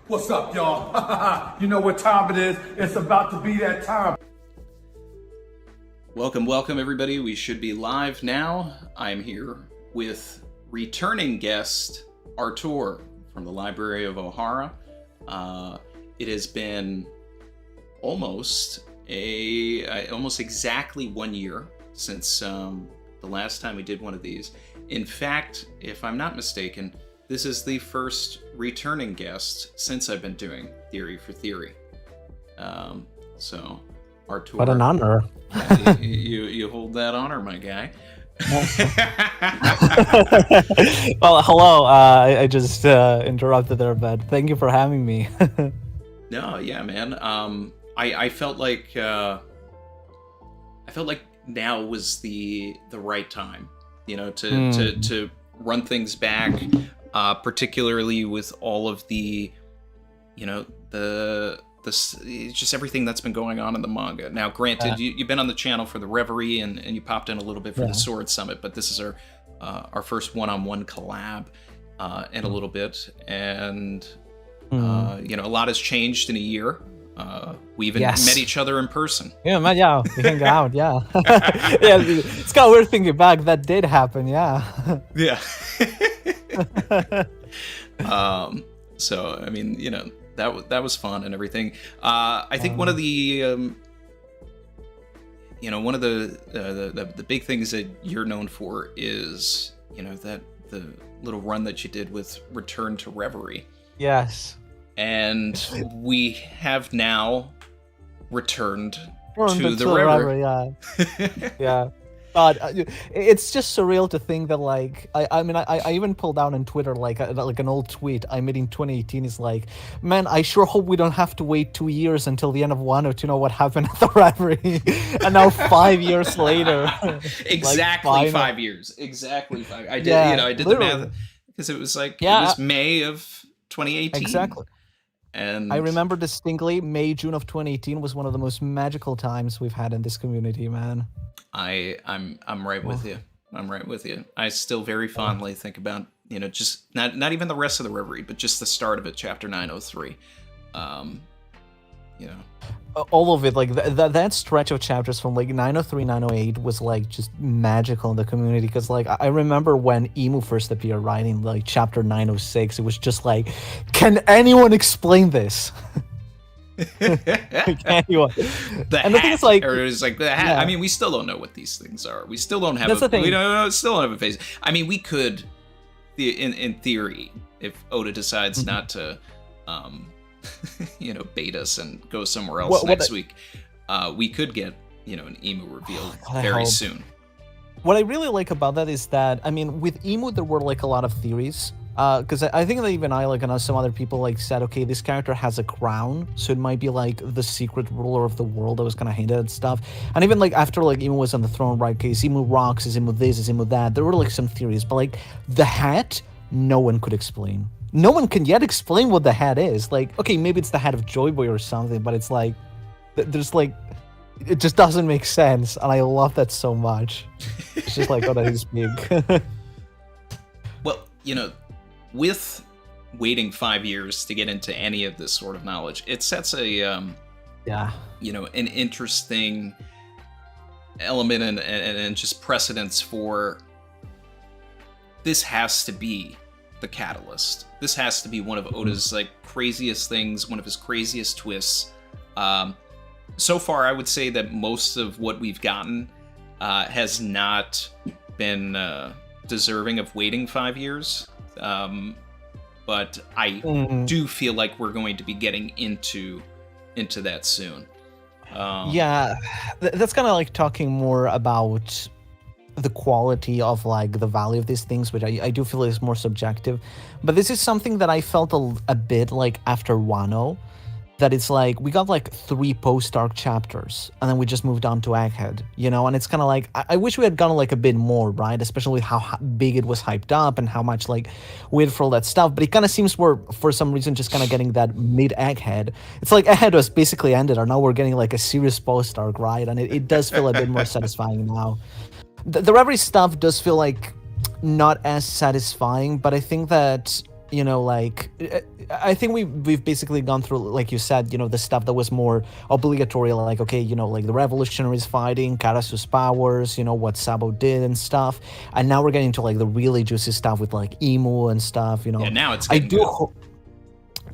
What's up, y'all? You know what time it is. It's about to be that time. Welcome, everybody. We should be live now. I'm here with returning guest Artur from the Library of Ohara. It has been almost exactly 1 year since the last time we did one of these. In fact, if I'm not mistaken, this is the first returning guest since I've been doing Theory for Theory. So, Artur. What an honor. You hold that honor, my guy. Well, hello. I just interrupted there, but thank you for having me. No, yeah, man. I felt like now was the right time, you know, to run things back. Particularly with all of the, you know, just everything that's been going on in the manga. Now, granted, you've been on the channel for the Reverie and you popped in a little bit for the Sword Summit, but this is our first one-on-one collab in a little bit, and you know, a lot has changed in a year. We even met each other in person. Yeah, man, yeah, we hang out, yeah. Yeah, it's kind of weird thinking back. That did happen, yeah. Yeah. So I mean, you know, that was fun and everything. I think one of the you know, one of the big things that you're known for is, you know, that the little run that you did with Return to Reverie. Yes. And we have now returned to the Reverie. Yeah. God, it's just surreal to think that, like, I mean, I even pulled down on Twitter like an old tweet I made in 2018. Is like, man, I sure hope we don't have to wait 2 years until the end of Wano to know what happened at the Reverie. And now 5 years later, exactly like, 5 years, exactly 5. I did, you know, I did literally. the math because it was like it was May of 2018. Exactly. And I remember distinctly June of 2018 was one of the most magical times we've had in this community, man. I'm right with you. I'm right with you. I still very fondly think about, you know, just not even the rest of the Reverie, but just the start of it, chapter 903. You know, all of it, like that stretch of chapters from like 903, 908 was like just magical in the community, because like I remember when Emu first appeared, right, in like chapter 906, it was just like, can anyone explain this? Anyone? The thing is, like, or it was like the hat. Yeah. I mean, we still don't know what these things are. We still don't have. That's the thing. We still don't have a phase. I mean, we could, in theory, if Oda decides not to, you know, bait us and go somewhere else next week, we could get, you know, an Emu reveal very soon. What I really like about that is that, I mean, with Emu there were like a lot of theories. Because I think that even I, like, and some other people, like, said, okay, this character has a crown, so it might be like the secret ruler of the world that was kind of hinted at stuff. And even like after like Emu was on the throne, right? Okay, is Emu rocks? Is Emu this? Is Emu that? There were like some theories, but like the hat, no one could explain. No one can yet explain what the hat is. Like, okay, maybe it's the hat of Joy Boy or something, but it's like there's like, it just doesn't make sense, and I love that so much. It's just like, oh, that is big. Well, you know, with waiting 5 years to get into any of this sort of knowledge, it sets a you know, an interesting element and just precedence for, this has to be the catalyst. This has to be one of Oda's like craziest things, one of his craziest twists. So far, I would say that most of what we've gotten has not been deserving of waiting 5 years. But I do feel like we're going to be getting into that soon. Yeah, that's kind of like talking more about the quality of like the value of these things, which I do feel is more subjective. But this is something that I felt a bit like after Wano, that it's like we got like 3 post-arc chapters and then we just moved on to Egghead, you know, and it's kind of like I wish we had gone like a bit more, right, especially with how big it was hyped up and how much like we had for all that stuff. But it kind of seems we're for some reason just kind of getting that mid-Egghead. It's like Egghead was basically ended, and now we're getting like a serious post-arc, right, and it does feel a bit more satisfying now. the Reverie stuff does feel like not as satisfying, but I think that, you know, like, I think we've basically gone through, like you said, you know, the stuff that was more obligatory, like, okay, you know, like the revolutionaries fighting, Karasu's powers, you know, what Sabo did and stuff, and now we're getting to like the really juicy stuff with like Emu and stuff, you know. Yeah, now it's getting good.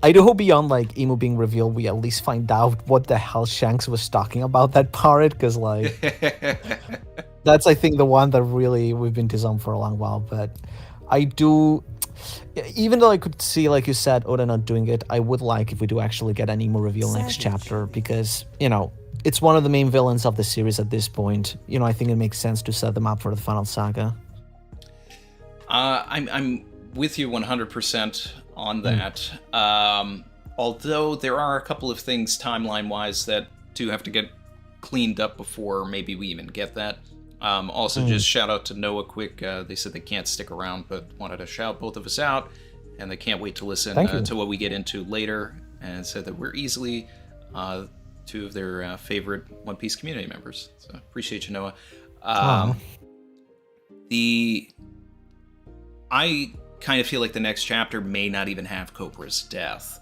I do hope beyond like Emu being revealed, we at least find out what the hell Shanks was talking about that pirate, because like that's, I think, the one that really we've been teasing for a long while. But I do, even though I could see, like you said, Oda not doing it, I would like if we do actually get an Emu reveal next chapter, because, you know, it's one of the main villains of the series at this point. You know, I think it makes sense to set them up for the final saga. I'm with you 100% on that. Although there are a couple of things timeline-wise that do have to get cleaned up before maybe we even get that. Also, just shout out to Noah quick. They said they can't stick around, but wanted to shout both of us out, and they can't wait to listen to what we get into later, and said that we're easily two of their favorite One Piece community members. So appreciate you, Noah. I kind of feel like the next chapter may not even have Cobra's death.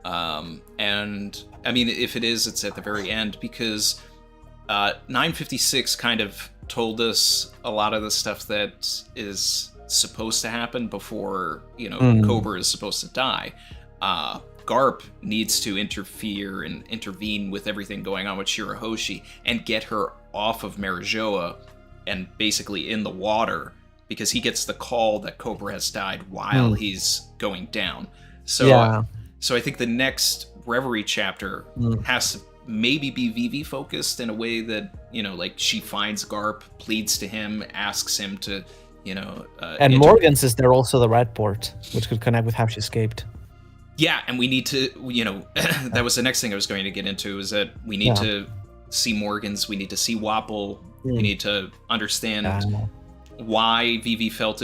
And I mean, if it is, it's at the very end, because 956 kind of told us a lot of the stuff that is supposed to happen before, you know, Cobra is supposed to die. Garp needs to interfere and intervene with everything going on with Shirahoshi and get her off of Marijoa and basically in the water, because he gets the call that Cobra has died while he's going down. So, so I think the next Reverie chapter has to maybe be Vivi focused in a way that, you know, like she finds Garp, pleads to him, asks him to, you know... and Morgan's is there also the red port, which could connect with how she escaped. Yeah, and we need to, you know, that was the next thing I was going to get into, is that we need to see Morgan's, we need to see Wapple, we need to understand why Vivi felt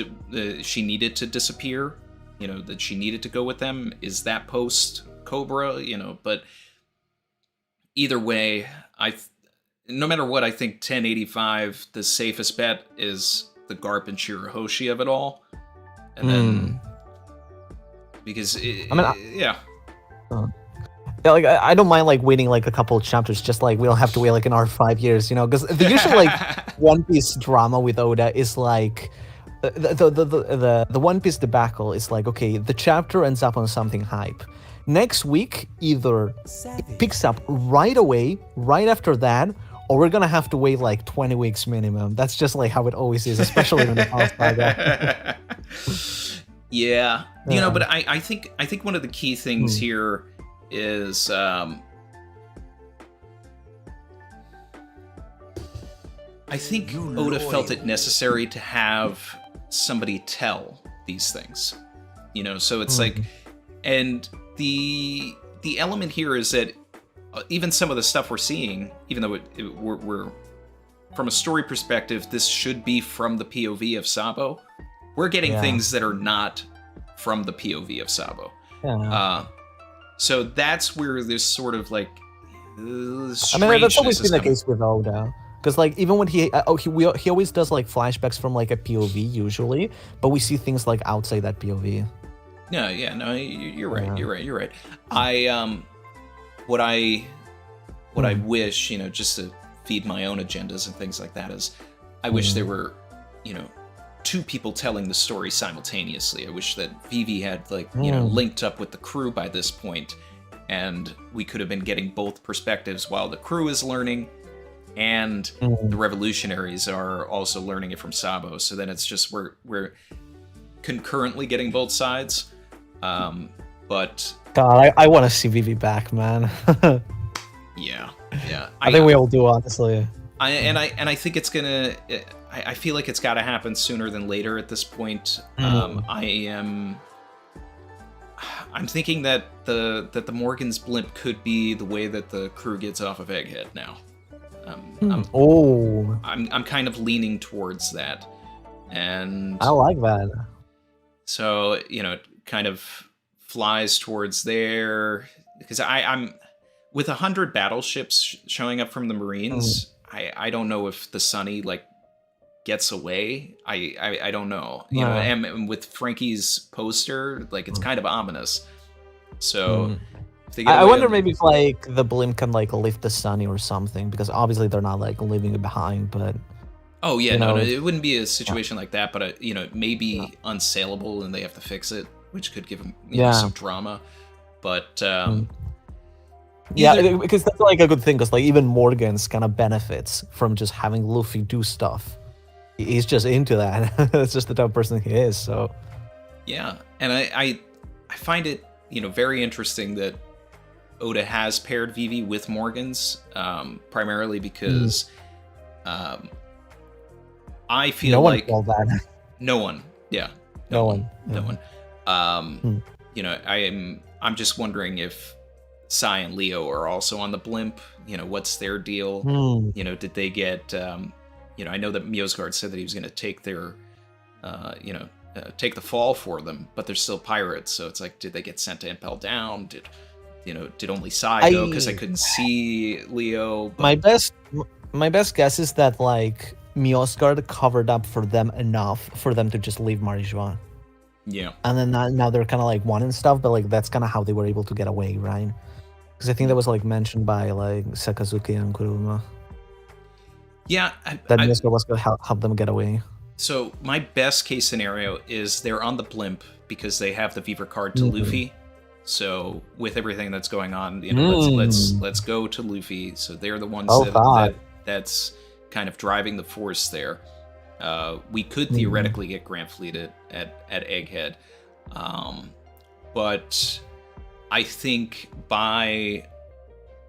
she needed to disappear, you know, that she needed to go with them. Is that post-Cobra, you know, but either way, no matter what, I think 1085, the safest bet is the Garp and Shirahoshi of it all. And then, because, Yeah, like I don't mind like waiting like a couple of chapters, just like we don't have to wait like another 5 years, you know, because the usual like One Piece drama with Oda is like the One Piece debacle is like, okay, the chapter ends up on something hype. Next week, either it picks up right away, right after that, or we're gonna have to wait like 20 weeks minimum. That's just like how it always is, especially in the past saga. Yeah, you know, but I think one of the key things here is I think Oda felt it necessary to have somebody tell these things, you know, so it's like, and the element here is that even some of the stuff we're seeing, even though we're from a story perspective, this should be from the POV of Sabo, we're getting things that are not from the POV of Sabo. So that's where this sort of like I mean, that's always been the case with Oda, because like even when he always does like flashbacks from like a POV usually, but we see things like outside that POV. No, you're right. You're right. What I wish, you know, just to feed my own agendas and things like that, is I wish there were, you know, two people telling the story simultaneously. I wish that Vivi had like, you know, linked up with the crew by this point, and we could have been getting both perspectives while the crew is learning and the revolutionaries are also learning it from Sabo. So then it's just we're concurrently getting both sides. But God, I want to see Vivi back, man. yeah. I think we all do, honestly. I think it's gonna. I feel like it's got to happen sooner than later at this point. I'm thinking that the Morgan's blimp could be the way that the crew gets off of Egghead now. I'm kind of leaning towards that, and I like that. So, you know, it kind of flies towards there, because I'm with 100 battleships showing up from the Marines. I don't know if the Sunny like gets away, I don't know. You know, and with Frankie's poster, like it's kind of ominous. So if they get I away wonder on- maybe if like the blimp can like lift the sunny or something, because obviously they're not like leaving it behind, but Oh yeah, you no, know, it wouldn't be a situation like that, but you know, it may be unsaleable and they have to fix it, which could give them some drama. But yeah, because that's like a good thing, because like even Morgan's kind of benefits from just having Luffy do stuff. He's just into that. It's just the type of person he is. So yeah, and I find it, you know, very interesting that Oda has paired Vivi with Morgan's, primarily because I feel like no one. You know, I'm just wondering if Sai and Leo are also on the blimp. You know, what's their deal? You know, did they get? You know, I know that Miosgard said that he was going to take their, take the fall for them, but they're still pirates. So it's like, did they get sent to Impel Down? Did only Sai go because I couldn't see Leo? But... My best guess is that like Miosgard covered up for them enough for them to just leave Marijois. Yeah. And then now they're kind of like wanting stuff, but like that's kind of how they were able to get away, right? Because I think that was like mentioned by like Sakazuki and Kuruma. Yeah. That Miosgard was going to help them get away. So my best case scenario is they're on the blimp because they have the Fever card to Luffy. So with everything that's going on, you know, let's go to Luffy. So they're the ones that's kind of driving the force there. We could theoretically get Grand Fleet at Egghead, but I think by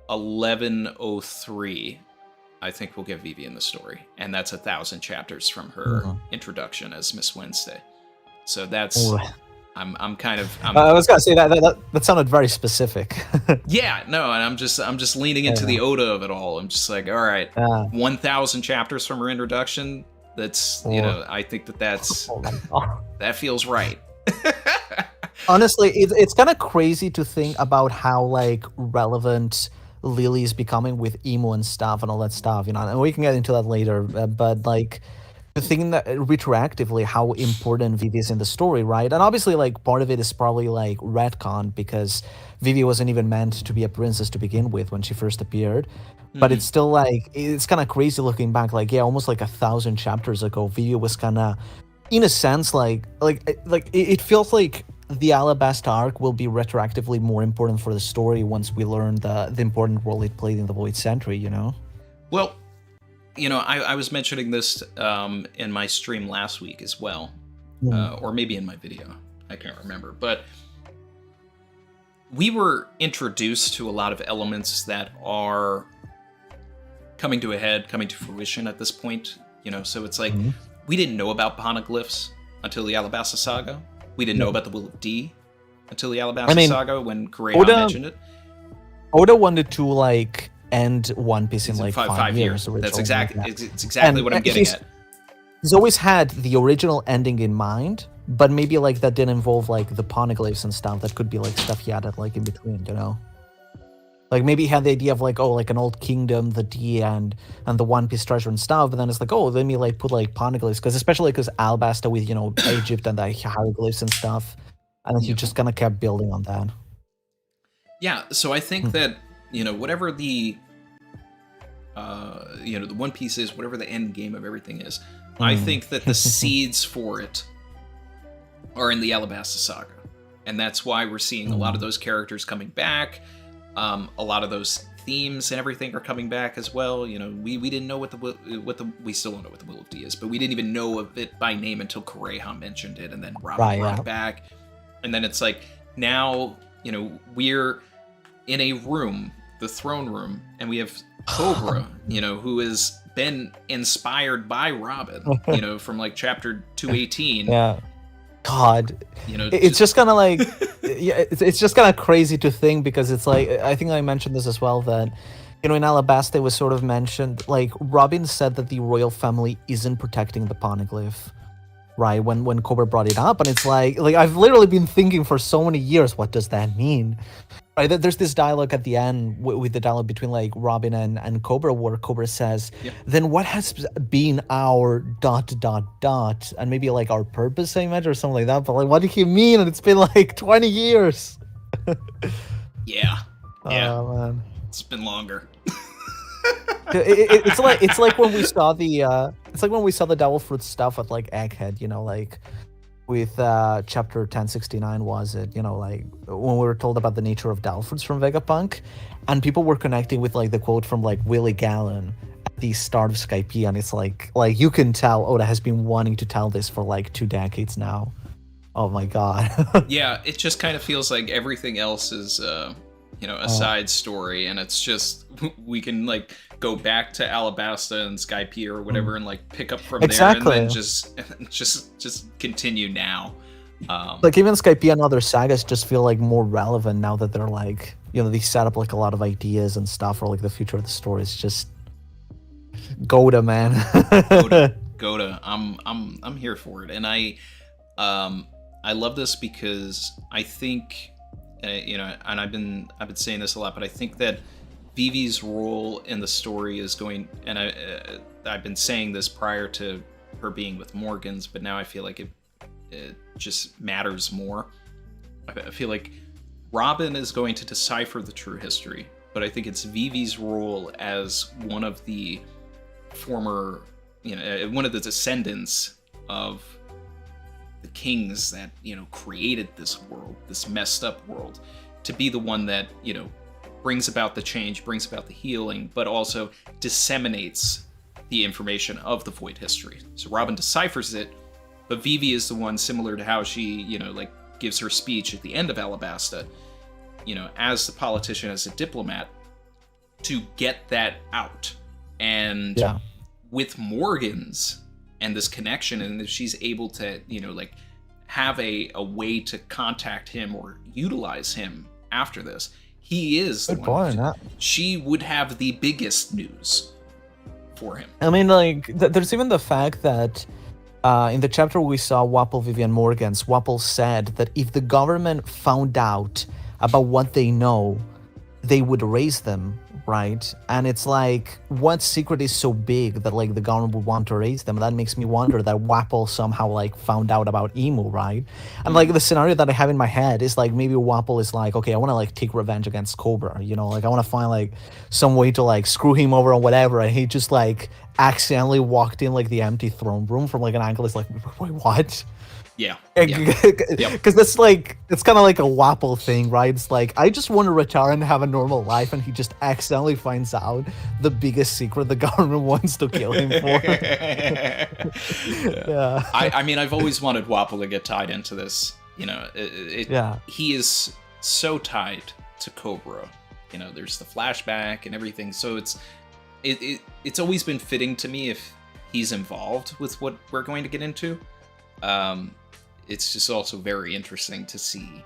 1103, I think we'll get Vivi in the story, and that's 1,000 chapters from her introduction as Miss Wednesday. So that's I'm kind of. I was gonna say that sounded very specific. Yeah, no, and I'm just leaning into the Oda of it all. I'm just like, all right, 1,000 chapters from her introduction. That's you know, I think that's that feels right. Honestly, it's kind of crazy to think about how like relevant Lily's becoming with emo and stuff and all that stuff, you know. And we can get into that later, but like. The thing that retroactively how important Vivi is in the story, right? And obviously, like part of it is probably like retcon because Vivi wasn't even meant to be a princess to begin with when she first appeared. But it's still like it's kind of crazy looking back. Like almost like 1,000 chapters ago, Vivi was kind of, in a sense, like it feels like the Alabasta arc will be retroactively more important for the story once we learn the important role it played in the Void Century. You know? Well. You know, I was mentioning this in my stream last week as well, or maybe in my video. I can't remember. But we were introduced to a lot of elements that are coming to a head, coming to fruition at this point. You know, so it's like we didn't know about poneglyphs until the Alabasta Saga. We didn't know about the Will of D until the Alabasta Saga when Kureha mentioned it. Oda wanted to like end One Piece in like 5 years. That's exactly what I'm getting at. He's always had the original ending in mind, but maybe like that didn't involve like the poneglyphs and stuff. That could be like stuff he added like in between, you know. Like maybe he had the idea of like like an old kingdom, the D and the One Piece treasure and stuff, but then it's like let me like put like poneglyphs because especially because Alabasta with Egypt and the hieroglyphs and stuff, and then he just kind of kept building on that. Yeah, so I think that whatever the the One Piece is, whatever the end game of everything is, I think that the seeds for it are in the Alabasta Saga, and that's why we're seeing a lot of those characters coming back. A lot of those themes and everything are coming back as well. You know, we didn't know we still don't know what the Will of D is, but we didn't even know of it by name until Kureha mentioned it, and then Robin brought it back, and then it's like now we're in a room, the throne room, and we have Cobra, who has been inspired by Robin, from like chapter 218. Yeah. God, it's just kind of like, it's just kind of crazy to think because it's like, I think I mentioned this as well, that, in Alabasta it was sort of mentioned, like Robin said that the royal family isn't protecting the poneglyph. right? When Cobra brought it up, and it's like I've literally been thinking for so many years, what does that mean? Right, there's this dialogue at the end with the dialogue between like Robin and Cobra, where Cobra says, "Then what has been our ... and maybe like our purpose, I imagine, or something like that." But like, what did he mean? And it's been like 20 years. Yeah. Oh man, it's been longer. it's like when we saw the Devil Fruit stuff with like Egghead, you know, like with chapter 1069 was it, you know, like when we were told about the nature of Devil Fruits from Vegapunk, and people were connecting with like the quote from like Willie Gallen at the start of Skype, and it's like you can tell Oda has been wanting to tell this for like 2 decades now. Oh my god. Yeah, it just kind of feels like everything else is a side story, and it's just we can like go back to Alabasta and Skype or whatever and like pick up from there, and then just continue now. Like even Skype and other sagas just feel like more relevant now that they're like, you know, they set up like a lot of ideas and stuff for like the future of the story. It's just Goda, man. Goda. I'm here for it, and I love this because I think, and I've been saying this a lot, but I think that Vivi's role in the story is going, and I've been saying this prior to her being with Morgan's, but now I feel like it just matters more. I feel like Robin is going to decipher the true history, but I think it's Vivi's role as one of the former, one of the descendants of the kings that, created this world, this messed up world, to be the one that, brings about the change, brings about the healing, but also disseminates the information of the Void history. So Robin deciphers it, but Vivi is the one, similar to how she, gives her speech at the end of Alabasta, as the politician, as a diplomat, to get that out. And with Morgan's and this connection, and if she's able to, have a way to contact him or utilize him after this, he is the one. She would have the biggest news for him. I mean, there's even the fact that in the chapter we saw Wapol, Vivi, and Morgans, Wapol said that if the government found out about what they know, they would raise them, right? And it's like, what secret is so big that the government would want to raise them? That makes me wonder that Wapol somehow found out about Emu, right? And the scenario that I have in my head is maybe Wapol is okay, I want to take revenge against Cobra, I want to find some way to screw him over or whatever, and he just accidentally walked in the empty throne room from an angle. It's wait, what? Yeah. Because that's it's kind of like a Wapol thing, right? It's I just want to retire and have a normal life, and he just accidentally finds out the biggest secret the government wants to kill him for. Yeah. I mean, I've always wanted Wapol to get tied into this. He is so tied to Cobra. There's the flashback and everything, so it's always been fitting to me if he's involved with what we're going to get into. It's just also very interesting to see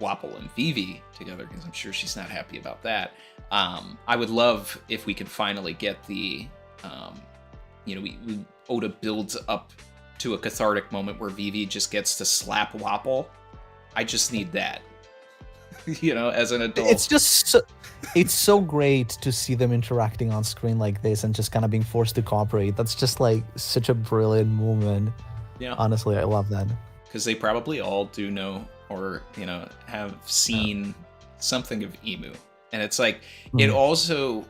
Wapol and Vivi together, because I'm sure she's not happy about that. I would love if we could finally get the, Oda builds up to a cathartic moment where Vivi just gets to slap Wapol. I just need that, as an adult. It's just it's so great to see them interacting on screen like this and just kind of being forced to cooperate. That's just such a brilliant moment. Yeah. Honestly, I love that. Because they probably all do know or, have seen something of Emu. And it's it also,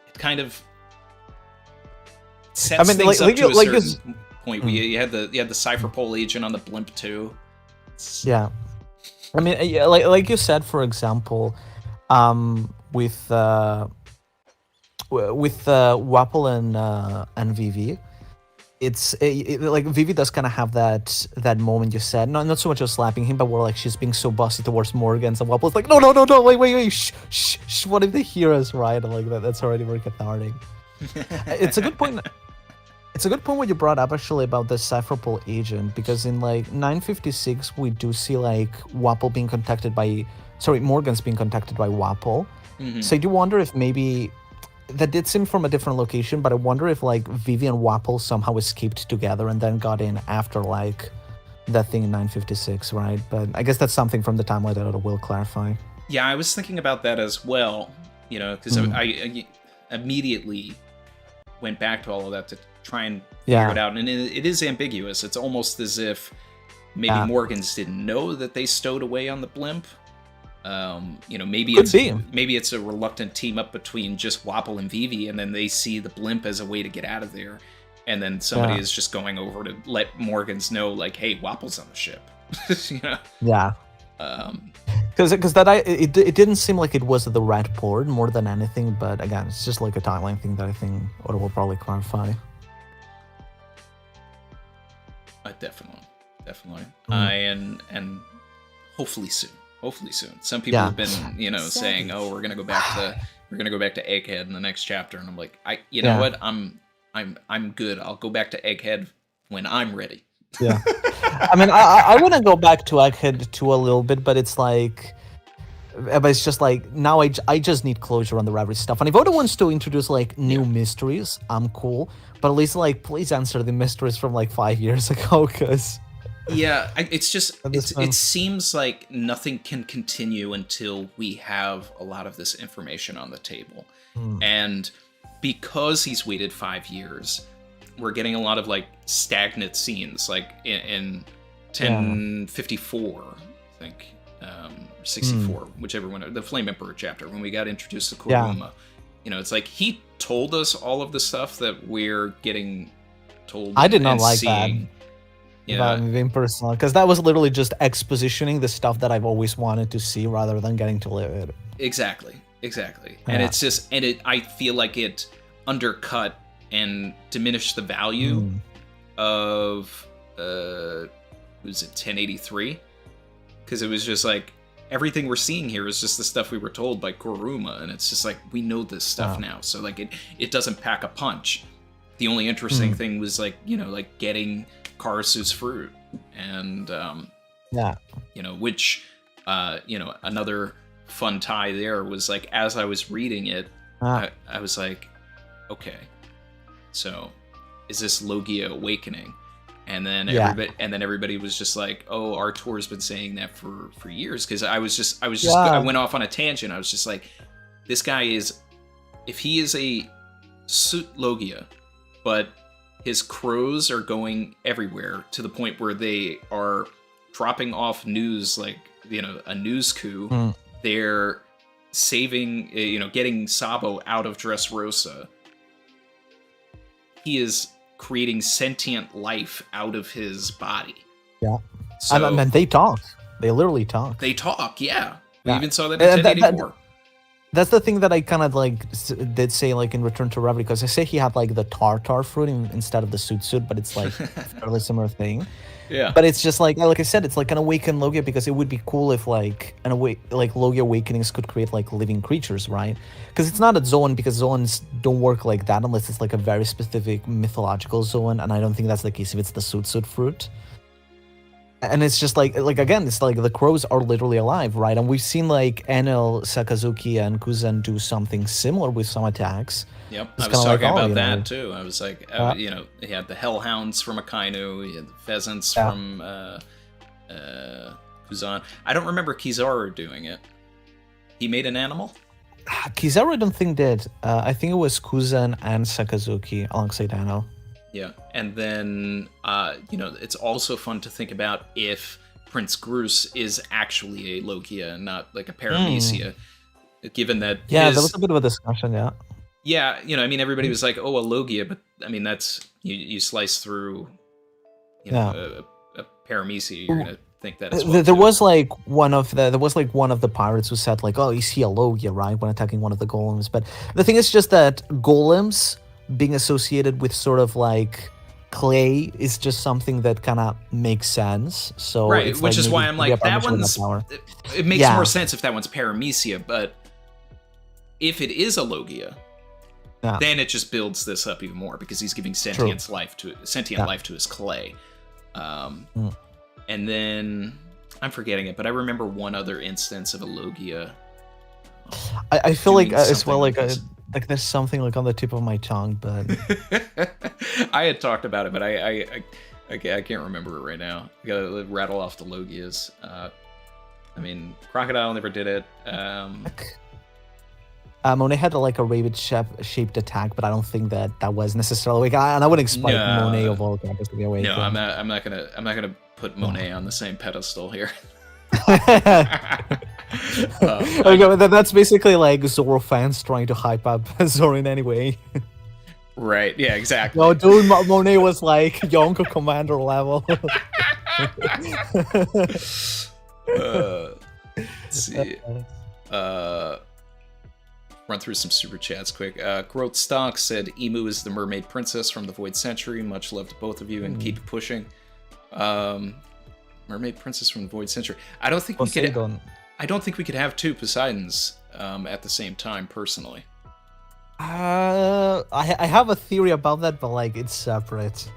it kind of sets things up to a certain point. You had the Cypher Pole agent on the blimp too. Yeah. I mean, like you said, for example, with Wapol and Vivi, it's Vivi does kind of have that moment you said, not so much of slapping him, but where she's being so bossy towards Morgan, and Wapol's no, wait, shh, what if they hear us, right? And that's already very cathartic. It's a good point. It's a good point what you brought up actually about the Cypherpole agent, because in 956 we do see Wapol being contacted by, Morgan's being contacted by Wapol. Mm-hmm. So I do wonder if maybe that did seem from a different location, but I wonder if like Vivi and Wapple somehow escaped together and then got in after like that thing in 956, right? But I guess that's something from the timeline that it will clarify. Yeah, I was thinking about that as well, because I immediately went back to all of that to try and figure it out, and it is ambiguous. It's almost as if maybe Morgans didn't know that they stowed away on the blimp. Maybe it's a reluctant team up between just Wapple and Vivi, and then they see the blimp as a way to get out of there, and then somebody is just going over to let Morgans know, like, hey, Wapple's on the ship. Yeah. Because it didn't seem like it was the red port more than anything, but again, it's just like a timeline thing that I think Oda will probably clarify. Definitely. And hopefully soon. Some people have been, saying, "Oh, we're gonna go back to Egghead in the next chapter," and I'm like, know what? I'm good. I'll go back to Egghead when I'm ready. Yeah, I mean, I want to go back to Egghead too a little bit, but it's like, it's just like now I just need closure on the Reverie stuff. And if Oda wants to introduce like new mysteries, I'm cool. But at least like please answer the mysteries from like 5 years ago, because. Yeah, it's just, it seems like nothing can continue until we have a lot of this information on the table. And because he's waited 5 years, we're getting a lot of like stagnant scenes, like in 1054, I think, or 64, whichever one, the Flame Emperor chapter, when we got introduced to Kuruma. It's like he told us all of the stuff that we're getting told. I did not like seeing. that. About me being personal, because that was literally just expositioning the stuff that I've always wanted to see rather than getting to live it. Exactly. And it's just, I feel like it undercut and diminished the value of, was it 1083? Because it was just like, everything we're seeing here is just the stuff we were told by Kuruma, and it's just like, we know this stuff now, so like it doesn't pack a punch. The only interesting thing was like, like getting Karasu's fruit, and which another fun tie there was like, as I was reading it, I was like, okay, so is this Logia awakening? And then everybody was just like, oh, Artur's been saying that for years, because I went off on a tangent. I was just like, this guy is, if he is a suit Logia, but his crows are going everywhere to the point where they are dropping off news, like, a news coup. They're saving, getting Sabo out of Dressrosa. He is creating sentient life out of his body. Yeah. So, and they talk. They literally talk. They talk, yeah. We even saw that in 1084. That's the thing that I kind of like did say like in Return to Reverie, because I say he had like the tartar fruit instead of the suit, but it's like a fairly similar thing. Yeah. But it's just like I said, it's like an awakened Logia, because it would be cool if like Logia awakenings could create like living creatures, right? Because it's not a Zoan, because Zoans don't work like that unless it's like a very specific mythological Zoan, and I don't think that's the case if it's the suit fruit. And it's just like again, it's like the crows are literally alive, right? And we've seen like Enel, Sakazuki, and Kuzan do something similar with some attacks. Yep, I was talking about that too. I was like, he had the hellhounds from Akainu, he had the pheasants from Kuzan. I don't remember Kizaru doing it. He made an animal? Kizaru I don't think did. I think it was Kuzan and Sakazuki alongside Enel. Yeah, and then, it's also fun to think about if Prince Grus is actually a Logia and not like a Paramecia, given that there was a bit of a discussion, Yeah, everybody was like, oh, a Logia, but, that's, you slice through, a Paramecia, you're going to think that as well. There was one of the pirates who said like, oh, is he a Logia, right, when attacking one of the golems? But the thing is just that golems being associated with sort of like clay is just something that kind of makes sense. So right, which is why I'm like, that one's, it makes more sense if that one's Paramecia, but if it is a Logia, then it just builds this up even more, because he's giving sentient life to his clay. And then I'm forgetting it, but I remember one other instance of a Logia. I feel like as well, like Like there's something like on the tip of my tongue, but I had talked about it, but I can't remember it right now. I gotta rattle off the Logias. I mean, Crocodile never did it. Monet had like a rabbit-shaped attack, but I don't think that was necessarily. And I wouldn't expect Monet of all characters to be awake. No, I'm not gonna put Monet on the same pedestal here. Okay, but that's basically like Zoro fans trying to hype up Zoro in any way. Right, yeah, exactly. No, dude, Monet was like Yonko commander level. Let's see. Run through some super chats quick. Growth Stock said, Emu is the mermaid princess from the Void Century. Much love to both of you and keep pushing. Mermaid princess from the Void Century. I don't think we could have two Poseidons at the same time, personally. I have a theory about that, but like it's separate.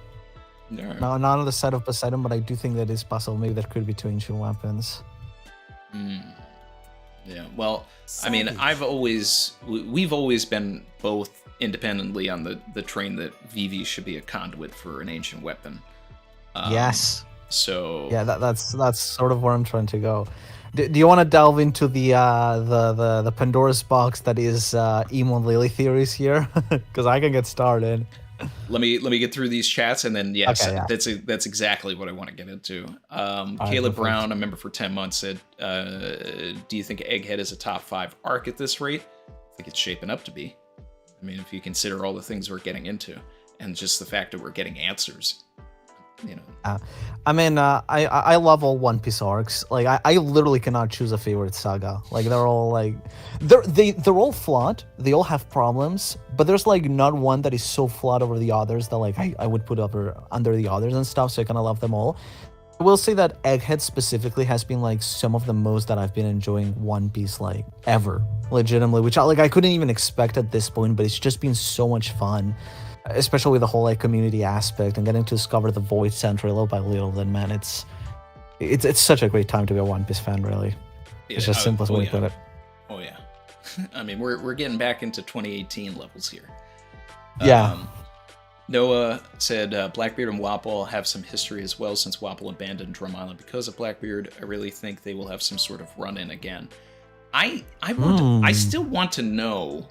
No, not on the side of Poseidon, but I do think that is possible. Maybe there could be two ancient weapons. Yeah, well, I mean, we've always been both independently on the train that Vivi should be a conduit for an ancient weapon. Yes. So yeah, that's sort of where I'm trying to go. Do you want to delve into the Pandora's box that is Emo and Lily theories here? Because I can get started. Let me get through these chats, and then yes, okay, yeah. that's exactly what I want to get into. Caleb Brown, a member for 10 months, said, "Do you think Egghead is a top 5 arc at this rate?" I think it's shaping up to be. I mean, if you consider all the things we're getting into, and just the fact that we're getting answers. You know. I mean, I love all One Piece arcs. Like, I literally cannot choose a favorite saga. Like, they're all like, they're all flawed. They all have problems, but there's like not one that is so flawed over the others that like I would put under the others and stuff. So I kind of love them all. I will say that Egghead specifically has been like some of the most that I've been enjoying One Piece like ever, legitimately. Which I couldn't even expect at this point, but it's just been so much fun. Especially with the whole like community aspect and getting to discover the Void Century little by little, then man, it's such a great time to be a One Piece fan, really. Yeah, it's just simplest way to put it. Oh yeah. I mean, we're getting back into 2018 levels here. Yeah. Noah said Blackbeard and Wapol have some history as well since Wapol abandoned Drum Island because of Blackbeard. I really think they will have some sort of run-in again. I still want to know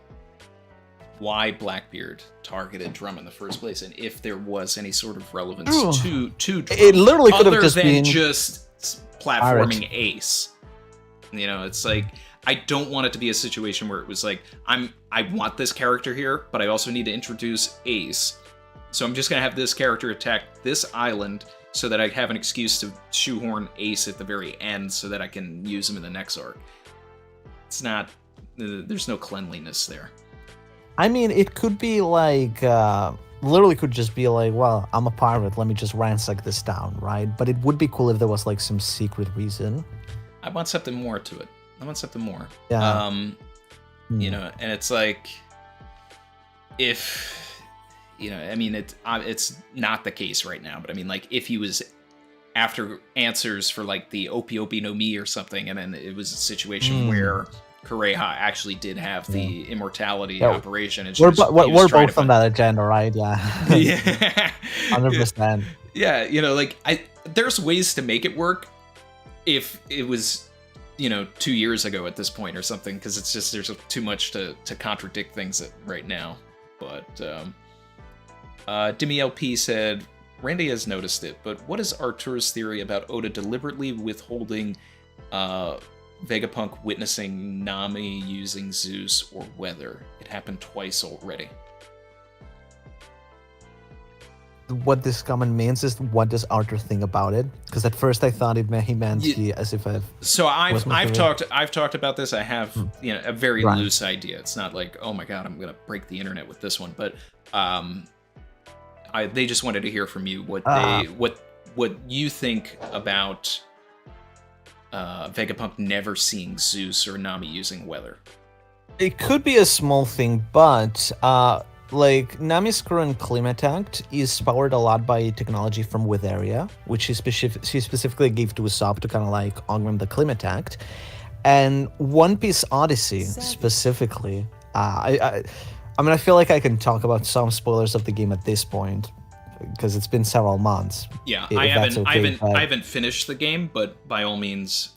why Blackbeard targeted Drum in the first place, and if there was any sort of relevance to Drum. It literally could have just been just platforming Ace. You know, it's like, I don't want it to be a situation where it was like, I want this character here, but I also need to introduce Ace. So I'm just gonna have this character attack this island so that I have an excuse to shoehorn Ace at the very end so that I can use him in the next arc. It's not, there's no cleanliness there. I mean, it could be like, literally could just be like, well, I'm a pirate, let me just ransack this town, right? But it would be cool if there was like some secret reason. I want something more to it. I want something more. Yeah. You know, and it's like, if, you know, I mean, it's not the case right now, but I mean, like, if he was after answers for like the Opiopi no Mi or something, and then it was a situation where Kureha actually did have the immortality operation. And we're both on that agenda, right? Yeah. Yeah. 100%. Yeah, you know, like, there's ways to make it work if it was, you know, 2 years ago at this point or something, because it's just, there's too much to contradict things right now. But Demi LP said, Randy has noticed it, but what is Artur's theory about Oda deliberately withholding Vegapunk witnessing Nami using Zeus or weather? It happened twice already. What this comment means is, what does Artur think about it? Because at first I thought he meant as if I've. So I've talked about this. I have a very loose idea. It's not like, oh my god, I'm gonna break the internet with this one, but they just wanted to hear from you what you think about Vegapunk never seeing Zeus or Nami using weather. It could be a small thing, but like Nami's current climate act is powered a lot by technology from Witheria, which she specifically gave to Usopp to kind of like augment the climate act. And One Piece Odyssey specifically I mean, I feel like I can talk about some spoilers of the game at this point because it's been several months. Yeah, if I that's okay, I haven't finished the game, but by all means,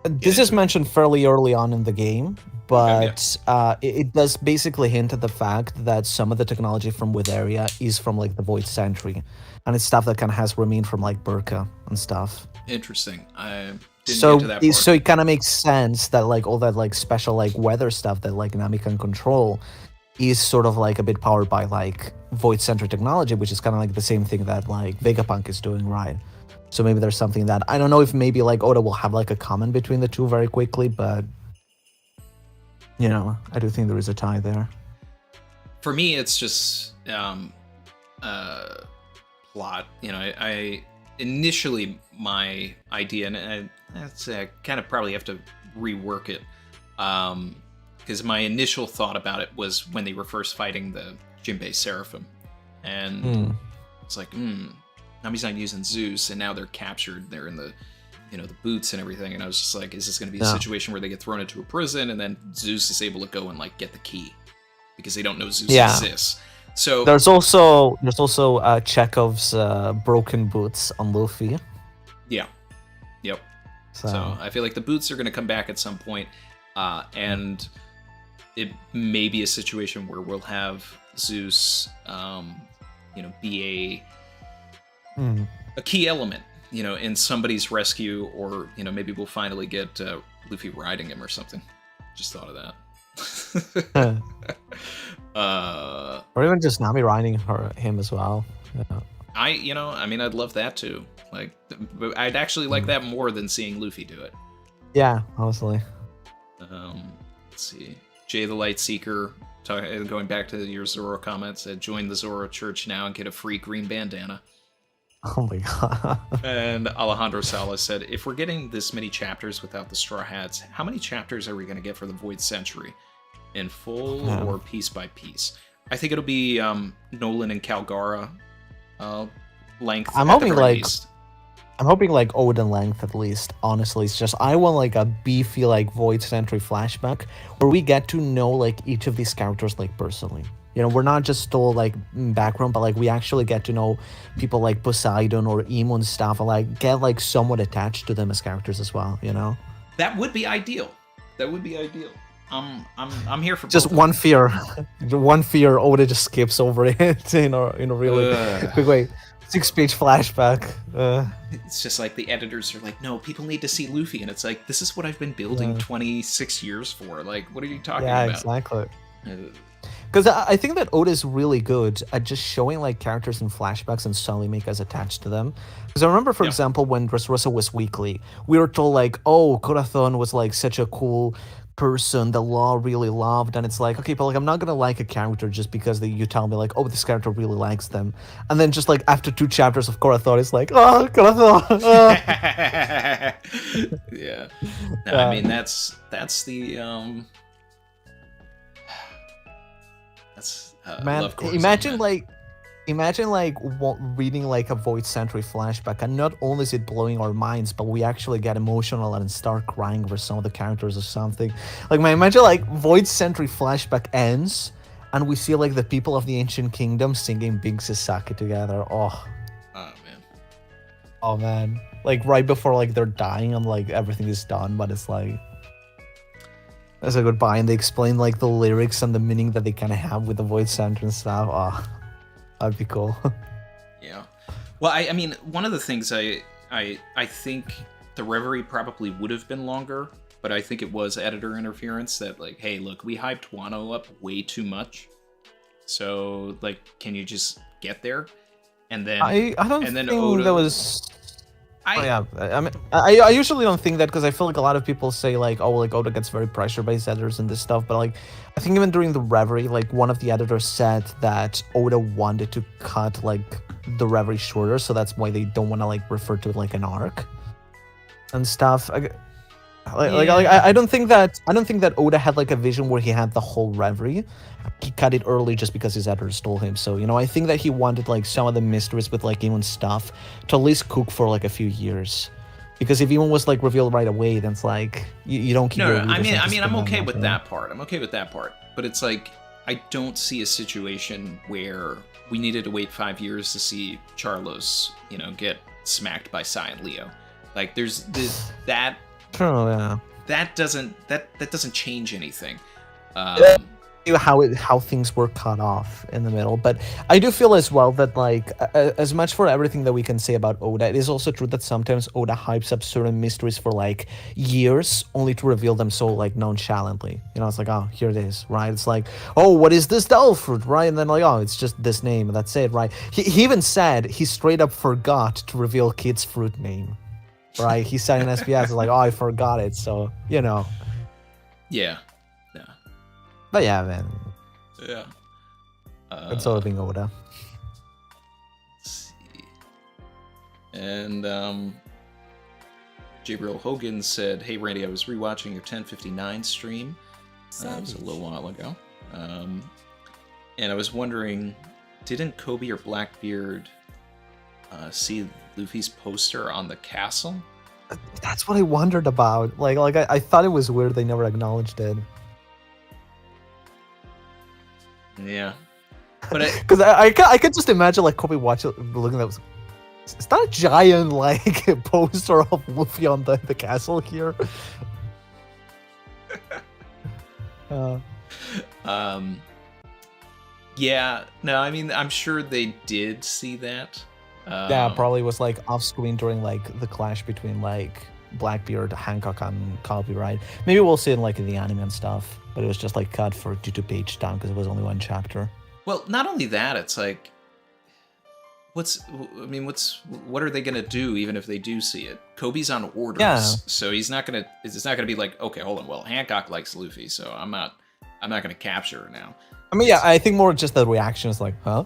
this is mentioned fairly early on in the game, but Okay, it does basically hint at the fact that some of the technology from Witheria is from like the Void Sentry, and it's stuff that kind of has remained from like Burka and stuff. interesting. I didn't So get to that part. so it kind of makes sense that like all that like special like weather stuff that like Nami can control is sort of like a bit powered by like Void Sentry technology, which is kind of like the same thing that like Vegapunk is doing, right? So maybe there's something that I don't know if maybe like Oda will have like a comment between the two very quickly, but you know, I do think there is a tie there. For me, it's just plot. You know, I initially my idea, and I kind of probably have to rework it, because my initial thought about it was when they were first fighting the Jinbei Seraphim, and it's like, Nami's not using Zeus, and now they're captured. They're in the, you know, the boots and everything, and I was just like, is this going to be a situation where they get thrown into a prison, and then Zeus is able to go and like get the key because they don't know Zeus exists. So there's also Chekhov's broken boots on Luffy. Yeah. Yep. So I feel like the boots are going to come back at some point, and it may be a situation where we'll have Zeus, you know, be a key element, you know, in somebody's rescue, or you know, maybe we'll finally get Luffy riding him or something. Just thought of that. Or even just Nami riding him as well. Yeah. I'd love that too. Like, I'd actually like that more than seeing Luffy do it. Yeah, honestly. Let's see. Jay the Lightseeker, going back to your Zoro comment, said, join the Zoro Church now and get a free green bandana. Oh my god. And Alejandro Salas said, if we're getting this many chapters without the Straw Hats, how many chapters are we going to get for the Void Century? In full or piece by piece? I think it'll be Nolan and Calgara length. I'm hoping like Odin length at least. Honestly, it's just I want like a beefy like Void Sentry flashback where we get to know like each of these characters like personally. You know, we're not just told like background, but like we actually get to know people like Poseidon or Emo and stuff, and like get like somewhat attached to them as characters as well. You know, that would be ideal. I'm here for just one fear. Oda just skips over it in a really quick way. 6-page flashback. It's just like the editors are like, no, people need to see Luffy, and it's like, this is what I've been building 26 years for. Like, what are you talking about? Yeah, exactly. Because I think that Oda is really good at just showing like characters in flashbacks and suddenly make us attached to them. Because I remember, for example, when Dressrosa was weekly, we were told like, oh, Corazon was like such a cool person the law really loved, and it's like, okay, but like I'm not gonna like a character just because you tell me like, oh, this character really likes them, and then just like after 2 chapters of Corazon, it's like, oh, Corazon. Yeah. No, I mean that's the that's man, love Corazon, imagine reading like a Void Sentry flashback, and not only is it blowing our minds, but we actually get emotional and start crying over some of the characters or something. Like, man, imagine like Void Sentry flashback ends and we see like the people of the Ancient Kingdom singing Big Sasaki together. Oh man, like right before like they're dying and like everything is done, but it's like as a goodbye, and they explain like the lyrics and the meaning that they kind of have with the Void Sentry and stuff. Oh, that'd be cool. Yeah. Well, I mean, one of the things I think the Reverie probably would have been longer, but I think it was editor interference that like, hey, look, we hyped Wano up way too much. So like, can you just get there? And then I don't think Oda, that was. I mean, I usually don't think that because I feel like a lot of people say like, oh, like Oda gets very pressured by his editors and this stuff, but like I think even during the Reverie, like one of the editors said that Oda wanted to cut like the Reverie shorter, so that's why they don't want to like refer to it like an arc and stuff. I don't think that Oda had like a vision where he had the whole Reverie. He cut it early just because his editors told him so. You know, I think that he wanted like some of the mysteries with like even stuff to at least cook for like a few years. Because if Imo was like revealed right away, then it's like you don't keep. No, your I mean, readers I'm okay with interested. that part. I'm okay with that part. But it's like I don't see a situation where we needed to wait 5 years to see Charlos, get smacked by Cyan Leo. Like there's that. True, yeah. That doesn't change anything. How things were cut off in the middle, but I do feel as well that like as much for everything that we can say about Oda, it is also true that sometimes Oda hypes up certain mysteries for like years only to reveal them so like nonchalantly. It's like, oh, here it is, right? It's like, oh, what is this Del fruit, right? And then like, oh, it's just this name, and that's it, right? He even said he straight up forgot to reveal Kid's fruit name, right? He said in SPS like, oh, I forgot it, so Yeah. But yeah, man. Yeah. It's all being Oda. Let's see. And Gabriel Hogan said, "Hey Randy, I was rewatching your 1059 stream. That was a little while ago. And I was wondering, didn't Kobe or Blackbeard see Luffy's poster on the castle?" That's what I wondered about. Like I thought it was weird they never acknowledged it. Yeah, but because I could just imagine like Kobe looking at that. Is that a giant like poster of Luffy on the castle here? Yeah, no, I mean I'm sure they did see that. Yeah, probably was like off screen during like the clash between like Blackbeard, Hancock, and Kobe, right? Maybe we'll see it like in the anime and stuff, but it was just like cut due to page down because it was only one chapter. Well, not only that, it's like, what are they gonna do even if they do see it? Kobe's on orders, so it's not gonna be like, okay, hold on, well, Hancock likes Luffy, so I'm not gonna capture her now. I mean, yeah, I think more just the reaction is like, huh?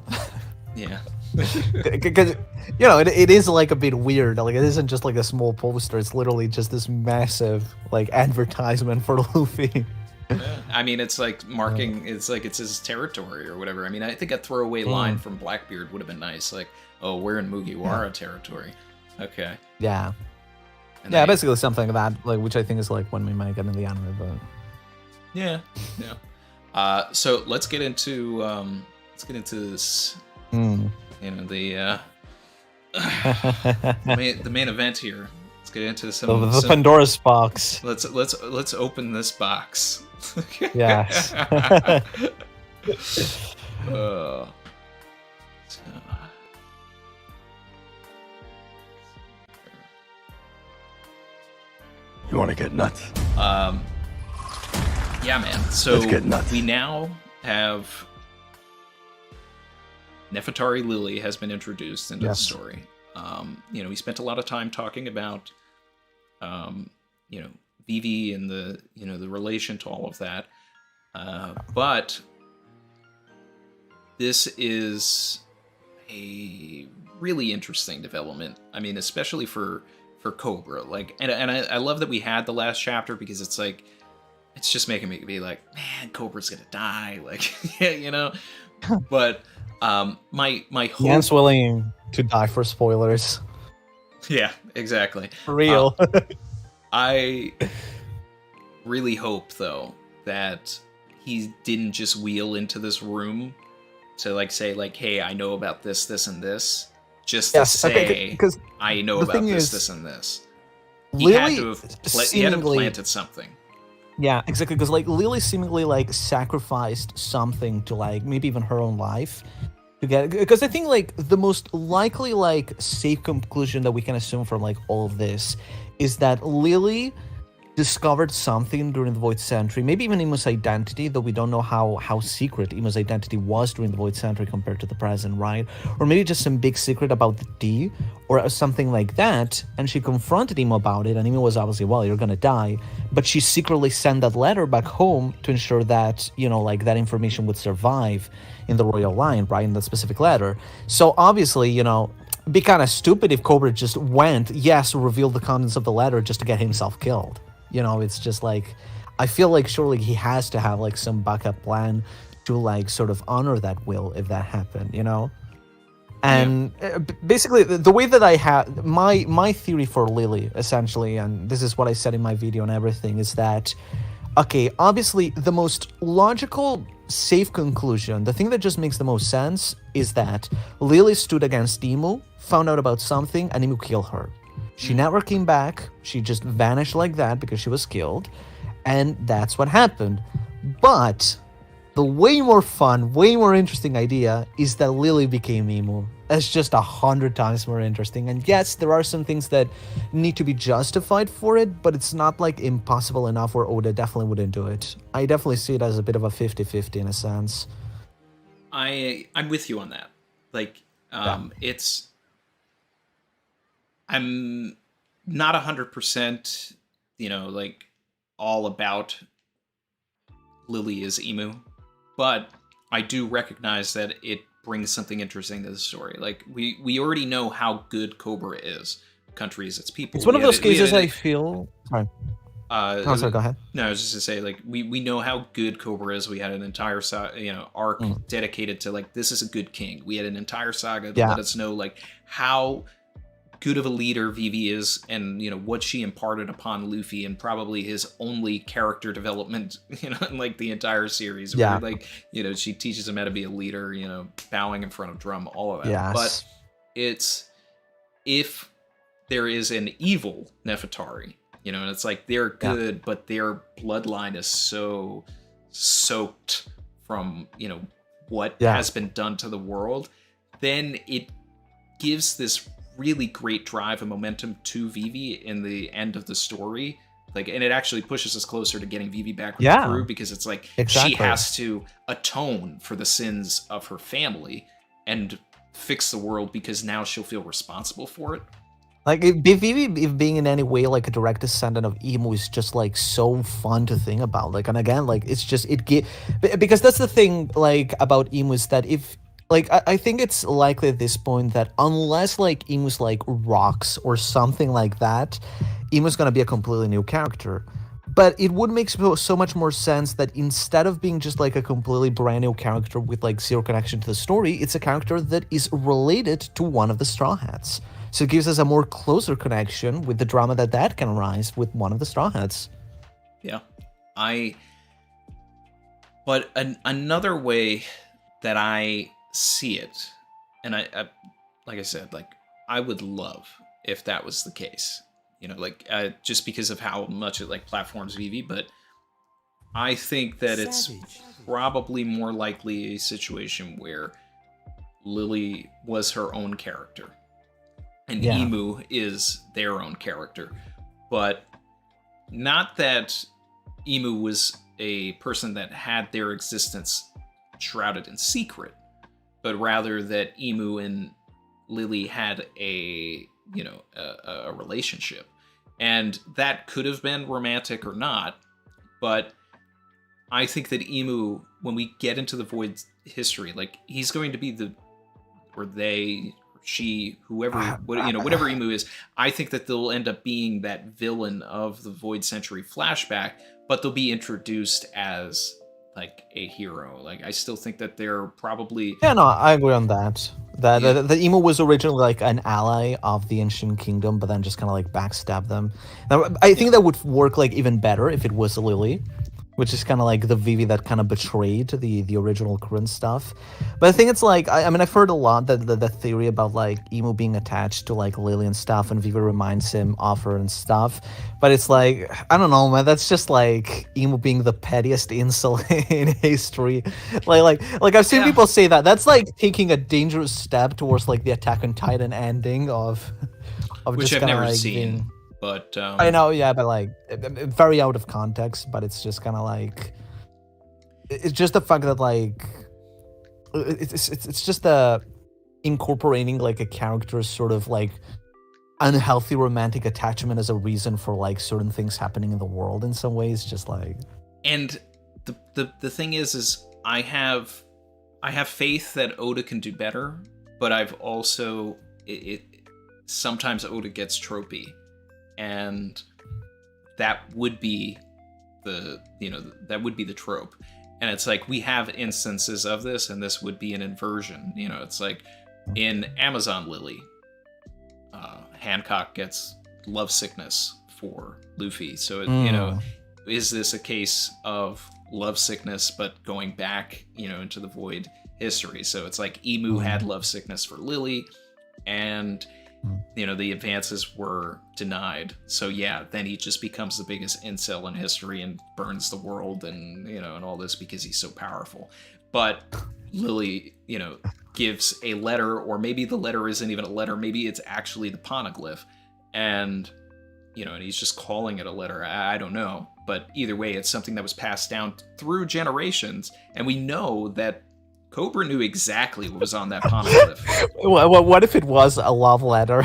Yeah. Because it is like a bit weird. Like it isn't just like a small poster. It's literally just this massive like advertisement for Luffy. Yeah. I mean, it's like marking. It's like it's his territory or whatever. I mean, I think a throwaway line from Blackbeard would have been nice. Like, oh, we're in Mugiwara territory. Okay. Yeah. And basically something like that. Like, which I think is like when we might get in the anime, but. Yeah. So let's get into this. The main event here. Let's get into some Pandora's box. Let's open this box. Yes. You want to get nuts? Yeah, man. So let's get nuts. We now have Nefertari Lily has been introduced into the story. We spent a lot of time talking about, Vivi and the relation to all of that. But this is a really interesting development. I mean, especially for Cobra. Like, and I love that we had the last chapter because it's like, it's just making me be like, man, Cobra's gonna die. Like, But my hope. Jan's willing to die for spoilers. Yeah, exactly. For real. I really hope though that he didn't just wheel into this room to like say like, hey, I know about this, and this, just to say I know about this, and this. He had to have planted something. Yeah, exactly. Because like Lily seemingly like sacrificed something to like maybe even her own life to get. Because I think like the most likely like safe conclusion that we can assume from like all of this is that Lily discovered something during the Void Century, maybe even Imu's identity, though we don't know how secret Imu's identity was during the Void Century compared to the present, right? Or maybe just some big secret about the D, or something like that, and she confronted Imu about it, and Imu was obviously, well, you're gonna die, but she secretly sent that letter back home to ensure that, like that information would survive in the Royal Line, right, in that specific letter. So obviously, it'd be kind of stupid if Cobra just went, revealed the contents of the letter just to get himself killed. It's just like, I feel like surely he has to have like some backup plan to like sort of honor that will if that happened, And basically, the way that I have my theory for Lily, essentially, and this is what I said in my video and everything, is that, okay, obviously, the most logical, safe conclusion, the thing that just makes the most sense, is that Lily stood against Imu, found out about something, and Imu killed her. She never came back. She just vanished like that because she was killed, and that's what happened. But the way more fun, way more interesting idea is that Lily became Imu. That's just 100 times more interesting. And yes, there are some things that need to be justified for it, but it's not like impossible enough where Oda definitely wouldn't do it. I definitely see it as a bit of a 50-50 in a sense. I'm with you on that. Like, it's... I'm not 100%, like, all about Lily as Imu, but I do recognize that it brings something interesting to the story. Like, we already know how good Cobra is. Country is its people. It's one of those cases I feel... Sorry. Sorry, go ahead. No, I was just to say, like, we know how good Cobra is. We had an entire arc dedicated to, like, this is a good king. We had an entire saga to let us know, like, how good of a leader Vivi is, and what she imparted upon Luffy, and probably his only character development in like the entire series, where like she teaches him how to be a leader, bowing in front of Drum, all of that. But it's, if there is an evil Nefertari, and it's like they're good, but their bloodline is so soaked from what has been done to the world, then it gives this really great drive and momentum to Vivi in the end of the story. Like, and it actually pushes us closer to getting Vivi back with the crew, because it's like she has to atone for the sins of her family and fix the world, because now she'll feel responsible for it. Like, Vivi being in any way like a direct descendant of Imu is just like so fun to think about. Like, and again, like it's just because that's the thing like about Imu, is that if like, I think it's likely at this point that unless, like, Imu's, like, rocks or something like that, Imu's gonna be a completely new character. But it would make so much more sense that instead of being just, like, a completely brand new character with, like, zero connection to the story, it's a character that is related to one of the Straw Hats. So it gives us a more closer connection with the drama that can arise with one of the Straw Hats. Yeah. But another way that I see it, and I like I said, like, I would love if that was the case, like, just because of how much it like platforms Vivi, but I think that it's probably more likely a situation where Lily was her own character and Imu is their own character, but not that Imu was a person that had their existence shrouded in secret, but rather that Imu and Lily had a relationship. And that could have been romantic or not, but I think that Imu, when we get into the Void's history, like, he's going to be or they, or she, whoever, whatever Imu is, I think that they'll end up being that villain of the Void Century flashback, but they'll be introduced as like a hero. Like, I still think that they're probably... Yeah, no, I agree on that. That the Imu was originally like an ally of the Ancient Kingdom, but then just kind of like backstabbed them. Now, I think that would work like even better if it was Lily, which is kind of like the Vivi that kind of betrayed the original crew and stuff. But I think it's like, I mean, I've heard a lot that the theory about like Imu being attached to like Lily and stuff, and Vivi reminds him of her and stuff. But it's like, I don't know, man, that's just like Imu being the pettiest insult in history. Like I've seen people say that. That's like taking a dangerous step towards like the Attack on Titan ending of which just I've never like seen. But I know, yeah, but like very out of context. But it's just kind of like, it's just the fact that like it's just the incorporating like a character's sort of like unhealthy romantic attachment as a reason for like certain things happening in the world in some ways, just like. And the thing is I have faith that Oda can do better, but I've also sometimes Oda gets tropey. And that would be that would be the trope. And it's like, we have instances of this, and this would be an inversion. It's like, In Amazon Lily, Hancock gets lovesickness for Luffy. So, is this a case of lovesickness, but going back, into the void history? So it's like Emu had lovesickness for Lily, and the advances were denied. So yeah, then he just becomes the biggest incel in history and burns the world and, and all this because he's so powerful. But Lily, gives a letter, or maybe the letter isn't even a letter, maybe it's actually the poneglyph, and and he's just calling it a letter. I don't know, but either way, it's something that was passed down through generations, and we know that Cobra knew exactly what was on that poneglyph. What if it was a love letter?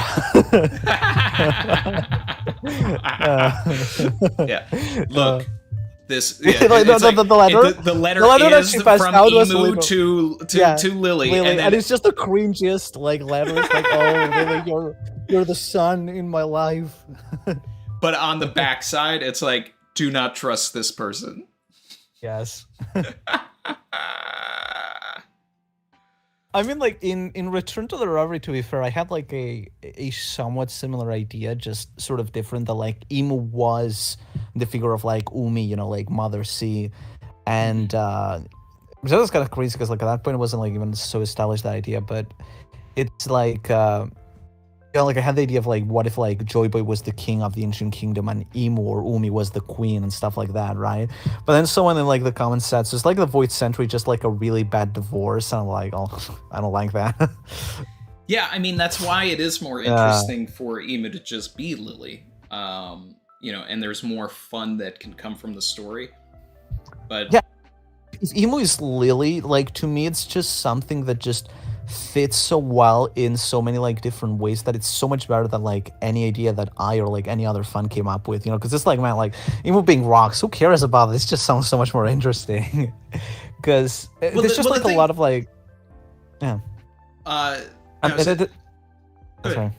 Yeah, look. This the letter is from Emu to Lily, and it's just the cringiest letter. It's like, oh, Lily, you're the sun in my life. But on the backside, it's like, do not trust this person. Yes. I mean, in Return to the Reverie, to be fair, I had a somewhat similar idea, just sort of different. That Emu was the figure of Umi, Mother Sea, and that was kind of crazy because at that point it wasn't even so established, that idea. But it's I had the idea of what if Joy Boy was the king of the ancient kingdom and Emu or Umi was the queen and stuff like that, right? But then someone in the comments said, so it's the Void Century, just a really bad divorce, and I'm like, oh, I don't like that. Yeah, I mean, that's why it is more interesting for Emu to just be Lily, and there's more fun that can come from the story. But yeah, if Emu is Lily, to me, it's just something that just fits so well in so many different ways that it's so much better than any idea that I or any other fan came up with, because it's man, Emu being rocks, who cares about this? It just sounds so much more interesting. Because there's just a lot of yeah. Sorry. Okay.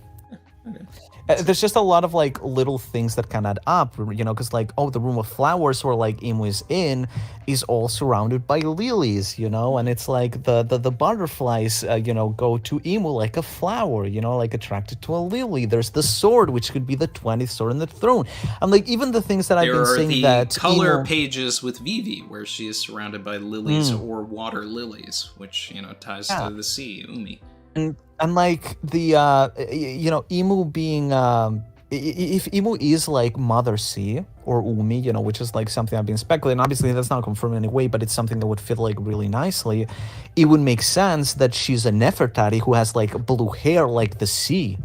There's just a lot of little things that can add up, because the room of flowers where Emu is in is all surrounded by lilies, and it's the butterflies go to Emu like a flower, attracted to a lily. There's the sword, which could be the 20th sword in the throne. And even the things that I've been saying, that there are the color pages with Vivi where she is surrounded by lilies or water lilies, which ties to the sea, Umi. And the Emu being if Emu is Mother Sea or Umi, which is something I've been speculating. Obviously that's not confirmed in any way, but it's something that would fit really nicely. It would make sense that she's a Nefertari who has blue hair like the sea.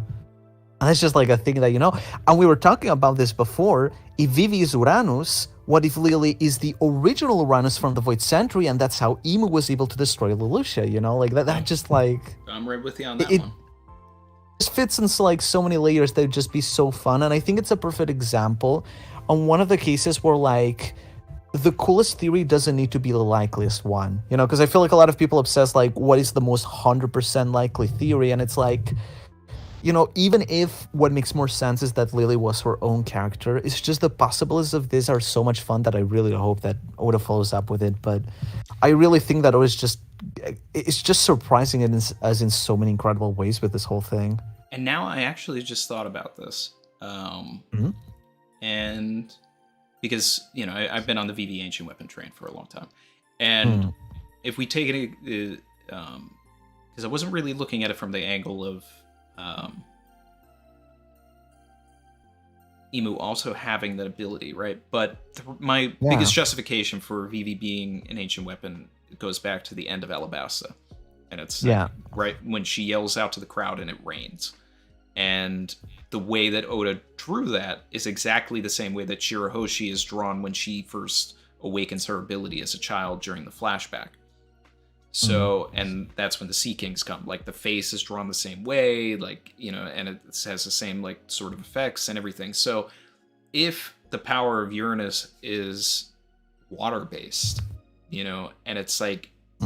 And that's just a thing that and we were talking about this before. If Vivi is Uranus, what if Lily is the original Uranus from the Void Century, and that's how Emu was able to destroy Lelouch, that just I'm right with you on that one. It just fits into so many layers that would just be so fun, and I think it's a perfect example on one of the cases where the coolest theory doesn't need to be the likeliest one, because I feel a lot of people obsess what is the most 100% likely theory, and it's even if what makes more sense is that Lily was her own character, it's just the possibilities of this are so much fun that I really hope that Oda follows up with it. But I really think that it's just surprising as in so many incredible ways with this whole thing. And now I actually just thought about this. And because, I've been on the VV Ancient Weapon train for a long time. And if we take it, because I wasn't really looking at it from the angle of Emu also having that ability, right? But my biggest justification for Vivi being an ancient weapon goes back to the end of Alabasta. And it's right when she yells out to the crowd and it rains. And the way that Oda drew that is exactly the same way that Shirahoshi is drawn when she first awakens her ability as a child during the flashback. So, and that's when the Sea Kings come. The face is drawn the same way, and it has the same, sort of effects and everything. So, if the power of Uranus is water-based, and it's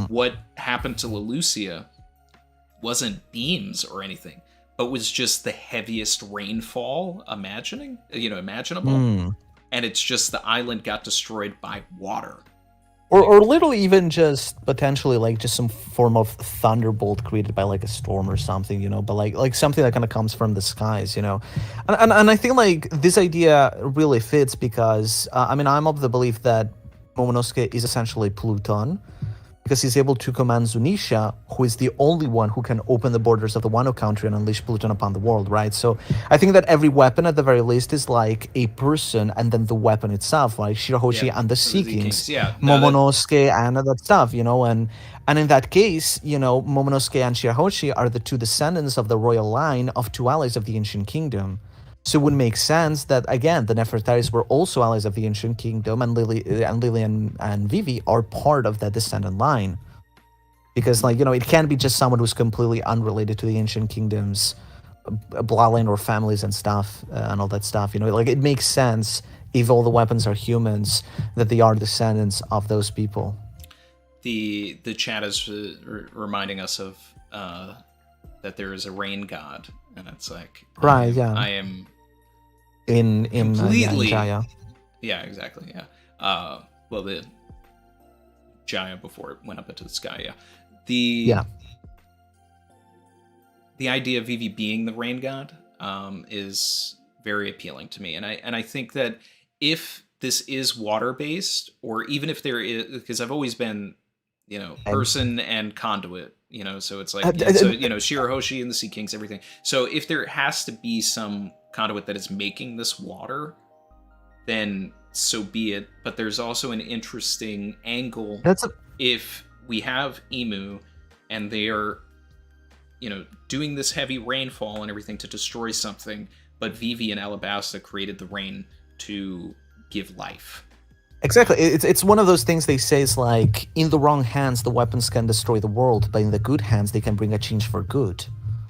what happened to Leloucia wasn't beams or anything, but was just the heaviest rainfall imaginable. And it's just the island got destroyed by water. Or literally even just potentially like just some form of thunderbolt created by like a storm or something, you know, but like something that kind of comes from the skies, you know. And I think like this idea really fits because I mean I'm of the belief that Momonosuke is essentially Pluton, because he's able to command Zunisha, who is the only one who can open the borders of the Wano country and unleash Pluton upon the world, right? So I think that every weapon, at the very least, is like a person, and then the weapon itself, like Shirahoshi and the Sea Kings, Momonosuke and that stuff, you know, and in that case, you know, Momonosuke and Shirahoshi are the two descendants of the royal line of two allies of the Ancient Kingdom. So it would make sense that, again, the Nefertaris were also allies of the Ancient Kingdom, and Lily and Vivi are part of that descendant line. Because, like, you know, it can't be just someone who's completely unrelated to the Ancient Kingdom's bloodline or families and stuff, and all that stuff. You know, like, it makes sense, if all the weapons are humans, that they are descendants of those people. The chat is reminding us of that there is a rain god, and it's like, right, I am in completely Jaya. Yeah, exactly. Yeah. Well, the Jaya before it went up into the sky. Yeah. The idea of Vivi being the rain god is very appealing to me, and I think that if this is water based, or even if there is, because I've always been, you know, person and conduit, you know, so it's like, so, you know, Shirahoshi and the Sea Kings, everything. So if there has to be some conduit that is making this water, then so be it. But there's also an interesting angle if we have Imu and they are, you know, doing this heavy rainfall and everything to destroy something, but Vivi and Alabasta created the rain to give life. Exactly. It's one of those things they say is like, in the wrong hands, the weapons can destroy the world, but in the good hands, they can bring a change for good.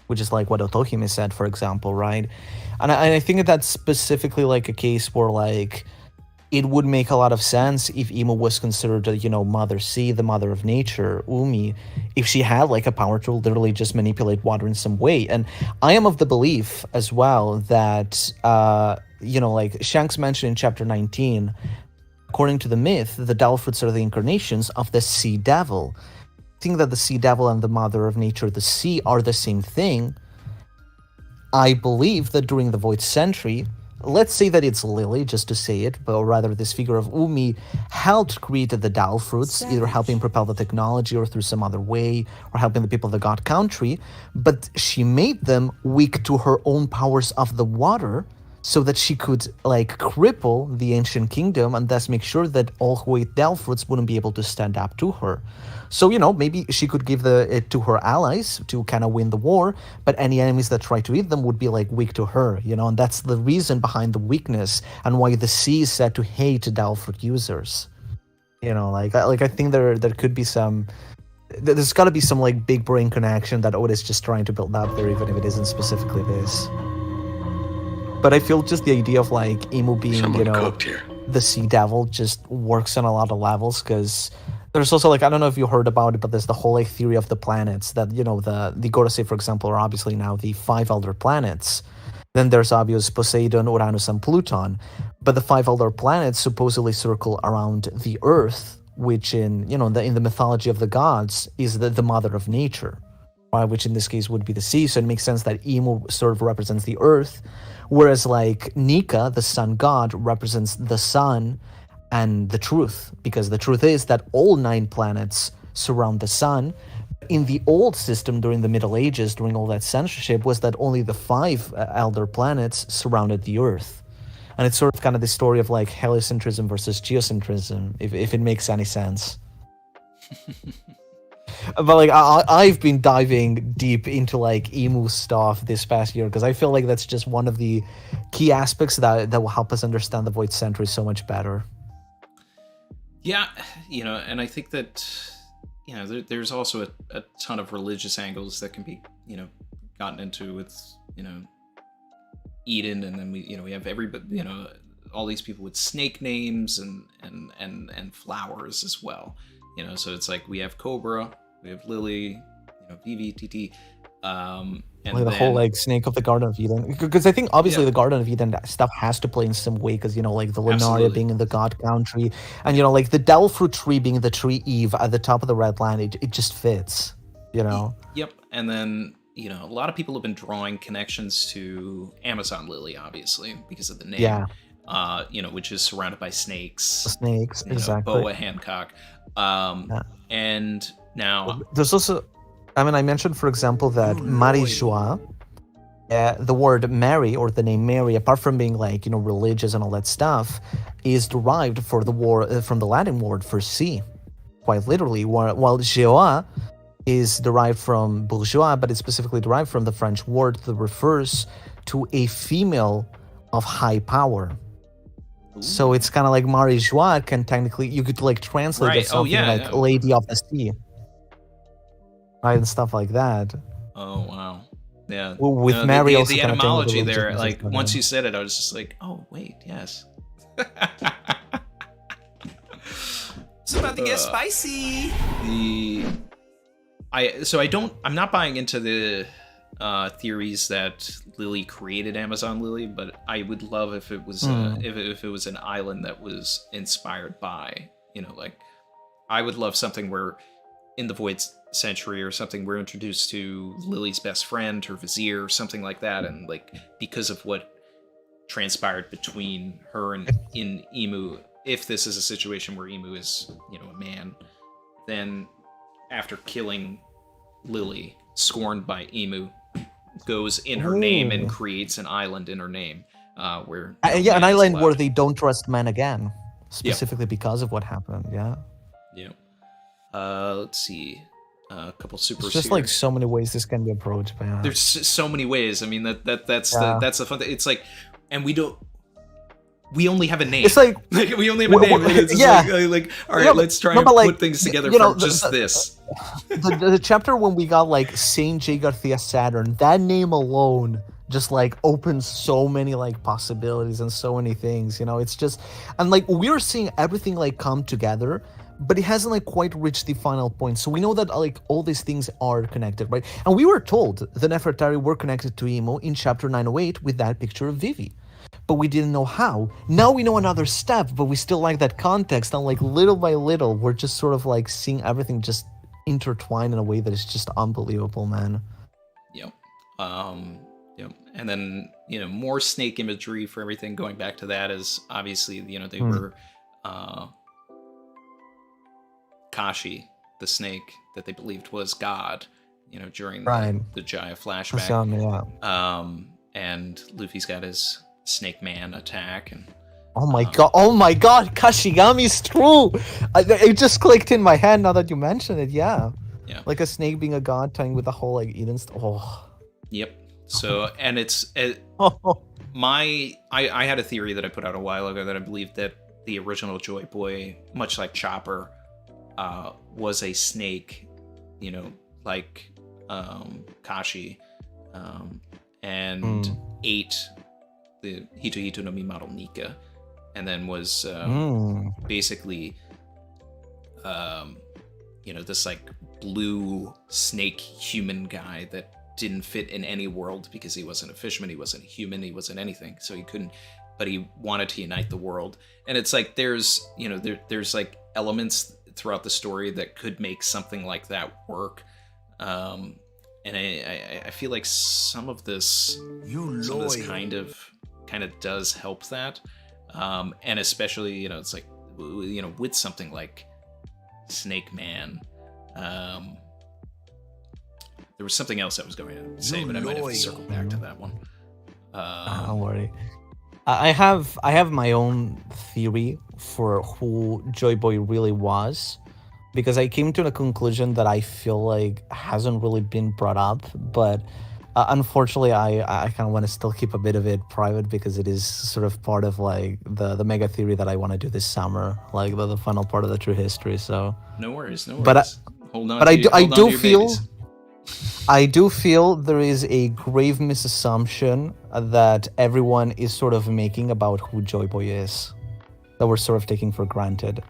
Which is like what Otohime said, for example, right? And I think that that's specifically like a case where, like, it would make a lot of sense if Imu was considered, you know, Mother Sea, the mother of nature, Umi, if she had like a power to literally just manipulate water in some way. And I am of the belief as well that, you know, like Shanks mentioned in chapter 19, according to the myth, the devil fruits are the incarnations of the sea devil. I think that the sea devil and the mother of nature, the sea, are the same thing. I believe that during the Void Century, let's say that it's Lily, just to say it, but rather this figure of Umi helped create the Dao fruits, either helping propel the technology or through some other way, or helping the people of the God Country, but she made them weak to her own powers of the water, so that she could, like, cripple the Ancient Kingdom and thus make sure that all who ate Dao fruits wouldn't be able to stand up to her. So, you know, maybe she could give it to her allies to kind of win the war, but any enemies that try to eat them would be, like, weak to her, you know, and that's the reason behind the weakness and why the sea is said to hate Dao fruit users. You know, like I think there could be some... There's got to be some, like, big brain connection that Oda is just trying to build up there, even if it isn't specifically this. But I feel just the idea of, like, Imu being, you know, the sea devil just works on a lot of levels, because there's also, like, I don't know if you heard about it, but there's the whole, like, theory of the planets that, you know, the Gorosei, for example, are obviously now the 5 elder planets. Then there's obvious Poseidon, Uranus, and Pluton. But the 5 elder planets supposedly circle around the Earth, which in, you know, in the mythology of the gods is the mother of nature, right? Which in this case would be the sea. So it makes sense that Imu sort of represents the Earth, whereas, like, Nika, the sun god, represents the sun and the truth, because the truth is that all 9 planets surround the sun. In the old system during the Middle Ages, during all that censorship, was that only the 5 elder planets surrounded the Earth. And it's sort of kind of the story of, like, heliocentrism versus geocentrism, if it makes any sense. But, like, I've been diving deep into, like, Imu stuff this past year, because I feel like that's just one of the key aspects that will help us understand the Void Century so much better. Yeah, you know, and I think that, you know, there's also a ton of religious angles that can be, you know, gotten into with, you know, Eden, and then we have everybody, you know, all these people with snake names and flowers as well, you know. So it's like we have Cobra, we have Lily, you know, Vivi, TT, And like the whole like snake of the Garden of Eden, because I think obviously the Garden of Eden stuff has to play in some way, because like the Lunaria being in the God Country, and like the Devil Fruit tree being the tree Eve at the top of the Red Land, it just fits, Yep, and then a lot of people have been drawing connections to Amazon Lily, obviously because of the name. Yeah. Which is surrounded by snakes. Snakes, exactly. Boa Hancock. And now there's also, I mentioned, for example, that Marie-Joie, the word Mary, or the name Mary, apart from being like, religious and all that stuff, is derived from the Latin word for sea, quite literally, while Joie is derived from bourgeois, but it's specifically derived from the French word that refers to a female of high power. So it's kind of like Marie-Joie can technically, you could like translate it something like Lady of the Sea. Right, and stuff like that. Oh, wow. Yeah. Well, with Mary also the kind of etymology there, like, once you said it, I was just like, oh, wait, yes. It's about to get spicy. I'm not buying into the theories that Lily created Amazon Lily, but I would love if it was if it was an island that was inspired by, like, I would love something where in the Void Century or something we're introduced to Lily's best friend, her vizier, something like that, and like because of what transpired between her and in Emu, if this is a situation where Emu is a man, then after killing Lily, scorned by Emu, goes in her name and creates an island in her name, where an island where they don't trust men again, specifically because of what happened. Let's see, a couple supers. It's just here. like so many ways this can be approached. But there's so many ways. I mean, that's the fun thing. It's like, and we only have a name. It's like we only have a name. It's like all right, let's try and put things together from just this. The chapter when we got like Saint J. Garcia Saturn, that name alone just like opens so many like possibilities and so many things. It's just, and like we're seeing everything like come together, but it hasn't like quite reached the final point. So we know that like all these things are connected, right? And we were told the Nefertari were connected to Emo in chapter 908 with that picture of Vivi. But we didn't know how. Now we know another step, but we still like that context. And like little by little, we're just sort of like seeing everything just intertwined in a way that is just unbelievable, man. Yep. And then, more snake imagery for everything. Going back to that is obviously, they were Kashi, the snake that they believed was God, during the Jaya flashback. And Luffy's got his Snake Man attack, and oh my god, Kashigami's true. It just clicked in my head now that you mention it. Yeah, like a snake being a god, tying with the whole like Eden Yep. So, and I had a theory that I put out a while ago that I believed that the original Joy Boy, much like Chopper, was a snake, like Kashi, and ate the Hito Hito no Mimaru Nika, and then was basically this like blue snake human guy that didn't fit in any world because he wasn't a fisherman, he wasn't a human, he wasn't anything, so he couldn't, but he wanted to unite the world. And it's like there's there's like elements throughout the story that could make something like that work, and I feel like some of this kind of does help that, and especially it's like with something like Snake Man. There was something else I was going to say, but I might have to circle back to that one. Don't worry. I have my own theory for who Joy Boy really was, because I came to a conclusion that I feel like hasn't really been brought up, but unfortunately I kind of want to still keep a bit of it private, because it is sort of part of like the mega theory that I want to do this summer, like the final part of the true history. So no worries. But I do feel there is a grave misassumption that everyone is sort of making about who Joy Boy is, that we're sort of taking for granted.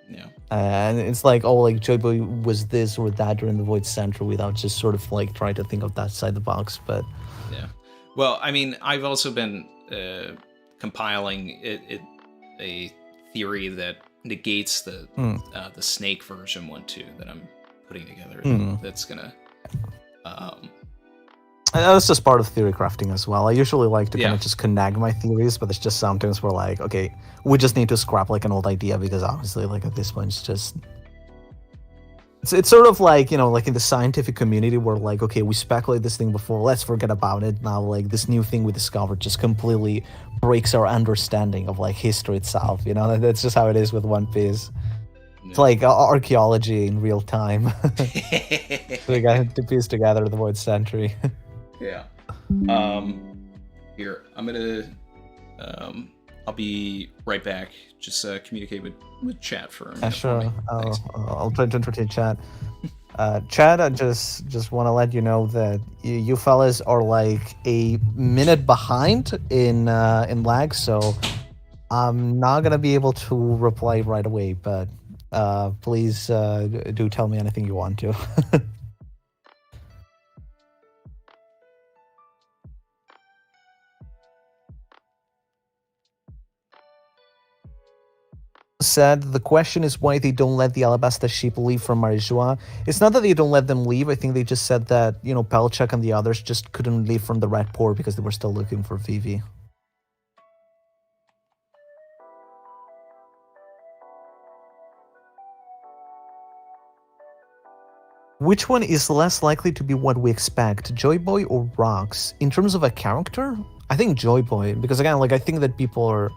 Yeah. And it's like, oh, like Joy Boy was this or that during the Void Century without just sort of like trying to think of that side of the box. But yeah, well, I mean, I've also been compiling a theory that negates the snake version 1-2 that I'm putting together. That's gonna. That's just part of theory crafting as well. I usually like to kind Yeah. of just connect my theories, but it's just sometimes we're like, okay, we just need to scrap like an old idea because obviously, like at this point, it's just it's sort of like, you know, like in the scientific community where like, okay, we speculated this thing before, let's forget about it. Now, like this new thing we discovered just completely breaks our understanding of like history itself. You know, that's just how it is with One Piece. It's like archaeology in real time. We got to piece together the Void Century. Yeah. Here, I'm gonna. I'll be right back. Just communicate with chat for a minute. Sure. I'll try to entertain chat. Chat, I just want to let you know that you fellas are like a minute behind in lag, so I'm not gonna be able to reply right away. But please do tell me anything you want to. Said the question is why they don't let the Alabasta sheep leave from Marijua. It's not that they don't let them leave. I think they just said that, you know, Pelchak and the others just couldn't leave from the Red Port because they were still looking for Vivi. Which one is less likely to be what we expect, Joy Boy or Rox? In terms of a character, I think Joy Boy, because again, like I think that people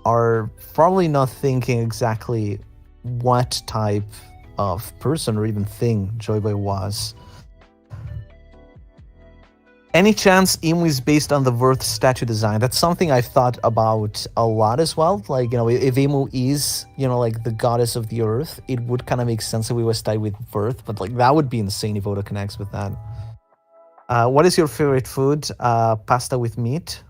are probably not thinking exactly what type of person or even thing Joy Boy was. Any chance Imu is based on the Verth statue design? That's something I've thought about a lot as well. Like, you know, if Imu is, you know, like the goddess of the earth, it would kind of make sense if we was tied with Verth, but like that would be insane if Oda connects with that. What is your favorite food? Pasta with meat.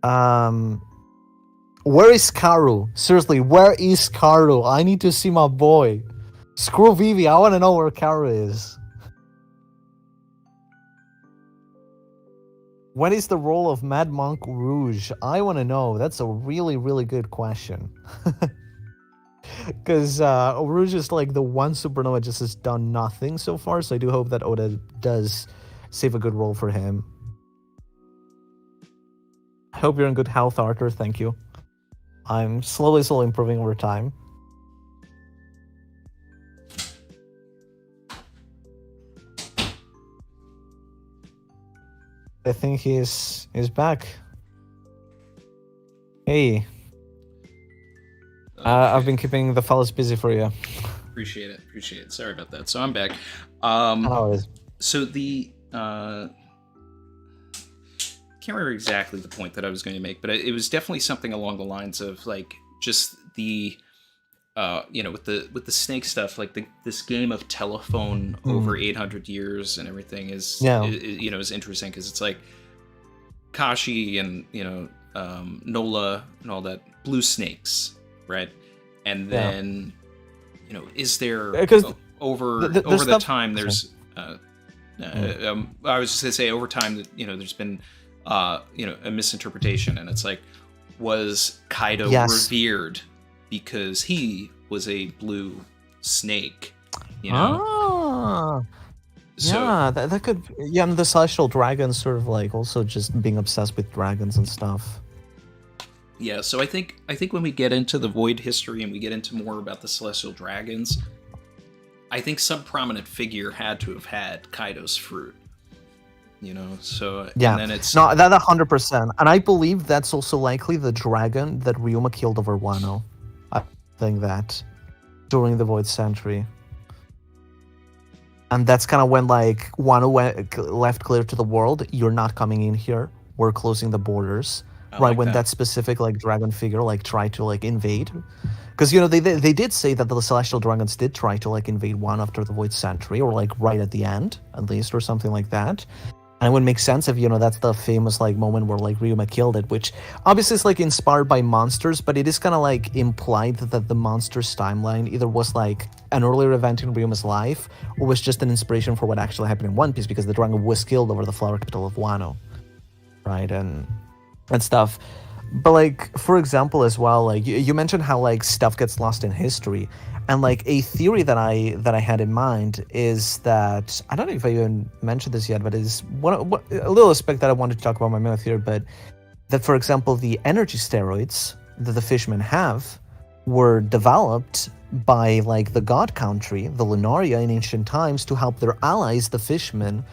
Where is Karu? Seriously, where is Karu? I need to see my boy. Screw Vivi, I want to know where Karu is. What is the role of Mad Monk Rouge? I want to know. That's a really, really good question. Because Rouge is like the one supernova just has done nothing so far, so I do hope that Oda does save a good role for him. I hope you're in good health, Artur. Thank you. I'm slowly improving over time. I think he's back. Hey. Okay. I've been keeping the fellas busy for you. Appreciate it. Sorry about that. So I'm back. So the can't remember exactly the point that I was going to make, but it was definitely something along the lines of like just the you know, with the snake stuff, like this game of telephone over 800 years and everything is you know, is interesting because it's like Kashi and, you know, Nola and all that, blue snakes, right? And then you know, is there over the time there's I was just gonna say over time that, you know, there's been you know, a misinterpretation, and it's like, was Kaido revered because he was a blue snake, you know? So, yeah, that could, yeah, and the celestial dragons sort of like also just being obsessed with dragons and stuff. Yeah, so I think when we get into the Void history and we get into more about the celestial dragons, I think some prominent figure had to have had Kaido's fruit. You know, so yeah, and then it's no, that 100%, and I believe that's also likely the dragon that Ryuma killed over Wano. I think that during the Void Century, and that's kind of when like Wano left clear to the world. You're not coming in here. We're closing the borders. Right like when that specific like dragon figure like tried to like invade, because you know they did say that the celestial dragons did try to like invade Wano after the Void Century, or like right at the end at least, or something like that. And it would make sense if, that's the famous like moment where like Ryuma killed it, which obviously is like inspired by monsters, but it is kind of like implied that the monsters timeline either was like an earlier event in Ryuma's life or was just an inspiration for what actually happened in One Piece, because the dragon was killed over the flower capital of Wano, right? And stuff. But like, for example, as well, like you mentioned how like stuff gets lost in history. And like a theory that I had in mind is that, I don't know if I even mentioned this yet, but it's a little aspect that I wanted to talk about my main theory, but that, for example, the energy steroids that the fishmen have were developed by like the god country, the Lunaria, in ancient times to help their allies, the fishmen.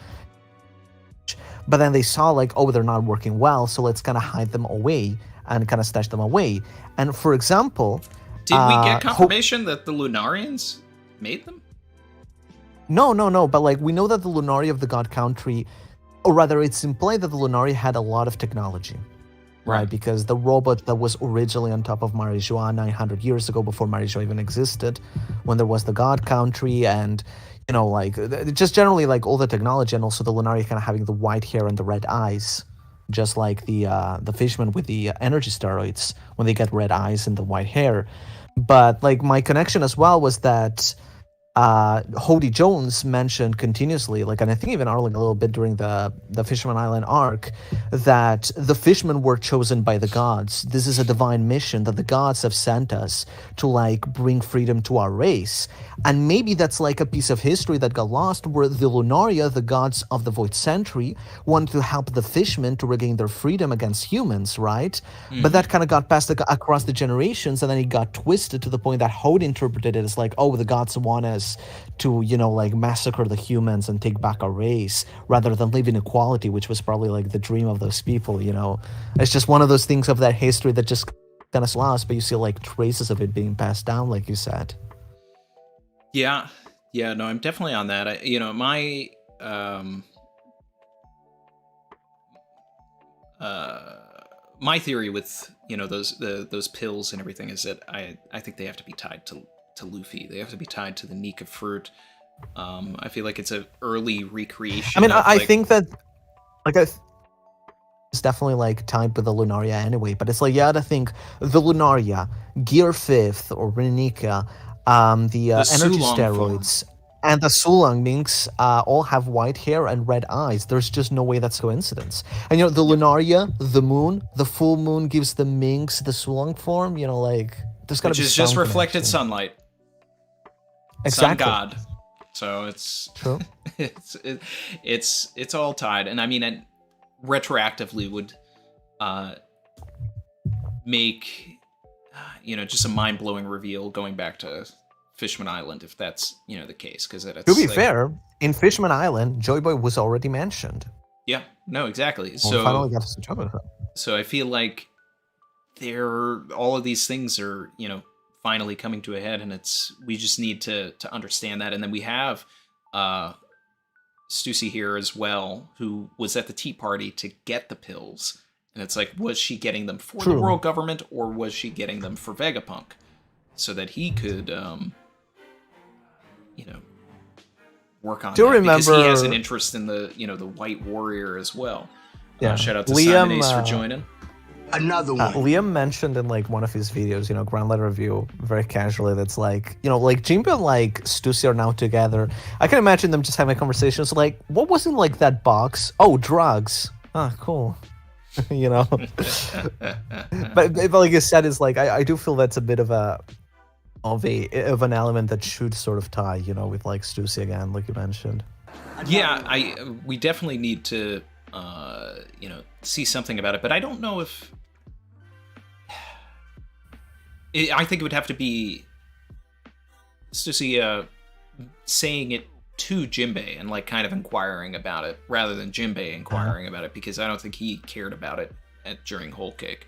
But then they saw like, oh, they're not working well, so let's kind of hide them away and kind of stash them away. And for example... Did we get confirmation that the Lunarians made them? No, but like we know that the Lunaria of the God Country, or rather it's implied that the Lunaria had a lot of technology, right? Because the robot that was originally on top of Marijoa 900 years ago, before Marijoa even existed, when there was the God Country, and like just generally like all the technology, and also the Lunaria kind of having the white hair and the red eyes, just like the fishmen with the energy steroids when they get red eyes and the white hair. But like my connection as well was that Hody Jones mentioned continuously, like, and I think even Arling a little bit during the Fisherman Island arc, that the fishmen were chosen by the gods. This is a divine mission that the gods have sent us to like bring freedom to our race. And maybe that's like a piece of history that got lost, where the Lunaria, the gods of the Void Century, wanted to help the fishmen to regain their freedom against humans, right? Mm-hmm. But that kind of got passed across the generations, and then it got twisted to the point that Hody interpreted it as like, oh, the gods want us to, like massacre the humans and take back our race, rather than live in equality, which was probably like the dream of those people, It's just one of those things of that history that just kind of lost, but you see like traces of it being passed down, like you said. Yeah, no, I'm definitely on that. My theory with those pills and everything is that I think they have to be tied to Luffy. They have to be tied to the Nika fruit. I feel like it's an early recreation. I mean, I think that like it's definitely like tied with the Lunaria anyway, but it's like, I think the Lunaria, Gear 5th or Renika, the energy steroids form, and the Sulang minks all have white hair and red eyes. There's just no way that's coincidence. And the Lunaria, the moon, the full moon gives the minks the Sulang form. Like there's gotta be, which is just reflected sunlight. Exactly. Sun god. So it's true. it's all tied, and I mean, it retroactively would make just a mind-blowing reveal going back to Fishman Island, if that's the case. Because to be fair, in Fishman Island, Joy Boy was already mentioned. Yeah. No. Exactly. Well, so finally got to talk about her. So I feel like all of these things are finally coming to a head, and we just need to understand that. And then we have Stussy here as well, who was at the tea party to get the pills, and it's like, was she getting them for the world government, or was she getting them for Vegapunk so that he could work on that, because he has an interest in the the White Warrior as well. Shout out to Simon Ace for joining. Another one. Liam mentioned in like one of his videos, Grand Letter Review, very casually, that's like, like Jinbe and like Stussy are now together. I can imagine them just having conversations like, what was in like that box? Oh, drugs. Ah, cool. But like you said, it's like I do feel that's a bit of an element that should sort of tie, with like Stussy again, like you mentioned. Yeah, we definitely need to see something about it, but I don't know if I think it would have to be Stussy saying it to Jinbe and like kind of inquiring about it, rather than Jinbe inquiring about it, because I don't think he cared about it during Whole Cake.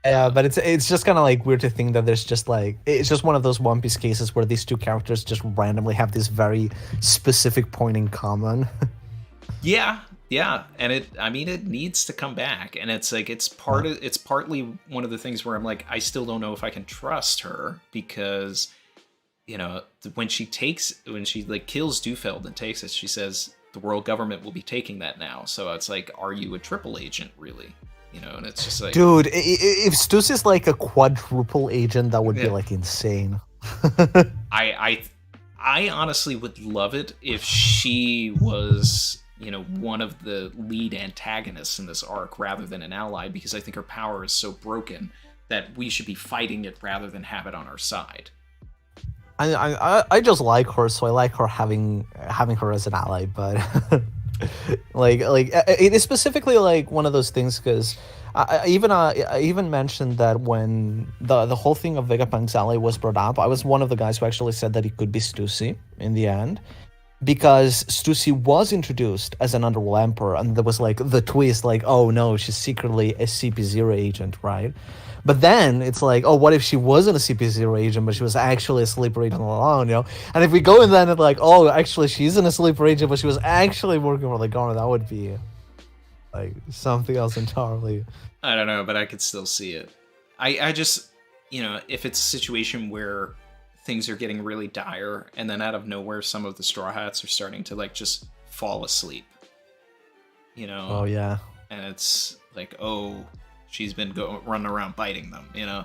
Yeah, but it's just kind of like weird to think that there's just like, it's just one of those One Piece cases where these two characters just randomly have this very specific point in common. Yeah, and it needs to come back, and it's like it's partly one of the things where I'm like, I still don't know if I can trust her, because when she like kills Dufeld and takes it, she says the world government will be taking that now. So it's like, are you a triple agent, really? You know, and it's just like... Dude, if Stussy is like a quadruple agent, that would be like insane. I honestly would love it if she was, you know, one of the lead antagonists in this arc rather than an ally, because I think her power is so broken that we should be fighting it rather than have it on our side. I just like her, so I like her having her as an ally, but like it is specifically like one of those things, because I even mentioned that when the whole thing of Vegapunk's ally was brought up, I was one of the guys who actually said that it could be Stussy in the end, because Stussy was introduced as an Underworld Emperor, and there was like the twist, like, oh no, she's secretly a CP0 agent, right? But then it's like, oh, what if she wasn't a CP0 agent, but she was actually a sleeper agent all along, you know? And if we go in then, it's like, oh, actually, she isn't a sleeper agent, but she was actually working for the government, that would be like something else entirely. I don't know, but I could still see it. I just, you know, if it's a situation where things are getting really dire, and then out of nowhere, some of the Straw Hats are starting to like just fall asleep, you know? Oh yeah. And it's like, oh, she's been running around biting them, you know?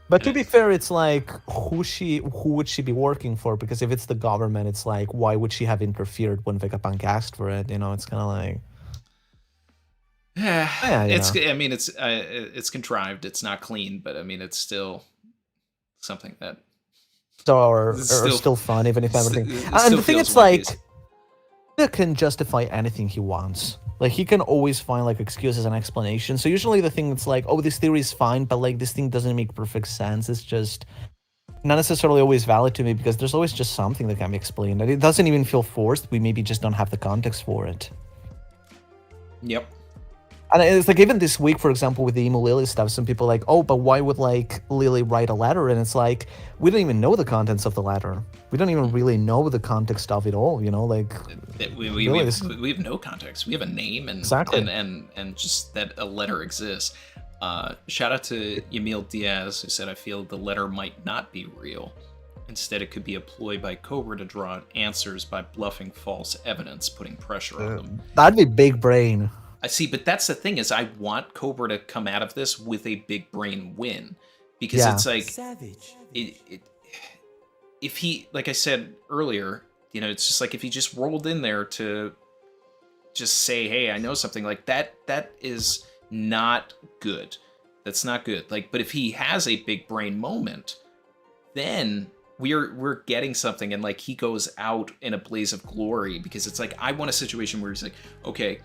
But to be fair, it's like, who would she be working for? Because if it's the government, it's like, why would she have interfered when Vegapunk asked for it? You know, it's kind of like... Yeah, it's. Know. I mean, it's contrived. It's not clean, but I mean, it's still something that... Or still fun, even if everything... And the thing is, like, he can justify anything he wants. Like, he can always find, like, excuses and explanations. So usually the thing that's like, oh, this theory is fine, but, like, this thing doesn't make perfect sense. It's just not necessarily always valid to me, because there's always just something that can be explained. And it doesn't even feel forced. We maybe just don't have the context for it. Yep. And it's like, even this week, for example, with the Emu Lily stuff, some people are like, oh, but why would, like, Lily write a letter? And it's like, we don't even know the contents of the letter. We don't even really know the context of it all, you know? Like, we have no context. We have a name and exactly. and just that a letter exists. Shout out to Yamil Diaz, who said, I feel the letter might not be real. Instead, it could be a ploy by Cobra to draw answers by bluffing false evidence, putting pressure on them. That'd be big brain. I see, but that's the thing, is I want Cobra to come out of this with a big brain win, because it's like, savage. If he, like I said earlier, you know, it's just like, if he just rolled in there to just say, hey, I know something, like that is not good. That's not good. Like, but if he has a big brain moment, then we're getting something, and like he goes out in a blaze of glory, because it's like, I want a situation where he's like, okay,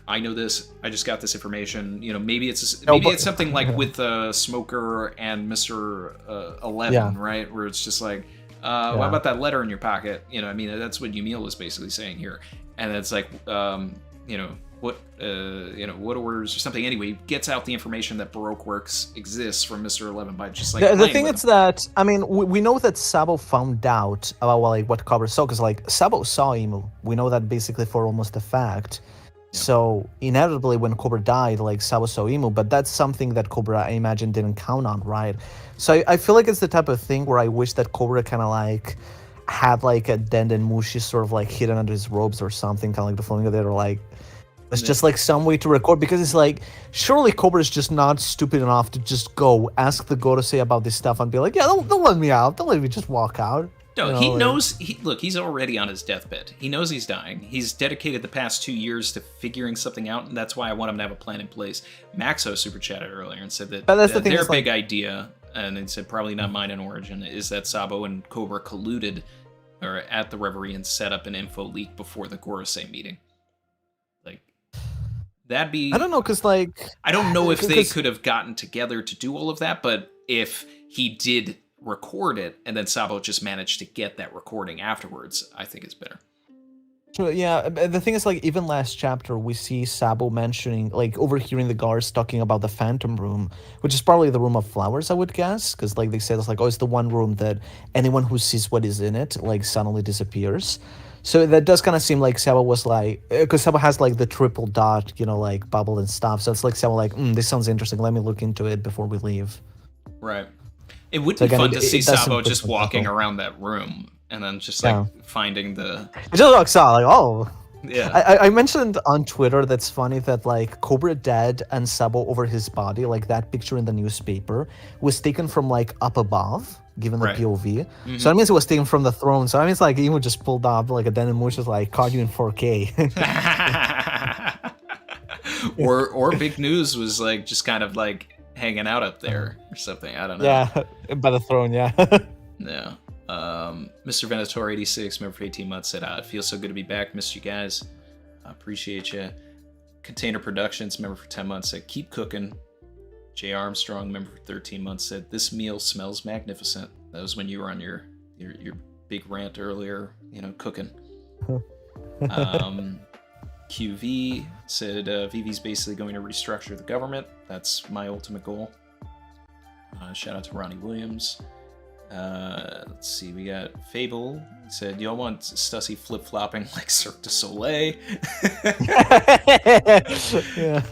I know this. I just got this information. You know, maybe it's something like with Smoker and Mr. 11, right? Where it's just like, what about that letter in your pocket? You know, I mean, that's what Yumil was basically saying here. And it's like, you know, what orders or something. Anyway, he gets out the information that Baroque Works exists from Mr. 11 by just like the thing is that, I mean, we know that Sabo found out about like what Cobra saw, because like Sabo saw Emu. We know that basically for almost a fact. So inevitably, when Cobra died, like, Sabo saw Emu, but that's something that Cobra, I imagine, didn't count on, right? So I feel like it's the type of thing where I wish that Cobra kind of like had like a Denden Mushi sort of like hidden under his robes or something, kind of like the Flamingo there, or like it's just like some way to record, because it's like, surely Cobra is just not stupid enough to just go ask the Gorosei about this stuff and be like, yeah, don't let me out, don't let me just walk out. No, you know, he knows. Look, he's already on his deathbed. He knows he's dying. He's dedicated the past 2 years to figuring something out, and that's why I want him to have a plan in place. Maxo super chatted earlier and said that their big idea, and he said probably not mine in origin, is that Sabo and Cobra colluded or at the Reverie and set up an info leak before the Gorosei meeting. Like, that'd be... I don't know, because like... I don't know if they could have gotten together to do all of that, but if he did record it and then Sabo just managed to get that recording afterwards, I think it's better. So yeah, the thing is, like, even last chapter we see Sabo mentioning, like, overhearing the guards talking about the Phantom Room, which is probably the Room of Flowers, I would guess, because like they said, it's like, oh, it's the one room that anyone who sees what is in it like suddenly disappears. So that does kind of seem like Sabo was like, because Sabo has like the triple dot, you know, like bubble and stuff, so it's like Sabo like, this sounds interesting, let me look into it before we leave. Right. It would be fun to see Sabo just walking around that room and then just like finding the. It just looks out like, oh. Yeah. I mentioned on Twitter that's funny that like Cobra dead and Sabo over his body, like that picture in the newspaper, was taken from like up above, given the POV. So that means it was taken from the throne. So that means like Emu just pulled up like a Denimouche was like caught you in 4K. or Big News was like just kind of like hanging out up there or something. I don't know. Yeah, by the throne, yeah. Yeah. Mr. Venator 86, member for 18 months, said, it feels so good to be back. Missed you guys. I appreciate you. Container Productions, member for 10 months, said, keep cooking. J. Armstrong, member for 13 months, said, this meal smells magnificent. That was when you were on your big rant earlier, cooking. QV said, VV's basically going to restructure the government. That's my ultimate goal. Shout out to Ronnie Williams. Let's see, we got Fable said, y'all want Stussy flip-flopping like Cirque du Soleil?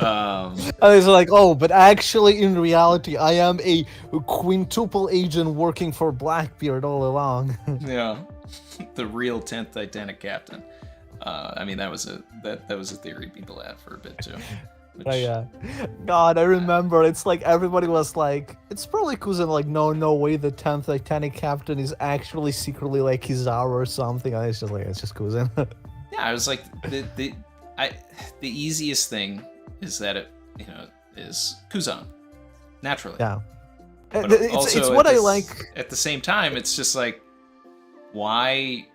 I was like, oh, but actually in reality I am a quintuple agent working for Blackbeard all along. Yeah, the real 10th Titanic captain. I mean, that was a theory people had for a bit too. Yeah, God, I remember. It's like everybody was like, "It's probably Kuzan." Like, no way. The 10th Titanic captain is actually secretly like Kizaru or something. And it's just like it's just Kuzan. Yeah, I was like, the easiest thing is that it is Kuzan, naturally. Yeah, but it's what I like. At the same time, it's just like, why?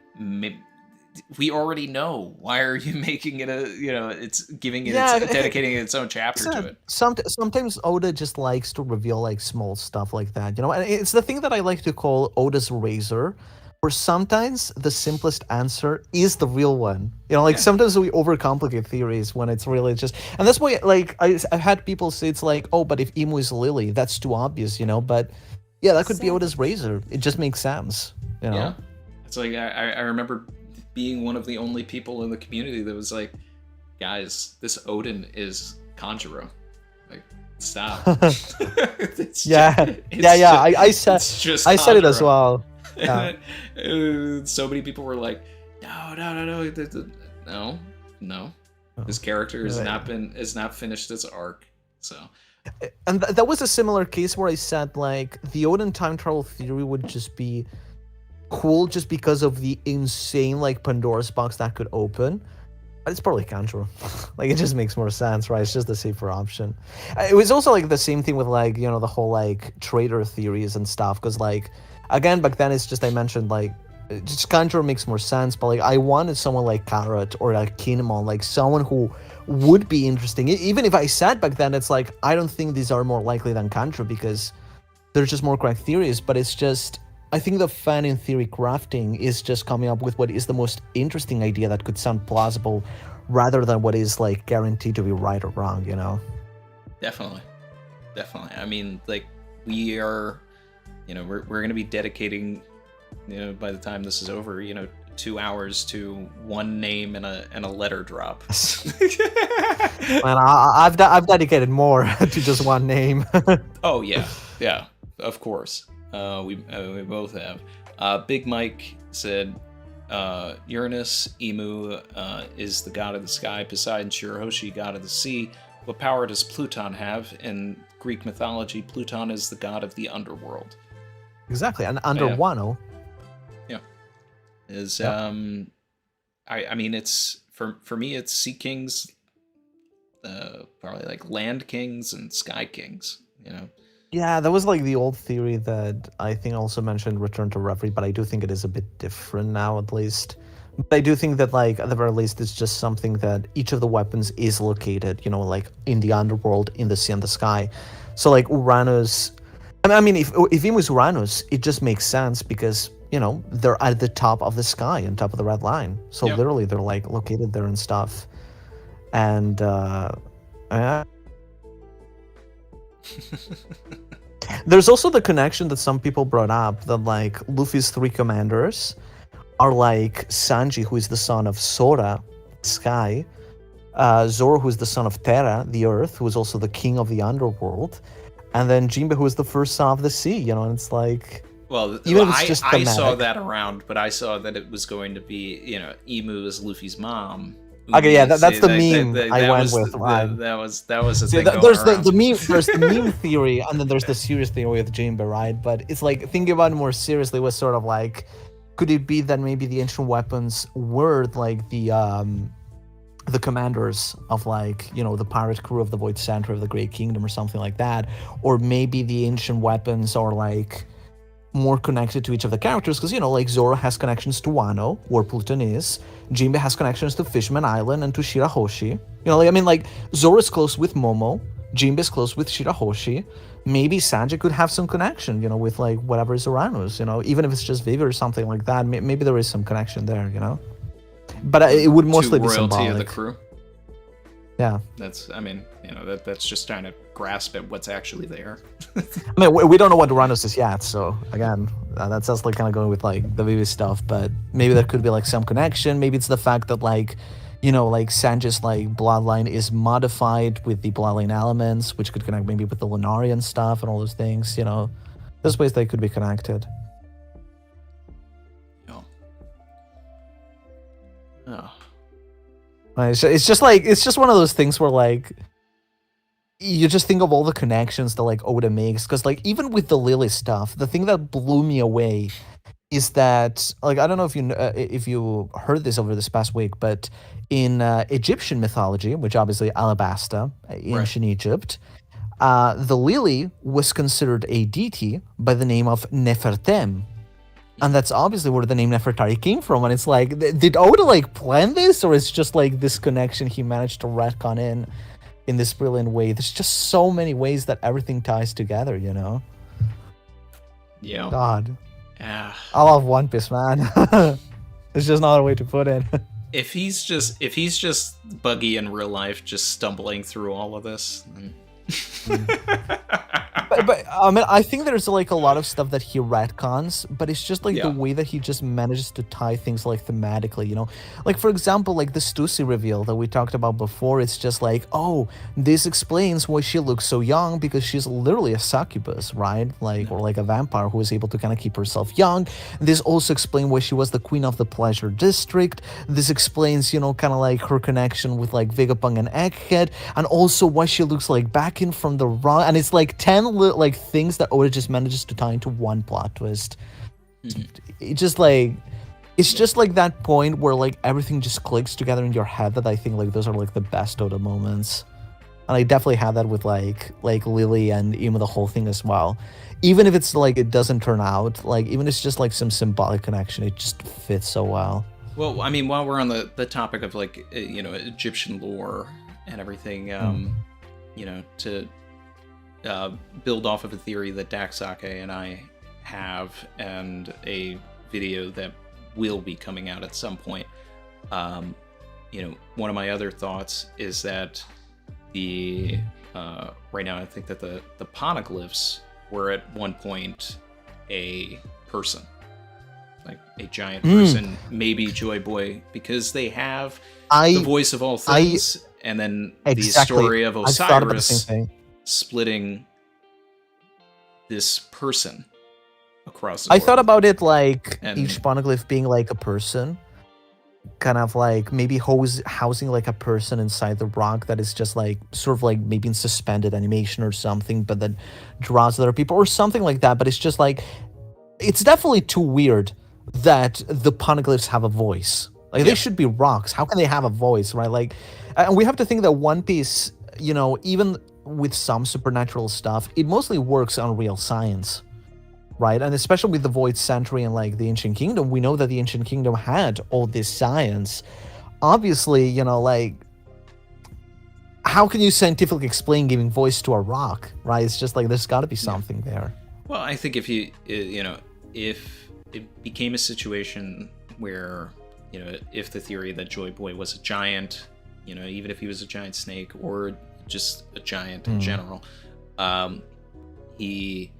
We already know. Why are you making it it's giving it, dedicating its own chapter to it. Sometimes Oda just likes to reveal like small stuff like that, and it's the thing that I like to call Oda's razor, where sometimes the simplest answer is the real one. Sometimes we overcomplicate theories when it's really just, and that's why like I've had people say it's like, oh, but if Emu is Lily, that's too obvious, but yeah, that could be Oda's razor. It just makes sense, Yeah, it's like I remember being one of the only people in the community that was like, guys, this Odin is Kanjuro. Like, stop. I said it as well. Yeah. So many people were like, no. His character has not finished its arc. So, and that was a similar case where I said like the Odin time travel theory would just be cool just because of the insane like Pandora's box that could open. But it's probably Kanjuro. Like, it just makes more sense, right? It's just the safer option. It was also like the same thing with like the whole like traitor theories and stuff, because like again back then it's just I mentioned like just Kanjuro makes more sense, but like I wanted someone like Carrot or like Kinemon, like someone who would be interesting. Even if I said back then it's like I don't think these are more likely than Kanjuro because they're just more correct theories, but it's just I think the fan in theory crafting is just coming up with what is the most interesting idea that could sound plausible rather than what is like guaranteed to be right or wrong, Definitely. I mean, like we are, we're going to be dedicating, by the time this is over, 2 hours to one name and a letter drop. Man, I've dedicated more to just one name. Oh yeah, of course. We both have. Big Mike said, Uranus, Emu is the god of the sky, Poseidon, Shirahoshi, god of the sea. What power does Pluton have? In Greek mythology, Pluton is the god of the underworld. Exactly, and under Wano. Yeah. Is I mean it's for me it's sea kings, probably like land kings and sky kings, Yeah, that was like the old theory that I think also mentioned Return to Reverie, but I do think it is a bit different now, at least. But I do think that, like, at the very least, it's just something that each of the weapons is located, like, in the underworld, in the sea and the sky. So, like, Uranus... I mean, if Emu is Uranus, it just makes sense because, they're at the top of the sky, on top of the red line. So, literally, they're, like, located there and stuff. And, there's also the connection that some people brought up that like Luffy's 3 commanders are like Sanji, who is the son of Sora, sky, Zoro, who is the son of Terra, the earth, who is also the king of the underworld, and then Jinbe, who is the first son of the sea, and it's like... Well, Even if it's just I saw thematic. that around, but I saw that it was going to be, Emu is Luffy's mom. Okay, yeah, Umi is- that's the that- meme that- I that went was with. the- Right. That was a See, thing going there's around. the meme. There's the meme theory, and then there's the serious theory with Jinbe, right? But it's like thinking about it more seriously was sort of like, could it be that maybe the ancient weapons were like the commanders of like the pirate crew of the Void Center of the Great Kingdom or something like that, or maybe the ancient weapons are like more connected to each of the characters because like Zoro has connections to Wano, where Pluton is. Jinbe has connections to Fishman Island and to Shirahoshi. Like Zoro is close with Momo. Jinbe is close with Shirahoshi. Maybe Sanji could have some connection, with like whatever is Uranus, even if it's just Vivi or something like that. Maybe there is some connection there, But it would mostly be royalty symbolic. of the crew. Yeah. That's that's just trying to grasp at what's actually there. We don't know what Uranus is yet, so again, that's us like kind of going with like the Vivi stuff. But maybe there could be like some connection. Maybe it's the fact that like, like Sanji's like bloodline is modified with the bloodline elements, which could connect maybe with the Lunarian stuff and all those things. There's ways they could be connected. Oh. It's just one of those things where like you just think of all the connections that like Oda makes, because like even with the Lily stuff, the thing that blew me away is that like I don't know if you heard this over this past week, but in Egyptian mythology, which obviously Alabasta, ancient Egypt, the Lily was considered a deity by the name of Nefertem. And that's obviously where the name Nefertari came from. And it's like, did Oda like plan this, or it's just like this connection he managed to retcon in this brilliant way? There's just so many ways that everything ties together, Yeah. God. Yeah. I love One Piece, man. There's just not a way to put it. If he's just Buggy in real life, just stumbling through all of this, then... But I mean, I think there's like a lot of stuff that he retcons, but it's just like the way that he just manages to tie things like thematically, like for example, like the Stussy reveal that we talked about before. It's just like, oh, this explains why she looks so young, because she's literally a succubus, right? Like, or like a vampire who is able to kind of keep herself young. This also explains why she was the queen of the Pleasure District. This explains, kind of like her connection with like Vegapunk and Egghead, and also why she looks like back in from the wrong. And it's like 10 like things that Oda just manages to tie into one plot twist. It's just like that point where like everything just clicks together in your head, that I think like those are like the best Oda moments. And I definitely had that with like Lily and Emu, the whole thing as well. Even if it's like it doesn't turn out, like even if it's just like some symbolic connection, it just fits so well. Well, I mean, while we're on the topic of like Egyptian lore and everything, to build off of a theory that Daxake and I have, and a video that will be coming out at some point. One of my other thoughts is that the right now I think that the poneglyphs were at one point a person, like a giant person, maybe Joy Boy, because they have the voice of all things, and then the story of Osiris splitting this person across the I world. thought about it like each poneglyph being like a person, kind of like maybe housing like a person inside the rock that is just like sort of like maybe in suspended animation or something, but then draws other people or something like that. But it's just like, it's definitely too weird that the poneglyphs have a voice. Like they should be rocks. How can they have a voice, right? Like, and we have to think that One Piece, even with some supernatural stuff, it mostly works on real science, right? And especially with the Void Century and like the Ancient Kingdom, we know that the Ancient Kingdom had all this science. Obviously, like, how can you scientifically explain giving voice to a rock, right? It's just like there's got to be something there. Well, I think if if it became a situation where if the theory that Joy Boy was a giant, even if he was a giant snake or just a giant in general, he,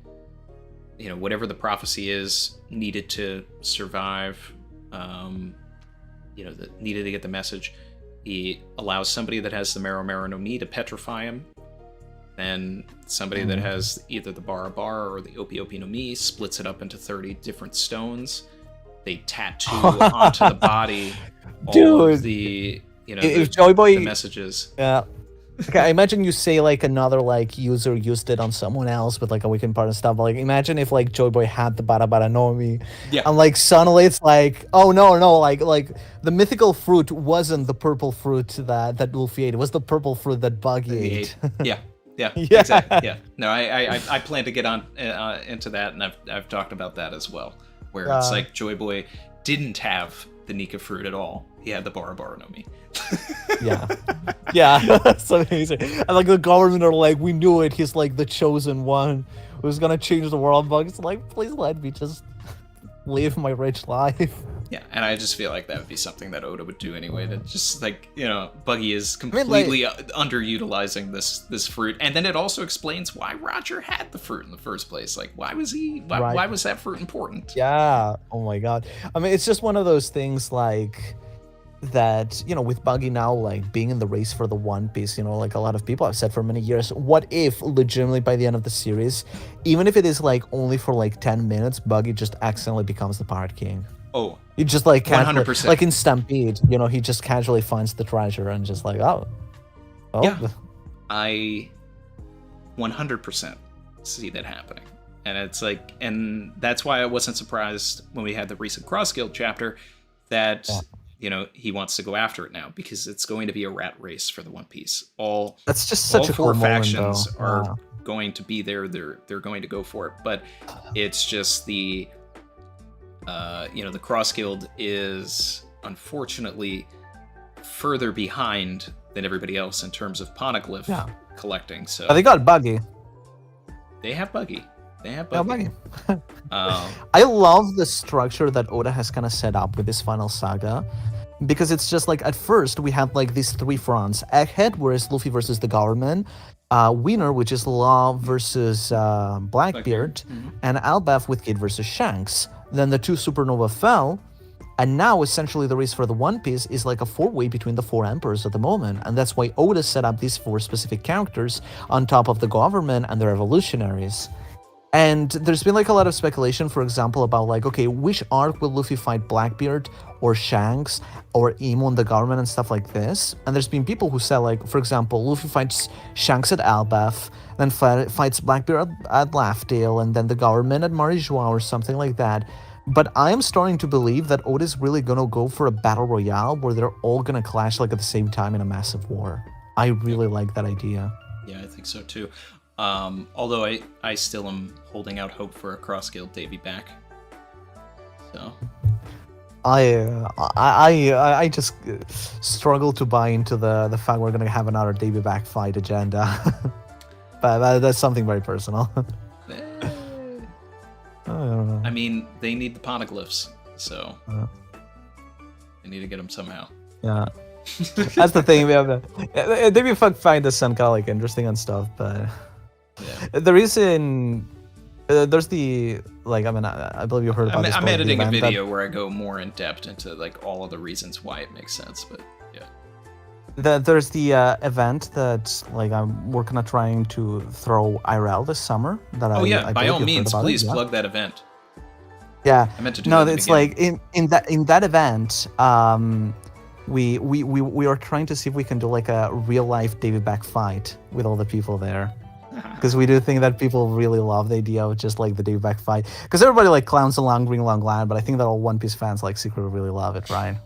whatever the prophecy is, needed to survive, that needed to get the message. He allows somebody that has the Mero Mero no Mi to petrify him, Then somebody that has either the Bara Bara or the Opi Opi no Mi splits it up into 30 different stones. They tattoo onto the body all of the, if Joy Boy, the messages. Yeah. Okay, I imagine you say like another like user used it on someone else with like a weekend part and stuff. But, like imagine if like Joy Boy had the Bara Bara no Mi, and like suddenly it's like, oh no, like the mythical fruit wasn't the purple fruit that Luffy ate. It was the purple fruit that Buggy ate. Yeah, exactly. Yeah, no, I plan to get on into that, and I've talked about that as well, where it's like Joy Boy didn't have the Nika fruit at all. He had the Bara Bara no Mi. Yeah, that's amazing. And like the government are like, we knew it. He's like the chosen one who's gonna change the world. Bug's like, please let me just live my rich life. Yeah, and I just feel like that would be something that Oda would do anyway. To just like, Buggy is completely underutilizing this fruit, and then it also explains why Roger had the fruit in the first place. Like, why was that fruit important? Yeah. Oh my god. I mean, it's just one of those things like that, with Buggy now like being in the race for the One Piece, like a lot of people have said for many years, what if legitimately by the end of the series, even if it is like only for like 10 minutes, Buggy just accidentally becomes the Pirate King? Oh, he just like 100%. Like in Stampede, he just casually finds the treasure and just like, oh. Yeah, I 100% see that happening. And it's like, and that's why I wasn't surprised when we had the recent Cross Guild chapter that he wants to go after it now, because it's going to be a rat race for the One Piece. That's just such a four cool factions moment, are going to be there. They're going to go for it, but it's just the the Cross Guild is unfortunately further behind than everybody else in terms of poneglyph collecting. So they got Buggy. They have Buggy. I love the structure that Oda has kind of set up with this final saga, because it's just like, at first we had like these three fronts. Egghead, where it's Luffy versus the government, Wiener, which is Law versus Blackbeard, and Albaf with Kid versus Shanks. Then the two Supernova fell, and now essentially the race for the One Piece is like a four-way between the four emperors at the moment, and that's why Oda set up these four specific characters on top of the government and the revolutionaries. And there's been like a lot of speculation, for example, about like, okay, which arc will Luffy fight Blackbeard or Shanks or Emo and the government and stuff like this? And there's been people who say, like, for example, Luffy fights Shanks at Albaf, then fights Blackbeard at Laughdale, and then the government at Marijois or something like that. But I am starting to believe that Oda's really gonna go for a battle royale where they're all gonna clash like at the same time in a massive war. I really like that idea. Yeah, I think so too. Although I still am holding out hope for a Cross Guild Davy back. So I just struggle to buy into the fact we're gonna have another Davy back fight agenda. But that's something very personal. I don't know. I mean, they need the poneglyphs, so they need to get them somehow. Yeah. That's the thing. We have Davy fight does sound kind of like interesting and stuff, but there's the like, I mean, I believe you heard about this. I'm editing a video where I go more in depth into like all of the reasons why it makes sense, but there's the event that like we're kind of trying to throw IRL this summer. That by all means, please plug that event. Yeah, I meant to do no, that it's like in that event, we are trying to see if we can do like a real life Davy back fight with all the people there. Because we do think that people really love the idea of just like the Davy back fight. Because everybody like clowns along Green Long Land, but I think that all One Piece fans like secretly really love it, right?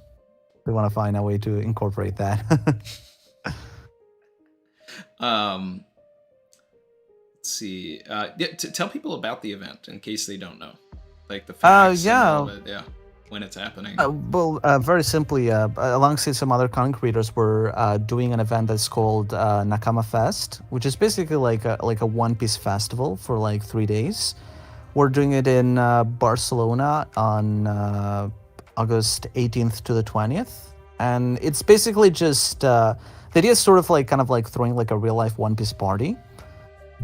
We want to find a way to incorporate that. Let's see. Tell people about the event in case they don't know, like the facts. And all that, when it's happening. Very simply, alongside some other content creators, we're doing an event that's called Nakama Fest, which is basically like a One Piece festival for like 3 days. We're doing it in Barcelona on August 18th to the 20th, and it's basically just the idea is sort of like kind of like throwing like a real life One Piece party,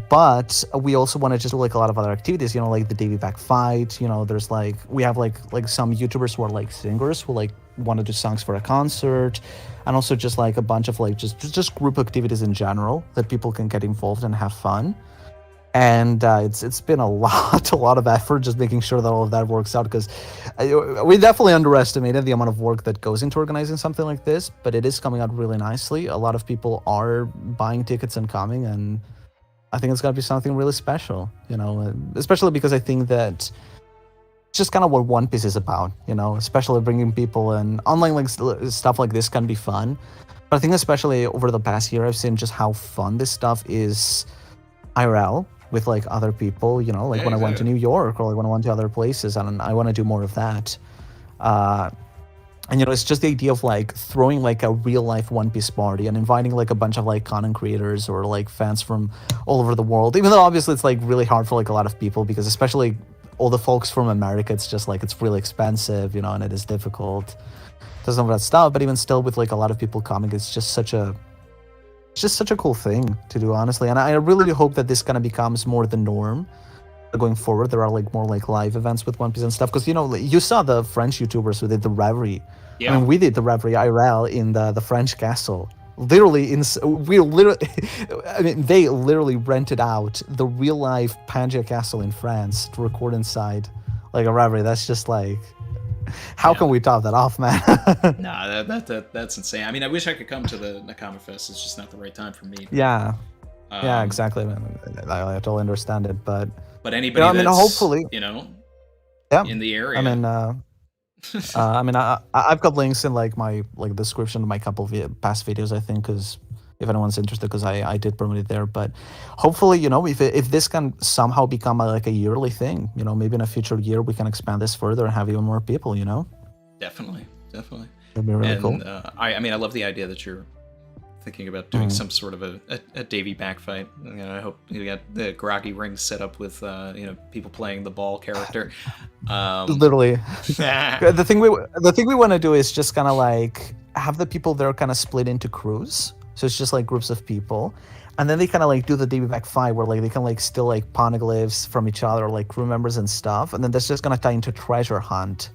But we also want to just do like a lot of other activities, like the Davy Back fight. There's like we have like some YouTubers who are like singers who like want to do songs for a concert, and also just like a bunch of like just group activities in general that people can get involved and have fun. And it's been a lot of effort just making sure that all of that works out, because we definitely underestimated the amount of work that goes into organizing something like this, but it is coming out really nicely. A lot of people are buying tickets and coming, and I think it's going to be something really special, especially because I think that it's just kind of what One Piece is about, especially bringing people in. Online like stuff like this can be fun, but I think especially over the past year, I've seen just how fun this stuff is IRL with like other people, like when I went to New York or like when I went to other places, and I want to do more of that. And it's just the idea of like throwing like a real life One Piece party and inviting like a bunch of like content creators or like fans from all over the world, even though obviously it's like really hard for like a lot of people, because especially all the folks from America, it's just like it's really expensive, and it is difficult. There's some of that stuff, but even still with like a lot of people coming, it's just such a cool thing to do, honestly. And I really hope that this kind of becomes more the norm going forward. There are like more like live events with One Piece and stuff, because you saw the French YouTubers who did the Reverie. Yeah. I mean, we did the Reverie IRL in the French castle. Literally, I mean, they literally rented out the real life Pangea castle in France to record inside like a Reverie. That's just like, how can we top that off, man? Nah, that's insane. I mean, I wish I could come to the Nakama Fest. It's just not the right time for me. Yeah, yeah, exactly. I totally understand it, but anybody that's, hopefully, in the area. I mean, I've got links in like my description of my couple of past videos, I think, because if anyone's interested, because I did promote it there. But hopefully, if this can somehow become like a yearly thing, maybe in a future year we can expand this further and have even more people, Definitely. That'd be really cool. I mean, I love the idea that you're thinking about doing some sort of a Davy Back fight. I hope you got the groggy ring set up with people playing the ball character. Literally, the thing we want to do is just kind of like have the people there kind of split into crews. So it's just like groups of people, and then they kind of like do the Davy Back fight where like they can like steal like poneglyphs from each other, like crew members and stuff, and then that's just gonna tie into treasure hunt.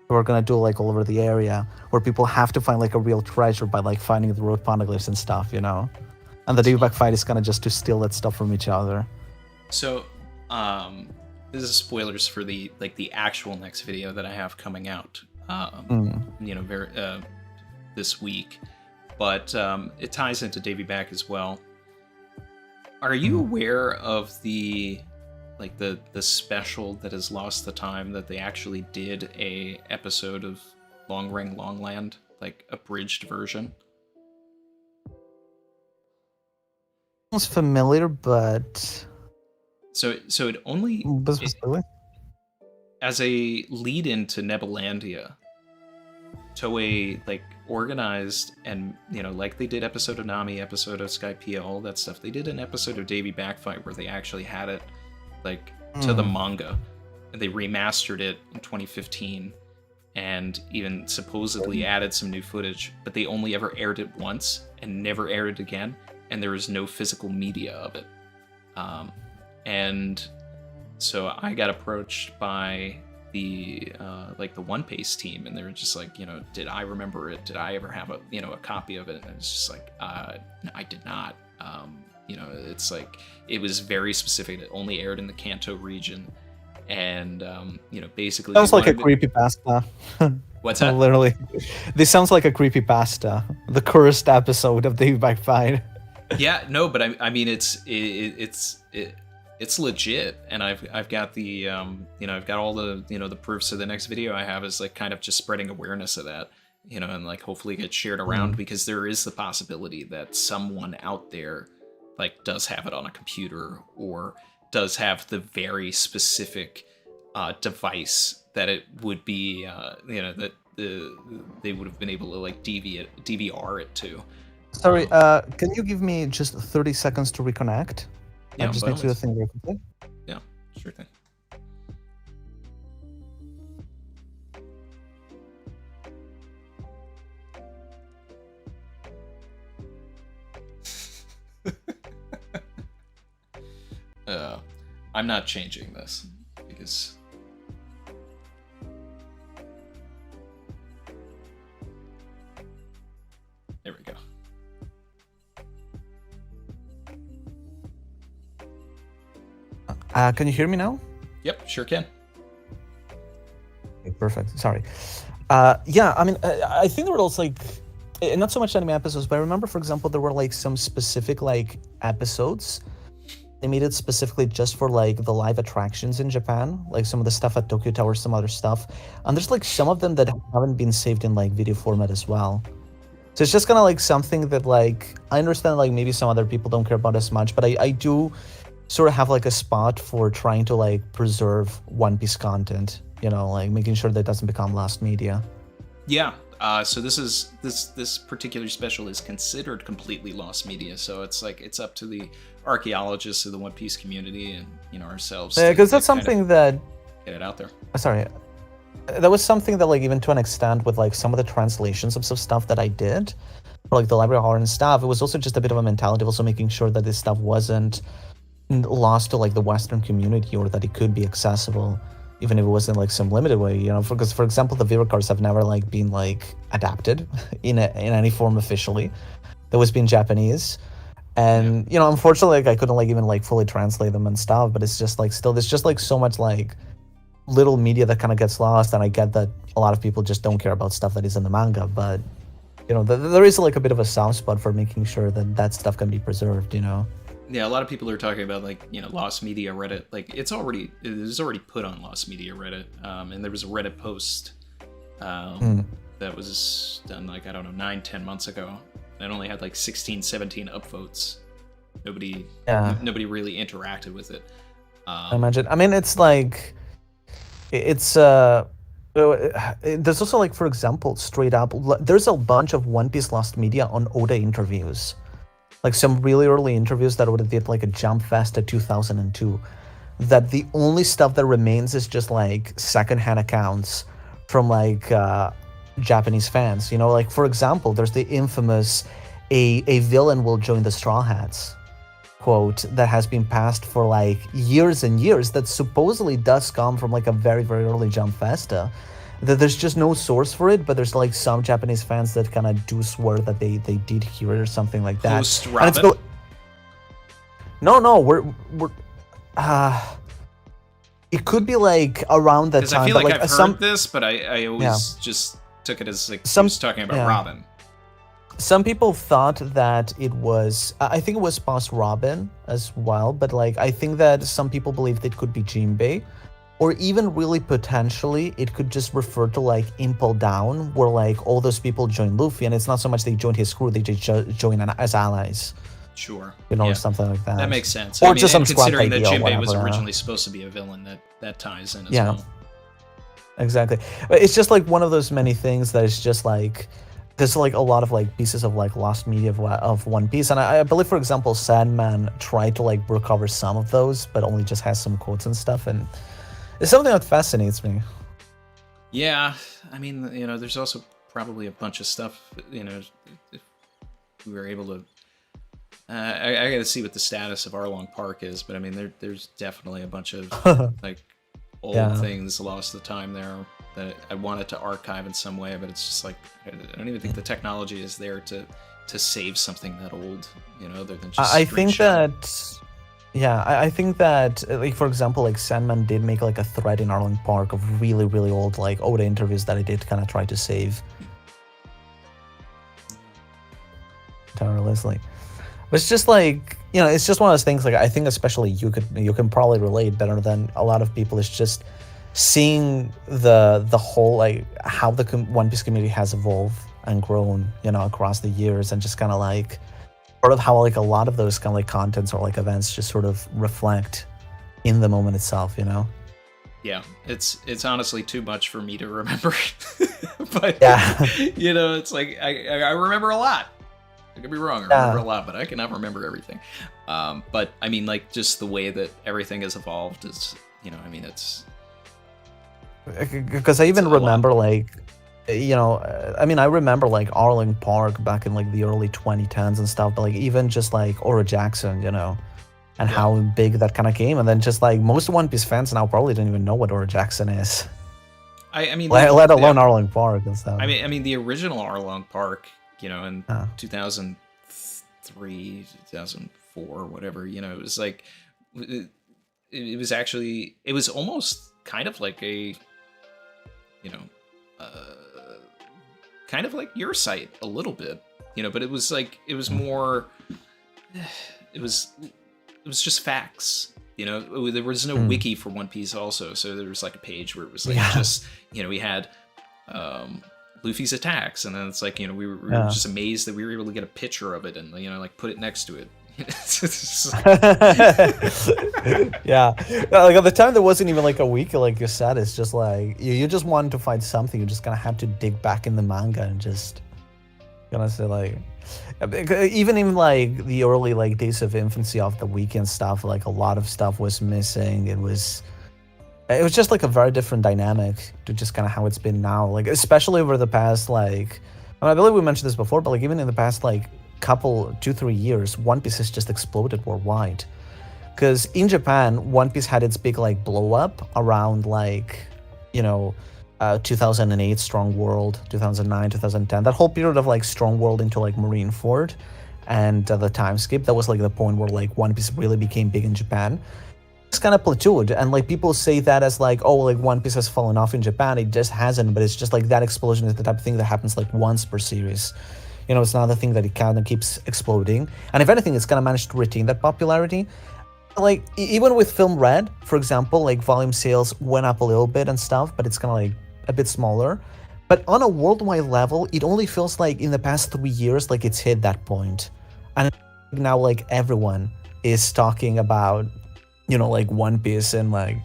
We're gonna do like all over the area where people have to find like a real treasure by like finding the road poneglyphs and stuff, and the Davy Back fight is kind of just to steal that stuff from each other. So this is spoilers for the actual next video that I have coming out this week, but it ties into Davy Back as well. Are you aware of the special that has lost the time, that they actually did a episode of Long Ring Long Land, like abridged version? Sounds familiar, but so it only as a lead into Nebulandia, Toei organized, and like they did episode of Nami, episode of Skypiea, all that stuff. They did an episode of Davy Backfight where they actually had it to the manga, and they remastered it in 2015 and even supposedly added some new footage, but they only ever aired it once and never aired it again, and there is no physical media of it. And so I got approached by the One Piece team, and they were just like, did I remember it? Did I ever have a copy of it? And it's just like, no, I did not. It's like, it was very specific. It only aired in the Kanto region, and basically sounds like a creepypasta. What's that? Literally, this sounds like a creepypasta. The cursed episode of Davy Backfight. Yeah, no, but I mean it's legit, and I've got the I've got all the the proofs. So the next video I have is kind of just spreading awareness of that, and hopefully get shared around, because there is the possibility that someone out there does have it on a computer, or does have the very specific device that it would be that they would have been able to DVR it to. Sorry, can you give me just 30 seconds to reconnect? Yeah, I just need to do a thing real quickly. Yeah, sure thing. I'm not changing this because there we go. Can you hear me now? Yep, sure can. Okay, perfect. Sorry. Yeah, I mean, I think there were also like, not so much anime episodes, but I remember, for example, there were like some specific like episodes they made it specifically just for like the live attractions in Japan, like some of the stuff at Tokyo Tower, some other stuff. And there's like some of them that haven't been saved in like video format as well. So it's just kind of like something that like, I understand like maybe some other people don't care about as much, but I do sort of have like a spot for trying to like preserve One Piece content, you know, like making sure that it doesn't become lost media. Yeah. So this particular special is considered completely lost media. So it's like it's up to the archaeologists of the One Piece community and ourselves. Yeah, because that's something that get it out there. Sorry, that was something that like even to an extent with like some of the translations of some stuff that I did, for like the Library of Horror and stuff, it was also just a bit of a mentality of also making sure that this stuff wasn't lost to like the Western community or that it could be accessible. Even if it wasn't like some limited way, because for example, the Viva cards have never like been like adapted in any form officially. There was been Japanese, and unfortunately, like I couldn't like even like fully translate them and stuff. But it's just like still, there's just like so much like little media that kind of gets lost, and I get that a lot of people just don't care about stuff that is in the manga, but there is like a bit of a soft spot for making sure that that stuff can be preserved. Yeah, a lot of people are talking about like lost media Reddit. Like it was already put on lost media Reddit, and there was a Reddit post that was done like 9-10 months ago. And it only had like 16-17 upvotes. Nobody really interacted with it. I imagine. I mean, it's like there's also like, for example, straight up, there's a bunch of One Piece lost media on Oda interviews. Like some really early interviews that would have did like a Jump Fest at 2002, that the only stuff that remains is just like secondhand accounts from like Japanese fans. Like for example, there's the infamous a villain will join the Straw Hats quote that has been passed for like years and years that supposedly does come from like a very, very early Jump Festa. That there's just no source for it, but there's like some Japanese fans that kind of do swear that they did hear it or something like that. Post Robin? No, we're it could be like around that time. I feel like I've heard this, but I always just took it as like he was talking about Robin. Some people thought that it was, I think it was past Robin as well, but like I think that some people believed it could be Jinbei. Or even really potentially, it could just refer to like Impel Down, where like all those people join Luffy, and it's not so much they joined his crew, they just join as allies. Sure. Or something like that. That makes sense. Or just some considering that Jinbei was whatever, originally supposed to be a villain, that ties in as well. Exactly. It's just like one of those many things that is just like, there's like a lot of like pieces of like lost media of One Piece, and I believe, for example, Sandman tried to like recover some of those, but only just has some quotes and stuff, and it's something that fascinates me. Yeah, I mean, there's also probably a bunch of stuff, if we were able to... I gotta see what the status of Arlong Park is, but I mean, there's definitely a bunch of, like, old things lost to time there that I wanted to archive in some way, but it's just like, I don't even think the technology is there to save something that old, other than just... I think that... Yeah, I think that, like, for example, like, Sandman did make, like, a thread in Arlong Park of really, really old, like, Oda interviews that I did kind of try to save. Tirelessly. But it's just, like, it's just one of those things, like, I think especially you can probably relate better than a lot of people. It's just seeing the whole, like, how the One Piece community has evolved and grown, across the years, and just kind of, like... part of how like a lot of those kind of like contents or like events just sort of reflect in the moment itself, Yeah, it's honestly too much for me to remember. But yeah, it's like I remember a lot. I could be wrong, I remember a lot, but I cannot remember everything. But I mean, like, just the way that everything has evolved is, I mean, it's because I even remember like. I mean, I remember like Arlong Park back in like the early 2010s and stuff, but like even just like Ora Jackson, and how big that kind of came. And then just like most One Piece fans now probably don't even know what Ora Jackson is. I mean, let alone Arlong Park and stuff. I mean, the original Arlong Park, in 2003, 2004, whatever. It was like, it was actually, it was almost kind of like a, kind of like your site a little bit, but it was like, it was more, it was just facts. There was no wiki for One Piece also, so there was like a page where it was like just, we had Luffy's attacks, and then it's like, we were just amazed that we were able to get a picture of it and, like put it next to it. Yeah, like at the time there wasn't even like a wiki, like you said. It's just like you just wanted to find something, you're just gonna have to dig back in the manga and just gonna say like, even in like the early like days of infancy of the weekend stuff, like a lot of stuff was missing. It was just like a very different dynamic to just kind of how it's been now, like especially over the past like, I believe we mentioned this before, but like even in the past like couple 2-3 years, One Piece has just exploded worldwide. Because in Japan, One Piece had its big like blow up around like 2008 Strong World, 2009, 2010, that whole period of like Strong World into like Marineford and the time skip. That was like the point where like One Piece really became big in Japan. It's kind of plateaued, and like people say that as like, oh, like One Piece has fallen off in Japan. It just hasn't, but it's just like that explosion is the type of thing that happens like once per series. It's not the thing that it kind of keeps exploding. And if anything, it's kind of managed to retain that popularity. Like, even with Film Red, for example, like volume sales went up a little bit and stuff, but it's kind of like a bit smaller. But on a worldwide level, it only feels like in the past 3 years, like it's hit that point. And now like everyone is talking about, like One Piece in like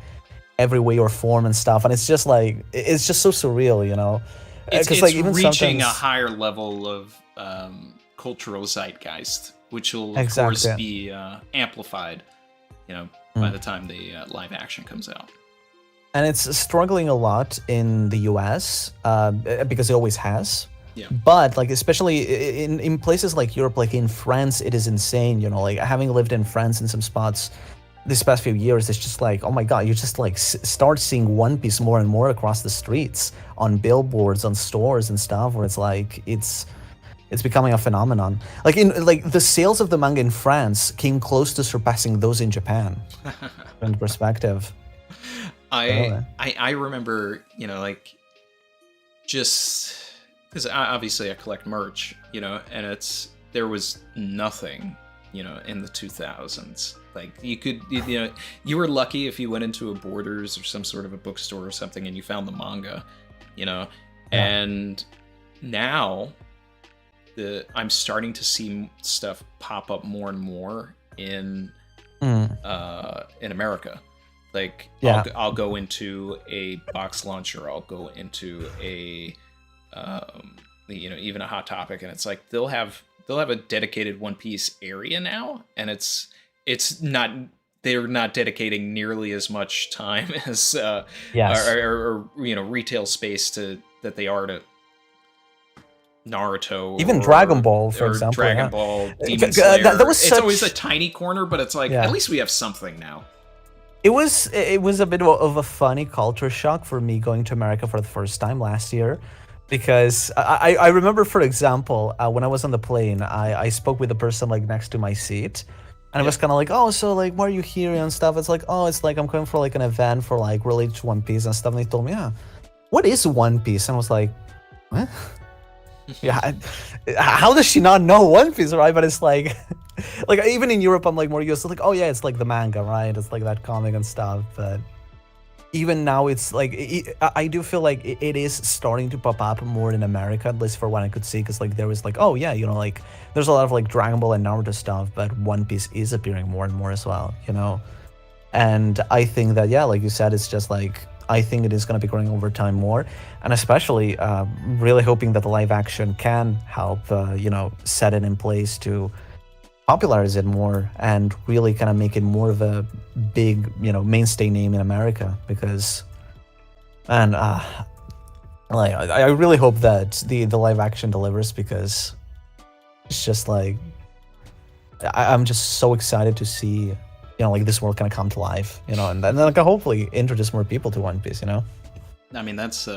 every way or form and stuff. And it's just like, it's just so surreal, It's like even reaching a higher level of cultural zeitgeist, which will of course be amplified, by the time the live action comes out. And it's struggling a lot in the US because it always has. Yeah. But like especially in places like Europe, like in France, it is insane. Like having lived in France in some spots this past few years, it's just like, oh my god, you just like start seeing One Piece more and more across the streets, on billboards, on stores and stuff, where it's like it's becoming a phenomenon. Like in like the sales of the manga in France came close to surpassing those in Japan. In perspective. I remember, like just because obviously I collect merch, and there was nothing, in the 2000s. Like you could, you were lucky if you went into a Borders or some sort of a bookstore or something and you found the manga, and now I'm starting to see stuff pop up more and more in America. Like I'll go into a box launcher, I'll go into a even a Hot Topic, and it's like they'll have a dedicated One Piece area now, and it's not, they're not dedicating nearly as much time as or retail space that they are to Naruto, even Dragon Ball, for example. Dragon Ball, Demon Slayer. It's always a tiny corner, but it's like at least we have something now. It was a bit of a funny culture shock for me going to America for the first time last year, because I remember, for example, when I was on the plane, I spoke with the person like next to my seat, and I was kind of like, oh, so like, why are you here and stuff? It's like, oh, it's like I'm going for like an event for like related to One Piece and stuff. And they told me, yeah, what is One Piece? And I was like, what? Yeah, how does she not know One Piece, right? But it's like, like even in Europe, I'm like more used to like, oh yeah, it's like the manga, right? It's like that comic and stuff. But even now, it's like I do feel like it is starting to pop up more in America, at least for what I could see. Because like there was like, oh yeah, like there's a lot of like Dragon Ball and Naruto stuff, but One Piece is appearing more and more as well, And I think that like you said, it's just like, I think it is going to be growing over time more, and especially really hoping that the live action can help, set it in place to popularize it more and really kind of make it more of a big, mainstay name in America. Because, and like I really hope that the live action delivers, because it's just like I'm just so excited to see like this world kind of come to life, and then like hopefully introduce more people to One Piece, I mean, that's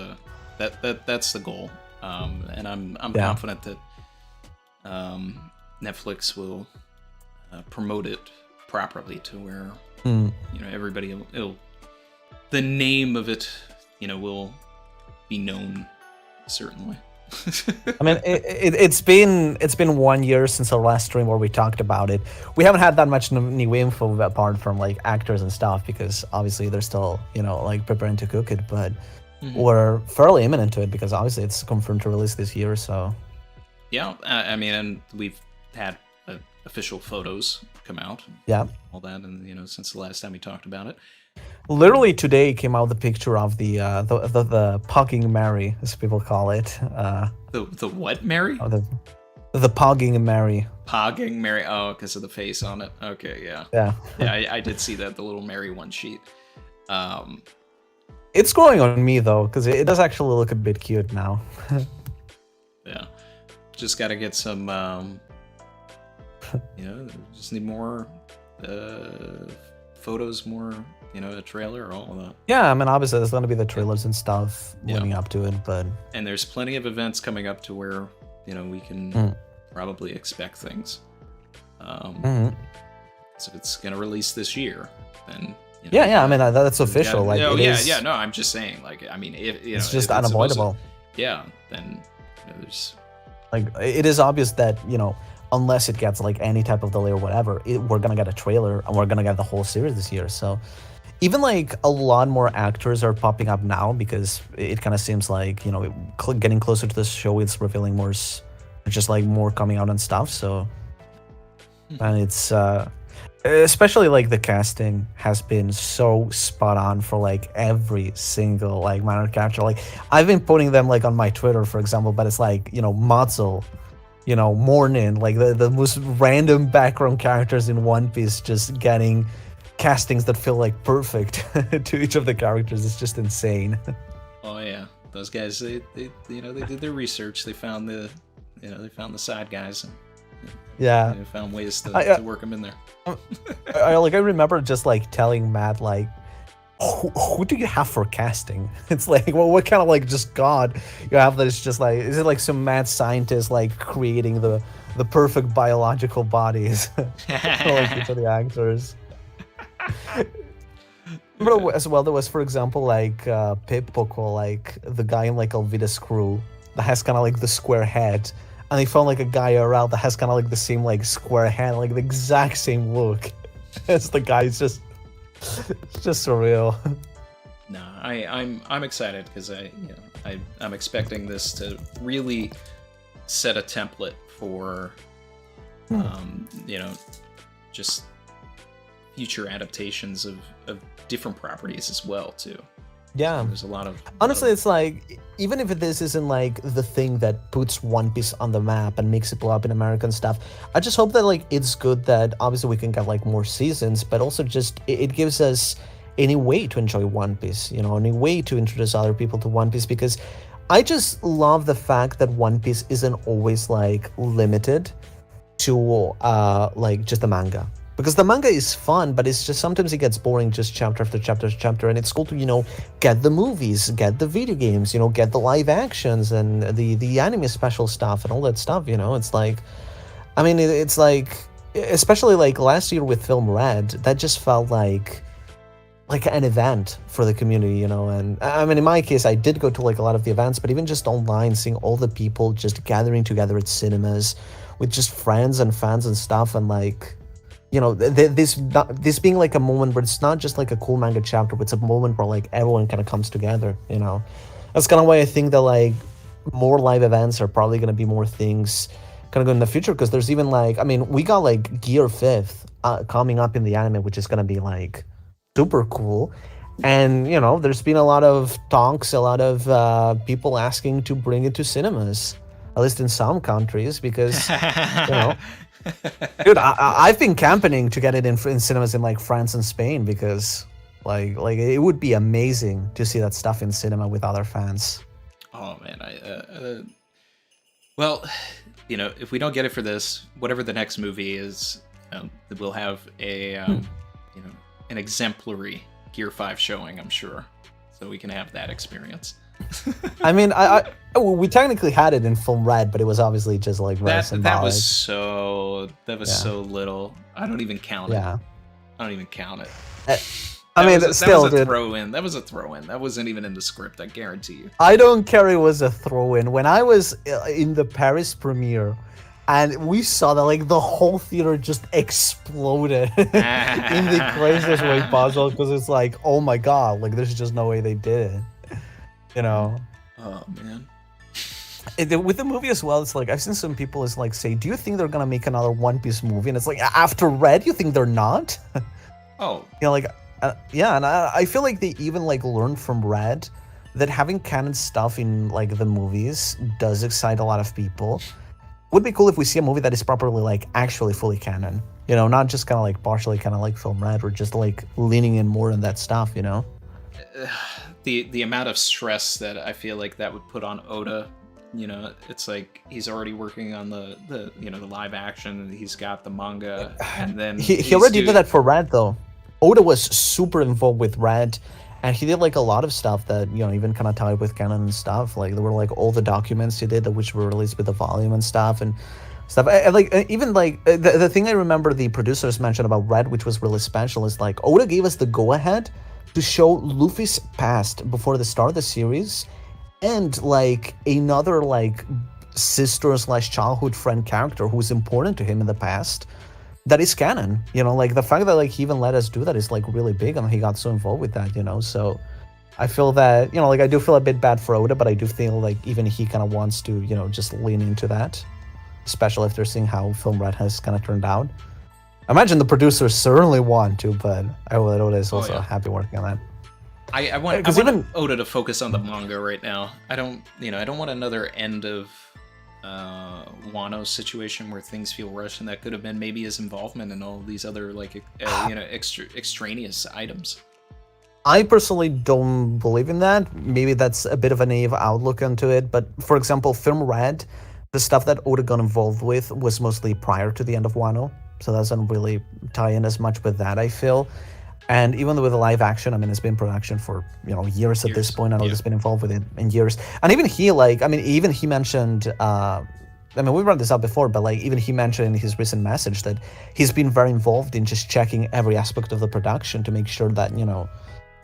that's the goal, and I'm confident that Netflix will promote it properly to where everybody will the name of it will be known, certainly. I mean, it's been 1 year since our last stream where we talked about it. We haven't had that much new info apart from like actors and stuff, because obviously they're still like preparing to cook it, but we're fairly imminent to it because obviously it's confirmed to release this year. So yeah, I mean, and we've had official photos come out, all that, and since the last time we talked about it. Literally today came out the picture of the Pogging Mary, as people call it. The what Mary? The Pogging Mary. Pogging Mary. Oh, because of the face on it. Okay, yeah. Yeah. I did see that, the little Mary one sheet. It's growing on me though, because it does actually look a bit cute now. Yeah. Just got to get some. Just need more photos, more. A trailer, all of that. Yeah, I mean, obviously there's going to be the trailers and stuff leading up to it, but... And there's plenty of events coming up to where, we can probably expect things. So if it's going to release this year, then... I mean, that's official. No, I'm just saying, like, I mean, if it's just unavoidable. Then there's... Like, it is obvious that, unless it gets, like, any type of delay or whatever, we're going to get a trailer, and we're going to get the whole series this year, so... Even like a lot more actors are popping up now because it kind of seems like getting closer to the show, it's revealing more, just like more coming out and stuff. So, and it's especially like the casting has been so spot on for like every single like minor character. Like I've been putting them like on my Twitter, for example, but it's like Matzo, Mornin, like the most random background characters in One Piece just getting castings that feel like perfect to each of the characters. It's just insane. Oh yeah, those guys they did their research. They found the side guys and they found ways to work them in there. I remember just like telling Matt like, who do you have for casting? It's like, well, what kind of like just god you have that is just like, is it like some mad scientist like creating the perfect biological bodies for like each of the actors? Remember as well, there was, for example, like Pip Poco, like the guy in like Alvida's crew that has kind of like the square head, and they found like a guy around that has kind of like the same like square head, like the exact same look as the guy. It's just surreal. No, I'm excited because I'm expecting this to really set a template for just future adaptations of different properties as well too. Yeah, there's a lot of honestly it's like, even if this isn't like the thing that puts One Piece on the map and makes it blow up in American stuff, I just hope that like it's good that obviously we can get like more seasons, but also just it gives us any way to enjoy One Piece, any way to introduce other people to One Piece, because I just love the fact that One Piece isn't always like limited to like just the manga. Because the manga is fun, but it's just sometimes it gets boring just chapter after chapter after chapter, and it's cool to, get the movies, get the video games, get the live actions and the anime special stuff and all that stuff, It's like, I mean, it's like, especially like last year with Film Red, that just felt like an event for the community, and I mean, in my case, I did go to like a lot of the events, but even just online, seeing all the people just gathering together at cinemas with just friends and fans and stuff, and like, this being like a moment where it's not just like a cool manga chapter, but it's a moment where like everyone kind of comes together, That's kind of why I think that like more live events are probably going to be more things kind of go in the future, because there's even like, I mean, we got like Gear 5th coming up in the anime, which is going to be like super cool. And, there's been a lot of talks, a lot of people asking to bring it to cinemas, at least in some countries, because, dude, I've been campaigning to get it in cinemas in like France and Spain, because like it would be amazing to see that stuff in cinema with other fans. Oh man, well, if we don't get it for this, whatever the next movie is, we'll have a an exemplary Gear 5 showing, I'm sure. So we can have that experience. I mean, we technically had it in film red, but it was obviously just like very symbolic. That was so little. I don't even count it. I don't even count it. I mean, still, that was a throw-in. That was a throw-in. That wasn't even in the script, I guarantee you. I don't care it was a throw-in. When I was in the Paris premiere, and we saw that, like, the whole theater just exploded in the craziest way possible, because it's like, oh my god, like, there's just no way they did it. You know? Oh, man. With the movie as well, it's like, I've seen some people say, do you think they're gonna make another One Piece movie? And it's like, after Red, you think they're not? Oh. You know, like, yeah, and I feel like they even, like, learned from Red that having canon stuff in, like, the movies does excite a lot of people. Would be cool if we see a movie that is properly, like, actually fully canon. You know, not just kind of, like, partially kind of like Film Red, or just, like, leaning in more on that stuff, you know? The amount of stress that I feel like that would put on Oda, you know, it's like he's already working on the live action, he's got the manga, and then he already did that for Red, though. Oda was super involved with Red, and he did, like, a lot of stuff that, you know, even kind of tied with canon and stuff. Like, there were, like, all the documents he did, which were released with the volume and stuff, and stuff. Even, like, the thing I remember the producers mentioned about Red, which was really special, is, like, Oda gave us the go-ahead to show Luffy's past before the start of the series, and, like, another, like, sister/childhood friend character who was important to him in the past, that is canon, you know, like, the fact that, like, he even let us do that is, like, really big, and he got so involved with that, you know, so I feel that, you know, like, I do feel a bit bad for Oda, but I do feel like even he kind of wants to, you know, just lean into that, especially after seeing how Film Red has kind of turned out. I imagine the producers certainly want to, but I know that Oda is also happy working on that. I want Oda to focus on the manga right now. I don't want another end of Wano situation where things feel rushed, and that could have been maybe his involvement in all these other, like, extraneous items. I personally don't believe in that. Maybe that's a bit of a naive outlook into it, but for example, Film Red, the stuff that Oda got involved with was mostly prior to the end of Wano, so that doesn't really tie in as much with that, I feel. And even with the live action, I mean, it's been in production for, you know, years at this point. I know he's been involved with it in years. And even he, like, I mean, even he mentioned, I mean, we brought this up before, but, like, even he mentioned in his recent message that he's been very involved in just checking every aspect of the production to make sure that, you know,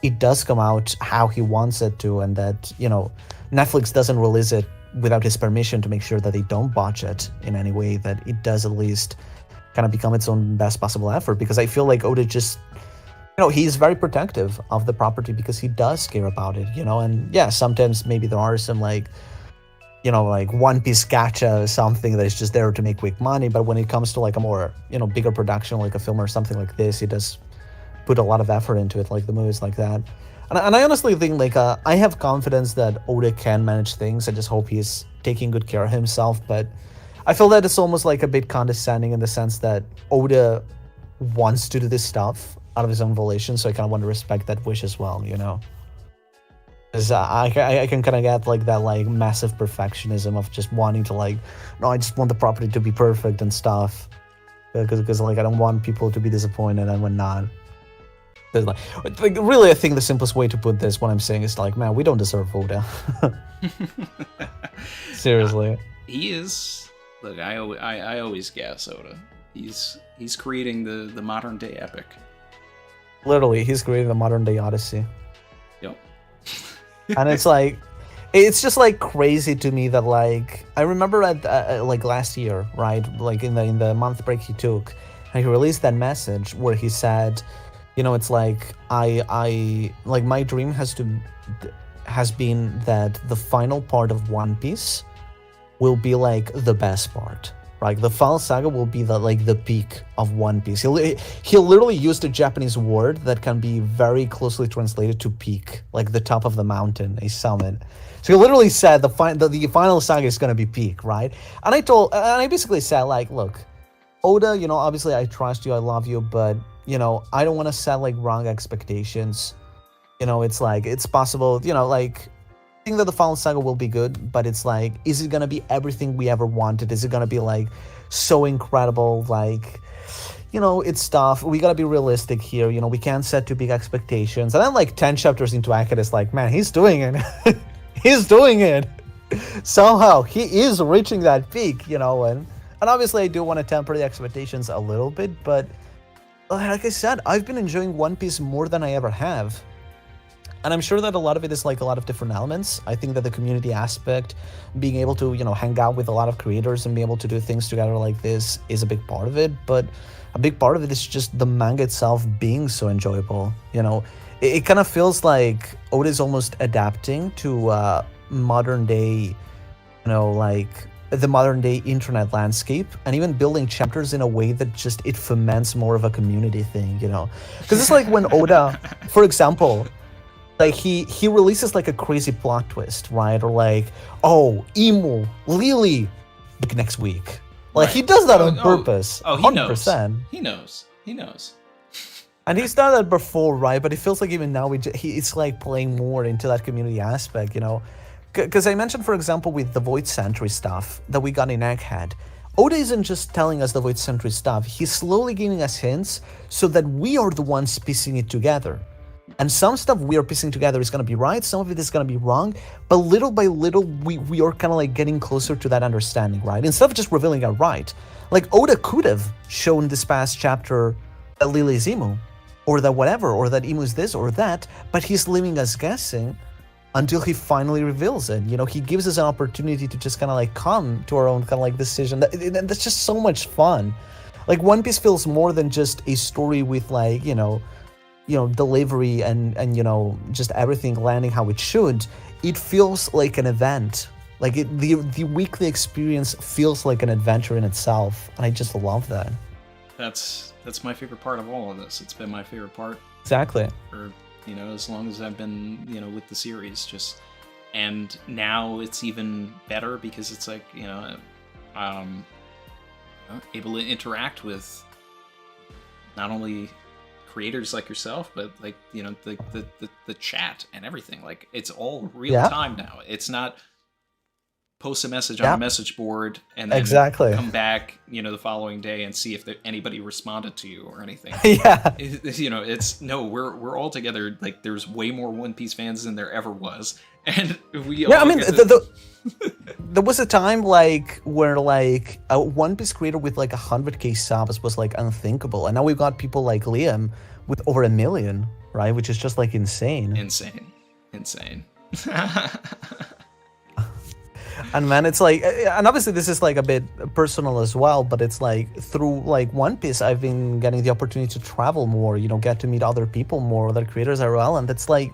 it does come out how he wants it to, and that, you know, Netflix doesn't release it without his permission, to make sure that they don't botch it in any way, that it does at least kind of become its own best possible effort. Because I feel like Oda just, you know, he's very protective of the property because he does care about it, you know, and yeah, sometimes maybe there are some, like, you know, like One Piece gacha or something that is just there to make quick money, but when it comes to, like, a more, you know, bigger production, like a film or something like this, he does put a lot of effort into it, like the movies like that. And I honestly think, like, I have confidence that Oda can manage things. I just hope he's taking good care of himself, but I feel that it's almost, like, a bit condescending in the sense that Oda wants to do this stuff out of his own volition, so I kind of want to respect that wish as well, you know? Because I can kind of get, like, that, like, massive perfectionism of just wanting to, like, no, I just want the property to be perfect and stuff. Because like, I don't want people to be disappointed and when not. Like, really, I think the simplest way to put this, what I'm saying, is, like, man, we don't deserve Oda. Seriously. He is. Look, I always gas Oda. He's creating the modern day epic. Literally, he's creating the modern day Odyssey. Yep. And it's like, it's just, like, crazy to me that, like, I remember at like last year, right, like in the month break he took, and he released that message where he said, you know, it's like, I like, my dream has been that the final part of One Piece will be, like, the best part. Like, the final saga will be the peak of One Piece. He'll literally used a Japanese word that can be very closely translated to peak, like the top of the mountain, a summit. So he literally said the final saga is gonna be peak, right? And I basically said, like, look, Oda, you know, obviously I trust you, I love you, but, you know, I don't want to set, like, wrong expectations. You know, it's like, it's possible, you know, like, I think that the final saga will be good, but it's like, is it gonna be everything we ever wanted? Is it gonna be, like, so incredible, like, it's tough. We gotta be realistic here. We can't set too big expectations. And then, like, 10 chapters into Akira, it's like, man, he's doing it. He's doing it. Somehow, he is reaching that peak, and obviously I do want to temper the expectations a little bit, but like I said, I've been enjoying One Piece more than I ever have. And I'm sure that a lot of it is like a lot of different elements. I think that the community aspect, being able to, hang out with a lot of creators and be able to do things together like this is a big part of it. But a big part of it is just the manga itself being so enjoyable. It kind of feels like Oda is almost adapting to modern day, like the modern day internet landscape, and even building chapters in a way that just it foments more of a community thing, because it's like when Oda, for example, like he releases like a crazy plot twist, right? Or like, oh, Emu, Lily, like next week. Like, he does that on purpose. Oh, he 100%. knows. He knows. And he's done that before, right? But it feels like even now it's like playing more into that community aspect, Because I mentioned, for example, with the Void Sentry stuff that we got in Egghead, Oda isn't just telling us the Void Sentry stuff. He's slowly giving us hints so that we are the ones piecing it together. And some stuff we are piecing together is going to be right, some of it is going to be wrong, but little by little, we are kind of like getting closer to that understanding, right? Instead of just revealing it right. Like, Oda could have shown this past chapter that Lily is Emu, or that whatever, or that Emu is this or that, but he's leaving us guessing until he finally reveals it. He gives us an opportunity to just kind of like come to our own kind of like decision. That's just so much fun. Like, One Piece feels more than just a story with like, delivery and just everything landing how it should. It feels like an event. Like, the weekly experience feels like an adventure in itself, and I just love that. That's my favorite part of all of this. It's been my favorite part. Exactly. For, as long as I've been, with the series, and now it's even better because it's like, able to interact with not only creators like yourself, but like, the chat and everything. Like, it's all real time now. It's not post a message on a message board and then come back, the following day and see if anybody responded to you or anything. It's no, we're all together. Like, there's way more One Piece fans than there ever was, and we. Yeah, I mean, there was a time like where like a One Piece creator with like 100K subs was like unthinkable, and now we've got people like Liam with over 1 million, right? Which is just like insane. And man, it's like, and obviously this is like a bit personal as well, but it's like through like One Piece, I've been getting the opportunity to travel more, get to meet other people more, other creators as well, and it's like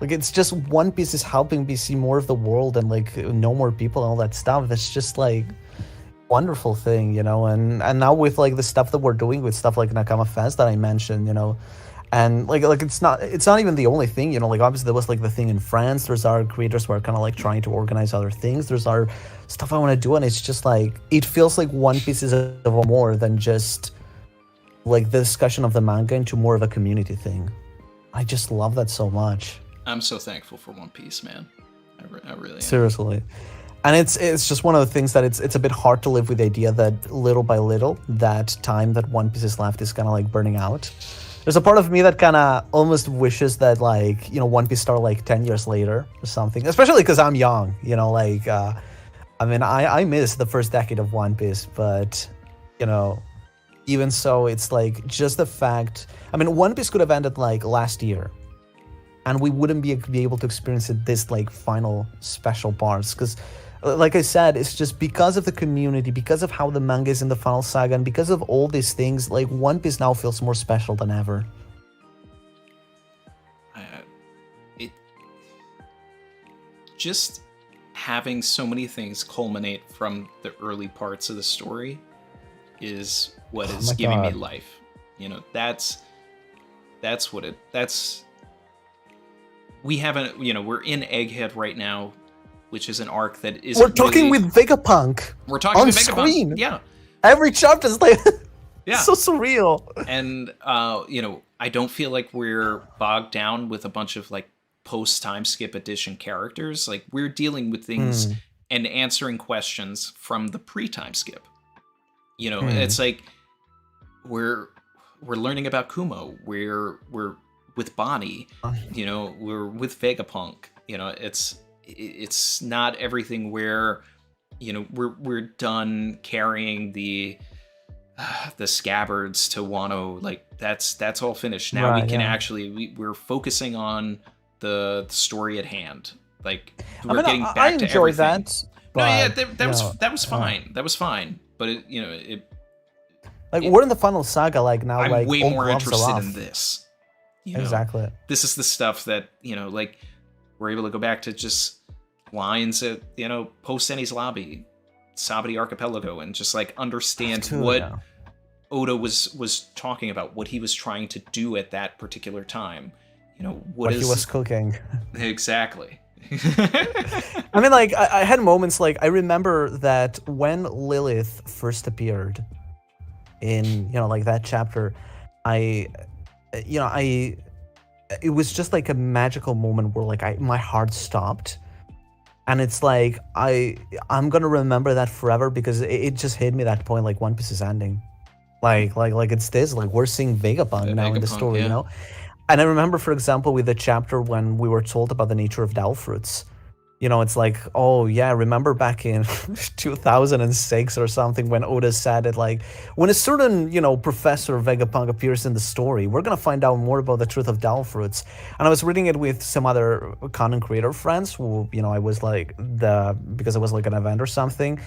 it's just One Piece is helping me see more of the world and like know more people and all that stuff. That's just like wonderful thing, and now with like the stuff that we're doing with stuff like Nakama Fest that I mentioned, and like it's not even the only thing, like obviously there was like the thing in France. There's our creators who are kind of like trying to organize other things. There's our stuff I want to do, and it's just like it feels like One Piece is more than just like the discussion of the manga into more of a community thing. I just love that so much. I'm so thankful for One Piece, man. I really am. Seriously. And it's just one of the things that it's a bit hard to live with the idea that little by little that time that One Piece is left is kind of like burning out. There's a part of me that kind of almost wishes that like, One Piece started like 10 years later or something, especially because I'm young, I mean, I missed the first decade of One Piece, but, even so, it's like just the fact, I mean, One Piece could have ended like last year and we wouldn't be able to experience it this like final special parts, because like I said, it's just because of the community, because of how the manga is in the final saga, and because of all these things, like One Piece now feels more special than ever. Just having so many things culminate from the early parts of the story is what is giving me life. That's we haven't, we're in Egghead right now, which is an arc that is. We're talking with Vegapunk. We're talking on with Vegapunk. Screen. Yeah. Every chapter is like, so surreal. And I don't feel like we're bogged down with a bunch of like post time skip edition characters. Like, we're dealing with things and answering questions from the pre time skip. It's like we're we're learning about Kumo. We're with Bonnie. You know, we're with Vegapunk. You know, it's not everything where, you know, we're done carrying the scabbards to Wano. Like that's all finished. Now we can actually we're focusing on the story at hand. Like we're getting back I to enjoy everything. that. No, yeah, But, that was fine. That was fine. But we're in the final saga. Like now, I'm like way all more gloves are interested off. in this. You know? Exactly. This is the stuff that, you know, like we're able to go back to just lines at, you know, post Eni's lobby, Sabati Archipelago, and just like understand what Oda was talking about, what he was trying to do at that particular time. You know, what he was cooking. Exactly. I mean, like, I had moments, like, I remember that when Lilith first appeared in, you know, like, that chapter, it was just, like, a magical moment where, like, my heart stopped. And it's like, I'm gonna remember that forever because it just hit me that point, like, One Piece is ending. Like, it's this, like, we're seeing Vegapunk now in the story, you know? And I remember, for example, with the chapter when we were told about the nature of Dao fruits. You know, it's like, oh yeah, remember back in 2006 or something when Oda said it, like, when a certain, you know, Professor Vegapunk appears in the story, we're gonna find out more about the truth of Dao fruits. And I was reading it with some other content creator friends who, you know, I was like, because it was like an event or something.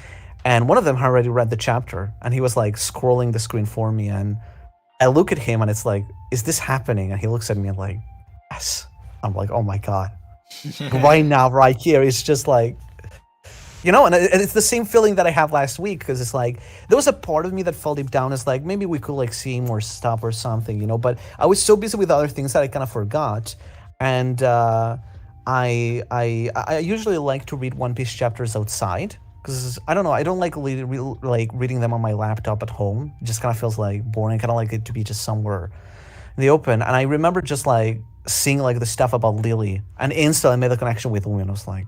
And one of them had already read the chapter, and he was like scrolling the screen for me, and I look at him and it's like, is this happening? And he looks at me and like, yes. I'm like, oh my God. Right now, right here, it's just like, you know, and it's the same feeling that I had last week, because it's like, there was a part of me that felt deep down as like, maybe we could like see more stuff or something, you know, but I was so busy with other things that I kind of forgot. And I usually like to read One Piece chapters outside, because I don't know, I don't like reading them on my laptop at home. It just kind of feels like boring. I kind of like it to be just somewhere in the open. And I remember just like seeing like the stuff about Lily, and instantly I made the connection with Umi, and I was like,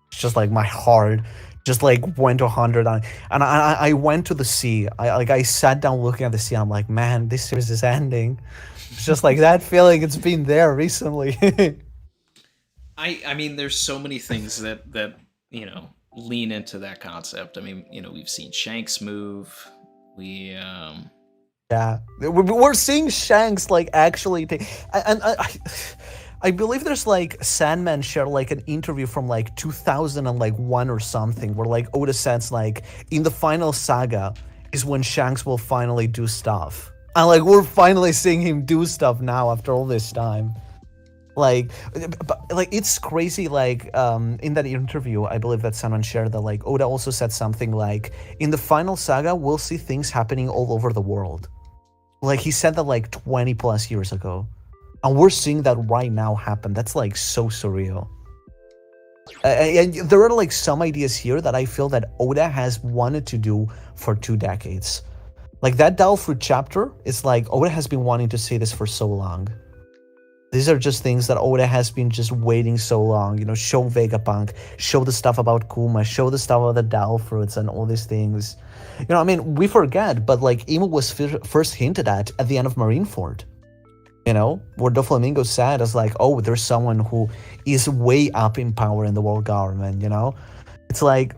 it's just like my heart just like went to 100, and I went to the sea. I sat down looking at the sea, and I'm like, man, this series is ending. It's just like that feeling. It's been there recently. I mean, there's so many things that you know, lean into that concept. I mean, you know, we've seen Shanks move. Yeah, we're seeing Shanks like actually take, and I believe there's like Sandman shared like an interview from like 2001 or something where like Oda says like in the final saga is when Shanks will finally do stuff, and like we're finally seeing him do stuff now after all this time. Like it's crazy. Like in that interview, I believe that Sandman shared that like Oda also said something like in the final saga we'll see things happening all over the world. Like, he said that, like, 20 plus years ago. And we're seeing that right now happen. That's, like, so surreal. And there are, like, some ideas here that I feel that Oda has wanted to do for 2 decades. Like, that Dao Fruit chapter, it's like, Oda has been wanting to say this for so long. These are just things that Oda has been just waiting so long. You know, show Vegapunk, show the stuff about Kuma, show the stuff about the Dao Fruits and all these things. You know, I mean, we forget, but like Emu was first hinted at the end of Marineford. You know, where Doflamingo said as like, oh, there's someone who is way up in power in the world government, you know? It's like,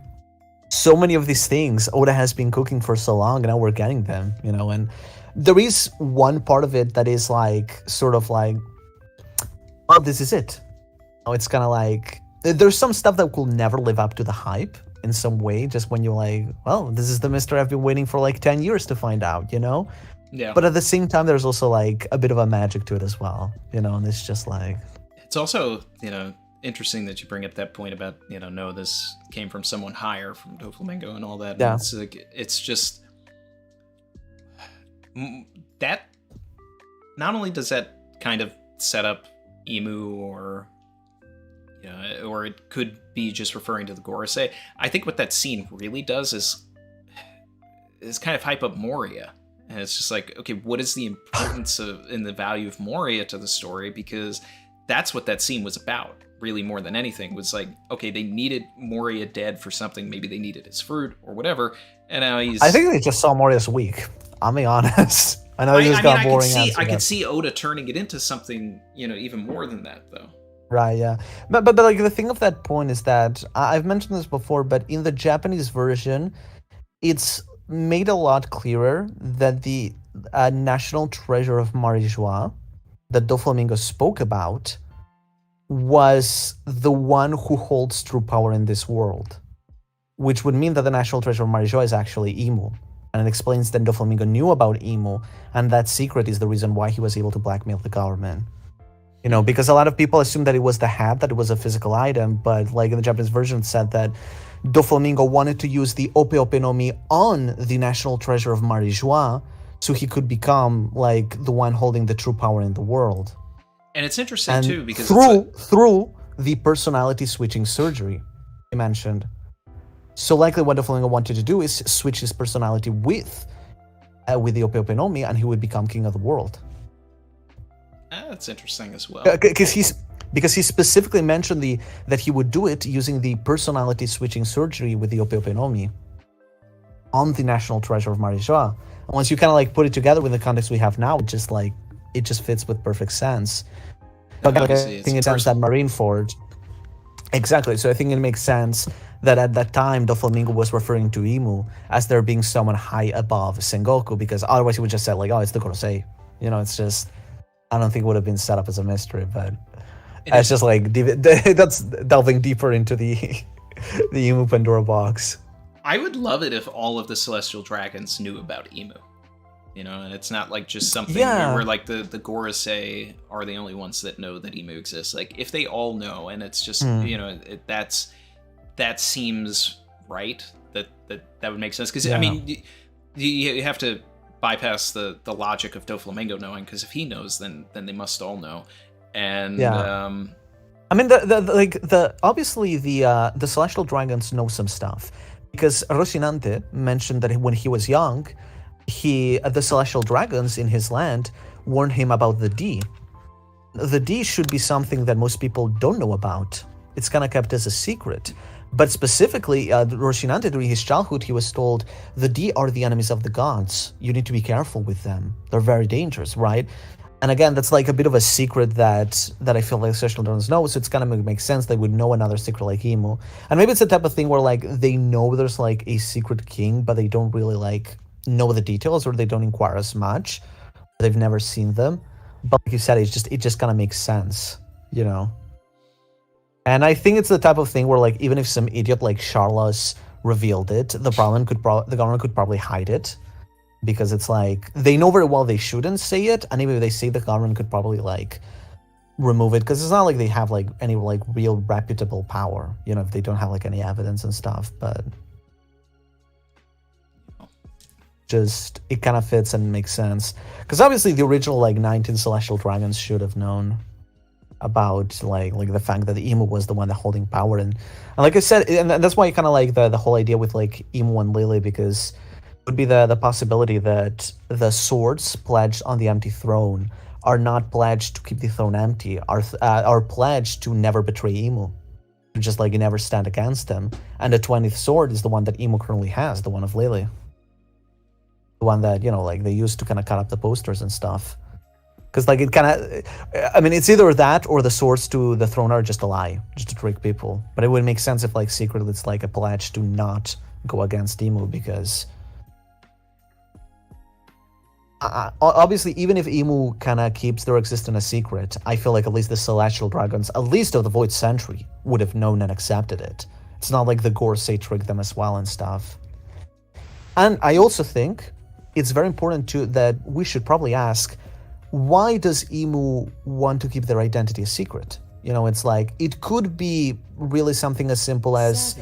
so many of these things Oda has been cooking for so long, and now we're getting them, you know? And there is one part of it that is like, sort of like, oh, this is it. Oh, it's kind of like, there's some stuff that will never live up to the hype in some way, just when you're like, well, this is the mystery I've been waiting for like 10 years to find out, you know? Yeah. But at the same time, there's also like a bit of a magic to it as well, you know? And it's just like... It's also, you know, interesting that you bring up that point about, you know, no, this came from someone higher, from Doflamingo and all that. Yeah. It's like, it's just... That... Not only does that kind of set up Emu or... or it could be just referring to the Gorosei. I think what that scene really does is kind of hype up Moria. And it's just like, okay, what is the importance of and the value of Moria to the story? Because that's what that scene was about, really, more than anything. Was like, okay, they needed Moria dead for something. Maybe they needed his fruit or whatever. And now he's... I think they just saw Moria's weak. I'll be honest. I know this got a boring I answer. could see Oda turning it into something, even more than that, though. Right, yeah. But like the thing of that point is that I've mentioned this before, but in the Japanese version, it's made a lot clearer that the national treasure of Marijois that Doflamingo spoke about was the one who holds true power in this world, which would mean that the national treasure of Marijois is actually Imu. And it explains that Doflamingo knew about Imu, and that secret is the reason why he was able to blackmail the government. Because a lot of people assume that it was the hat, that it was a physical item, but like in the Japanese version, it said that Doflamingo wanted to use the Ope Ope no Mi on the national treasure of Marijois so he could become like the one holding the true power in the world. And it's interesting too because through the personality switching surgery he mentioned. So likely what Doflamingo wanted to do is switch his personality with the Ope Ope no Mi, and he would become king of the world. That's interesting as well. Because he specifically mentioned that he would do it using the personality switching surgery with the Ope Ope no Mi on the national treasure of Marijois. And once you kind of like put it together with the context we have now, it just fits with perfect sense. But I think it sounds that Marineford. Exactly. So I think it makes sense that at that time Doflamingo was referring to Imu as there being someone high above Sengoku, because otherwise he would just say like, oh, it's the Gorosei. It's just, I don't think it would have been set up as a mystery, but it's just like that's delving deeper into the Imu Pandora box. I would love it if all of the Celestial Dragons knew about Imu. And it's not like just something where like the Gorosei are the only ones that know that Imu exists. Like if they all know, and it's just that seems right. That would make sense because I mean you have to bypass the logic of Doflamingo knowing, because if he knows, then they must all know. And I mean obviously the Celestial Dragons know some stuff, because Rocinante mentioned that when he was young, the Celestial Dragons in his land warned him about the D. The D should be something that most people don't know about. It's kind of kept as a secret. But specifically, Rocinante, during his childhood, he was told, the D are the enemies of the gods. You need to be careful with them. They're very dangerous, right? And again, that's like a bit of a secret that I feel like Celestial Dragons know, so it's kind of makes sense they would know another secret like Imu. And maybe it's the type of thing where like they know there's like a secret king, but they don't really like know the details, or they don't inquire as much. They've never seen them. But like you said, it just kind of makes sense, And I think it's the type of thing where like even if some idiot like Charlas revealed it, the government could probably hide it, because it's like they know very well they shouldn't say it, and even if they say, the government could probably like remove it, because it's not like they have like any like real reputable power, if they don't have like any evidence and stuff. But just it kind of fits and makes sense, because obviously the original like 19 Celestial Dragons should have known about like the fact that Imu was the one that holding power, and like I said, and that's why kind of like the whole idea with like Imu and Lily, because it would be the possibility that the swords pledged on the empty throne are not pledged to keep the throne empty, are pledged to never betray Imu, to just like never stand against him. And the 20th sword is the one that Imu currently has, the one of Lily, the one that like they used to kind of cut up the posters and stuff. Because like it kind of, I mean, it's either that or the swords to the throne are just a lie, just to trick people. But it would make sense if like secretly it's like a pledge to not go against Imu, because obviously even if Imu kind of keeps their existence a secret, I feel like at least the Celestial Dragons, at least of the Void Century, would have known and accepted it. It's not like the Gorosei tricked them as well and stuff. And I also think it's very important too that we should probably ask, why does Imu want to keep their identity a secret? It's like, it could be really something as simple as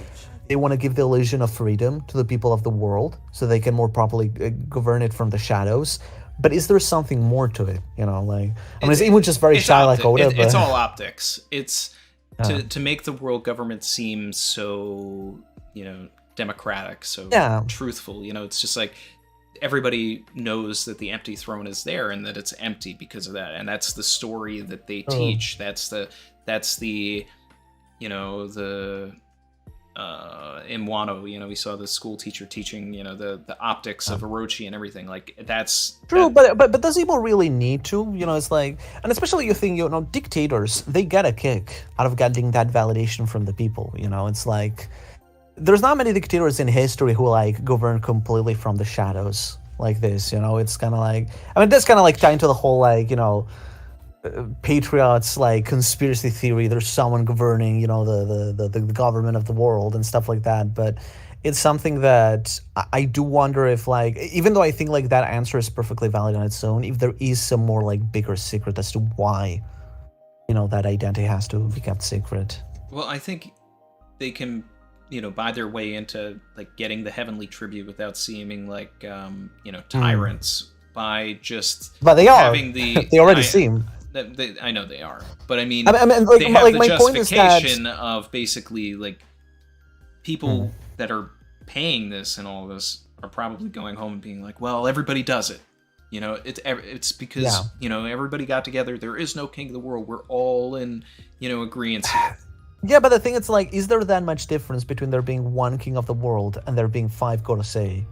they want to give the illusion of freedom to the people of the world so they can more properly govern it from the shadows. But is there something more to it? Is Imu just very shy like Oda? It's all optics. It's to make the world government seem so, democratic, so truthful. It's just like, everybody knows that the empty throne is there and that it's empty because of that, and that's the story that they teach. That's the in Wano, we saw the school teacher teaching, the optics of Orochi and everything. Like that's true, but does Imo really need to? It's like, and especially you think, dictators, they get a kick out of getting that validation from the people. It's like there's not many dictators in history who like govern completely from the shadows like this. It's kind of like, that's kind of like tying to the whole like patriots like conspiracy theory. There's someone governing the government of the world and stuff like that, but it's something that I do wonder if, like, even though I think like that answer is perfectly valid on its own, if there is some more like bigger secret as to why that identity has to be kept secret. Well, I think they can buy their way into like getting the heavenly tribute without seeming like tyrants by just but they having are the they already seem. I know they are, but I mean, like, they have like the my point is justification that of basically like people that are paying this and all this are probably going home and being like, well, everybody does it. It's because everybody got together. There is no king of the world. We're all in agreement here. Yeah, but the thing is, like, is there that much difference between there being one king of the world and there being 5 Gorosei,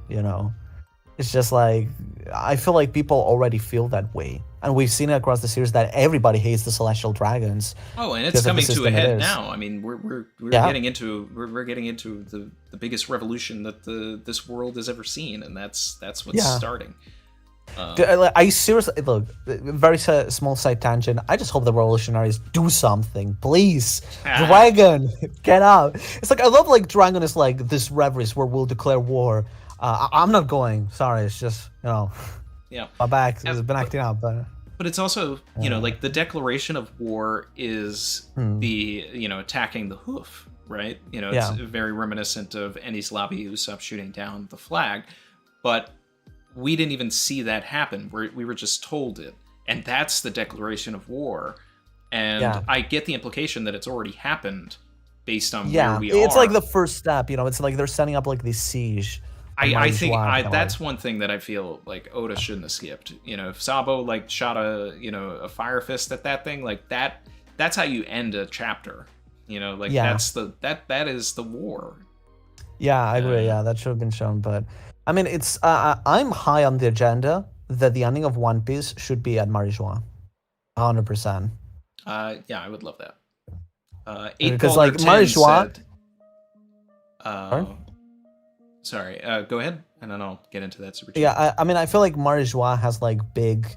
It's just like, I feel like people already feel that way. And we've seen it across the series that everybody hates the Celestial Dragons. Oh, and it's coming to a head now. I mean, we're getting into the biggest revolution that this world has ever seen, and that's what's starting. I seriously, look, very small side tangent. I just hope the revolutionaries do something, please. Dragon, get out. It's like, I love like Dragon is like this reveries where we'll declare war. I'm not going. Sorry, it's just my back has been acting up. But it's also like the declaration of war is the attacking the hoof, right? It's very reminiscent of Enies Lobby Usopp shooting down the flag, but we didn't even see that happen. We were just told it, and that's the declaration of war. And I get the implication that it's already happened based on where we are. It's like the first step. It's like they're setting up like this siege. I think that's one thing that I feel like Oda shouldn't have skipped. If Sabo like shot a fire fist at that thing, like that's how you end a chapter. That's that is the war. Yeah, I agree. That should have been shown, but I mean, it's I'm high on the agenda that the ending of One Piece should be at Marijois, 100%. Yeah, I would love that. Because like Marijois. Sorry, go ahead, and then I'll get into that super chat. Yeah, I mean, I feel like Marijois has like big,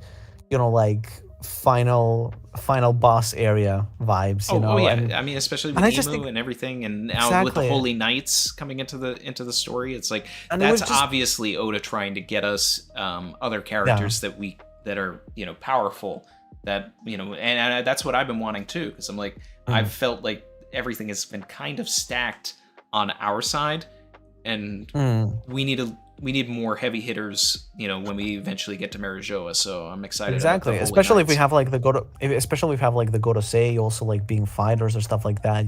like final boss area vibes. Oh yeah, I mean, especially with Imu and everything, and now with the Holy Knights coming into the story, it's like that's obviously Oda trying to get us other characters that are powerful, that and that's what I've been wanting too, because I'm like I've felt like everything has been kind of stacked on our side. And we need more heavy hitters, when we eventually get to Marijoa. So I'm excited. Exactly, especially if we have like the Gorosei also like being fighters or stuff like that.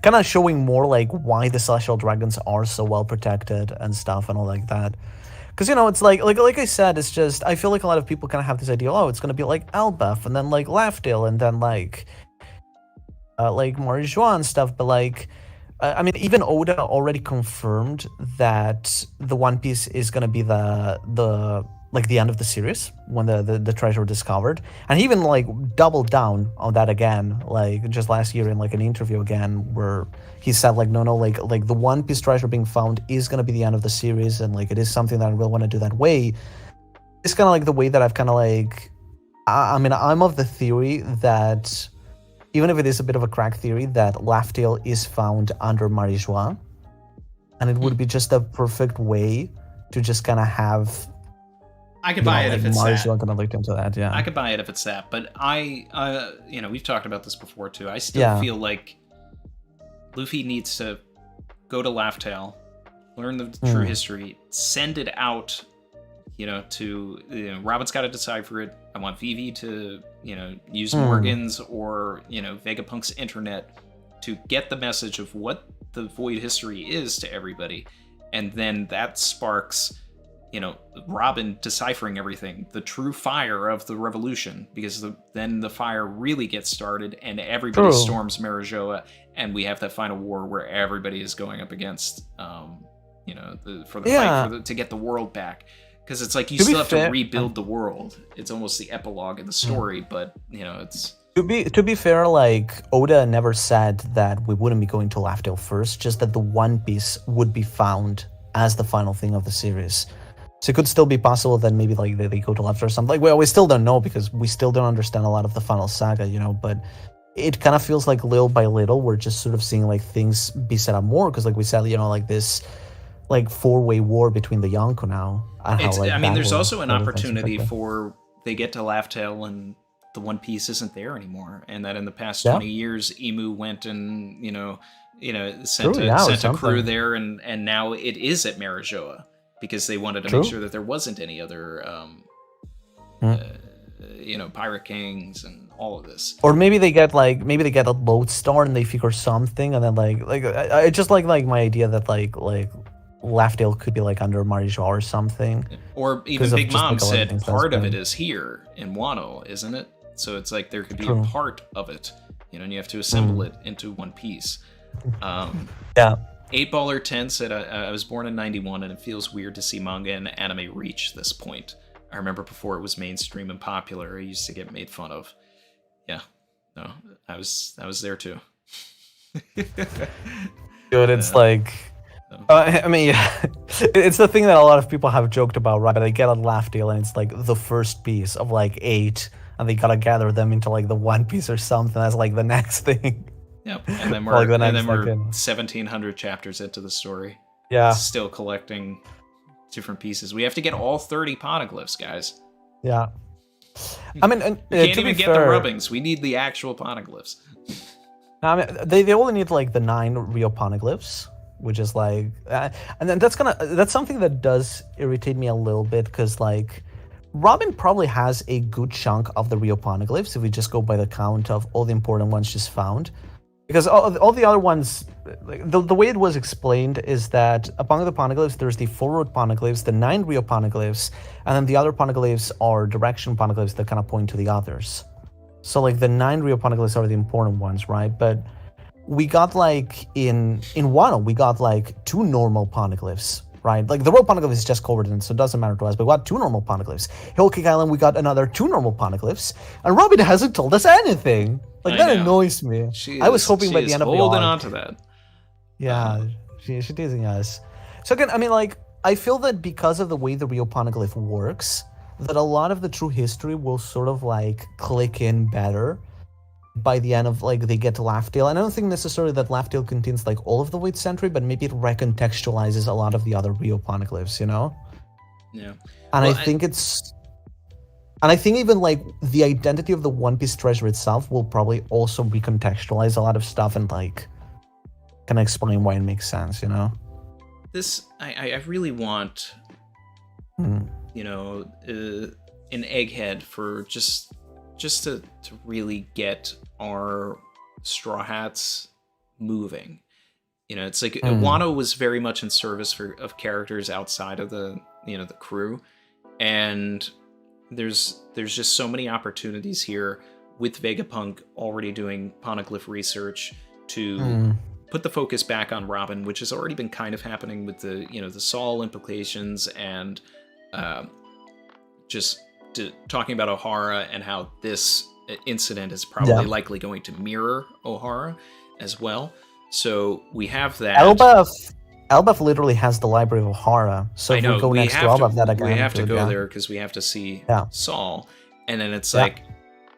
Kind of showing more like why the Celestial Dragons are so well protected and stuff and all like that. Because it's like I said, it's just I feel like a lot of people kind of have this idea. Oh, it's gonna be like Elbaf and then like Laughdale and then like Marijoa and stuff, but like. I mean, even Oda already confirmed that the One Piece is gonna be the end of the series when the treasure discovered, and he even like doubled down on that again, like just last year in like an interview again, where he said like no, like the One Piece treasure being found is gonna be the end of the series, and like it is something that I really want to do that way. It's kind of like the way that I've kind of like, I mean, I'm of the theory that. Even if it is a bit of a crack theory, that Laughdale is found under Marijois, and it would be just a perfect way to just kind of have. I could buy it if it's Marijois that. Gonna look into that, yeah. I could buy it if it's that, but we've talked about this before too. I still feel like Luffy needs to go to Laughdale, learn the true history, send it out. Robin's got to decipher it. I want Vivi to, use Morgan's or, Vegapunk's internet to get the message of what the Void history is to everybody. And then that sparks, Robin deciphering everything, the true fire of the revolution, because then the fire really gets started and everybody storms Marijoa, and we have that final war where everybody is going up against, fight to get the world back. Because it's like you still have to rebuild the world. It's almost the epilogue in the story, but it's... To be fair, like, Oda never said that we wouldn't be going to Laughdale first, just that the One Piece would be found as the final thing of the series. So it could still be possible that maybe like they go to Laughdale or something. Like, well, we still don't know because we still don't understand a lot of the final saga, but it kind of feels like little by little we're just sort of seeing like things be set up more, because like we said, like this like 4-way war between the Yonko now. There's also an opportunity for they get to Laughdale and the One Piece isn't there anymore, and that in the past 20 years, Imu went and sent a crew there, and now it is at Marijoa because they wanted to make sure that there wasn't any other pirate kings and all of this. Or maybe they get a lodestar and they figure something, and then I just like my idea that like Laughdale could be like under Marijoa or something. Or even Big Mom said part of it is here in Wano, isn't it? So it's like there could be a part of it, and you have to assemble it into one piece. 8Baller10 said, I was born in 91 and it feels weird to see manga and anime reach this point. I remember before it was mainstream and popular, I used to get made fun of. Yeah, no, I was there too. Dude, it's like... it's the thing that a lot of people have joked about, right? They get a Laughdale and it's like the first piece of like 8, and they gotta gather them into like the One Piece or something. That's like the next thing. Yep, and then we're 1,700 chapters into the story. Yeah, still collecting different pieces. We have to get all 30 poneglyphs, guys. Yeah, we can't even get the rubbings. We need the actual poneglyphs. They only need like the 9 real poneglyphs, which is like, and then that's something that does irritate me a little bit, because like Robin probably has a good chunk of the real poneglyphs if we just go by the count of all the important ones she's found, because all the other ones, like, the way it was explained is that among the poneglyphs there's the 4 root poneglyphs, the 9 real poneglyphs, and then the other poneglyphs are direction poneglyphs that kind of point to the others. So like the 9 real poneglyphs are the important ones, right? But we got like in Wano, we got like 2 normal poneglyphs, right? Like the rope poneglyph is just covered in it, so it doesn't matter to us, but we got 2 normal poneglyphs. Whole Cake Island, we got another 2 normal poneglyphs, and Robin hasn't told us anything. Like, that annoys me. I was hoping by the end of the arc. Holding on to that. Yeah, she's teasing us. So again, I feel that because of the way the real poneglyph works, that a lot of the true history will sort of like click in better by the end of like they get to Laughdale. And I don't think necessarily that Laughdale contains like all of the 8th century, but maybe it recontextualizes a lot of the other real poneglyphs, Yeah. And I think even like the identity of the One Piece treasure itself will probably also recontextualize a lot of stuff and like kind of explain why it makes sense, This, I really want, an egghead for just to really get our Straw Hats moving. It's like Wano was very much in service of characters outside of the the crew, and there's just so many opportunities here with Vegapunk already doing poneglyph research to put the focus back on Robin, which has already been kind of happening with the the Saul implications, and just talking about Ohara and how this incident is probably likely going to mirror Ohara as well. So we have that. Elbaf literally has the library of Ohara. So if we go next to Elbaf, we have to go there because we have to see Saul. And then it's like,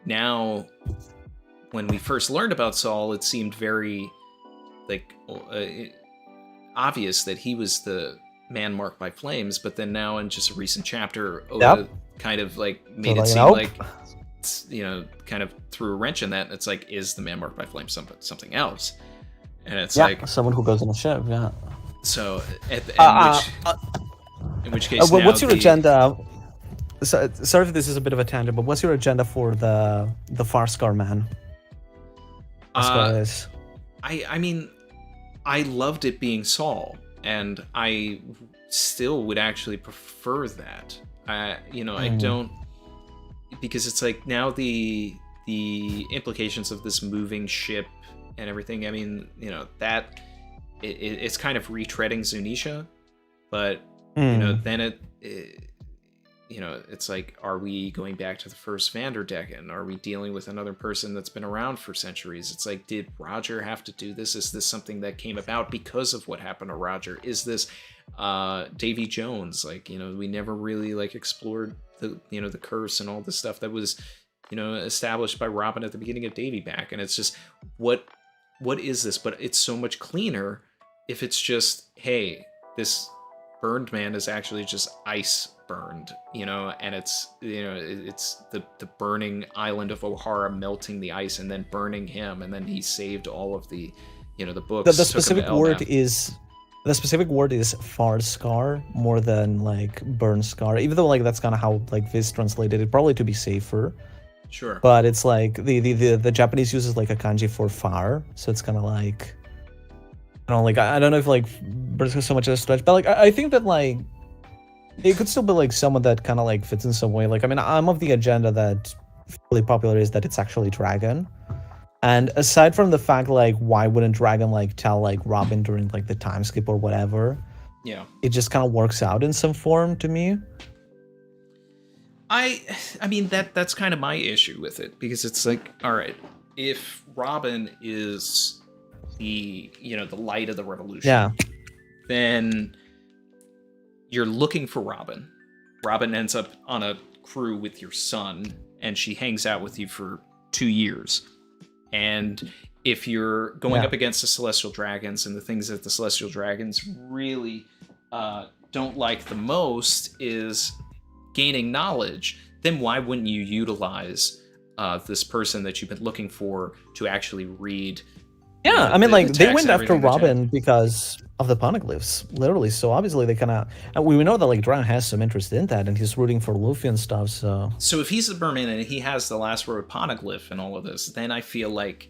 now, when we first learned about Saul, it seemed very like obvious that he was the man marked by flames. But then now in just a recent chapter, Oda kind of like made it seem like, kind of threw a wrench in that. And it's like, is the man marked by flames something else? And it's like someone who goes on a ship. Yeah. So, in which case, what's your agenda? Sorry if this is a bit of a tangent, but what's your agenda for the Farscar man? I mean, I loved it being Saul and I still would actually prefer that. I don't, because it's like now the implications of this moving ship and everything. I mean, that it's kind of retreading Zunisha, but then it's like, are we going back to the first Vanderdecken? Are we dealing with another person that's been around for centuries? It's like, did Roger have to do this? Is this something that came about because of what happened to Roger? Is this Davy Jones? Like, we never really like explored the curse and all this stuff that was, established by Robin at the beginning of Davy Back. And it's just, what is this? But it's so much cleaner if it's just, hey, this burned man is actually just ice burned, and it's the burning island of Ohara melting the ice and then burning him, and then he saved all of the the books. The specific word is far scar more than like burn scar, even though like that's kind of how like Viz translated it, probably to be safer. Sure. But it's like the Japanese uses like a kanji for far, so it's kind of like, I don't know if like burn scar is so much of a stretch, but like I think that like it could still be like someone that kind of like fits in some way. Like, I mean, I'm of the agenda that really popular is that it's actually Dragon. And aside from the fact, like, why wouldn't Dragon like tell like Robin during like the time skip or whatever? Yeah. It just kind of works out in some form to me. I mean, that's kind of my issue with it, because it's like, all right, if Robin is the light of the revolution, then you're looking for Robin. Robin ends up on a crew with your son, and she hangs out with you for 2 years. And if you're going up against the Celestial Dragons, and the things that the Celestial Dragons really don't like the most is gaining knowledge, then why wouldn't you utilize this person that you've been looking for to actually read? Yeah, I mean, like, they went after Robin because of the poneglyphs, literally. So obviously they kind of, and we know that like Dragon has some interest in that, and he's rooting for Luffy and stuff. So if he's the merman and he has the last word poneglyph and all of this, then I feel like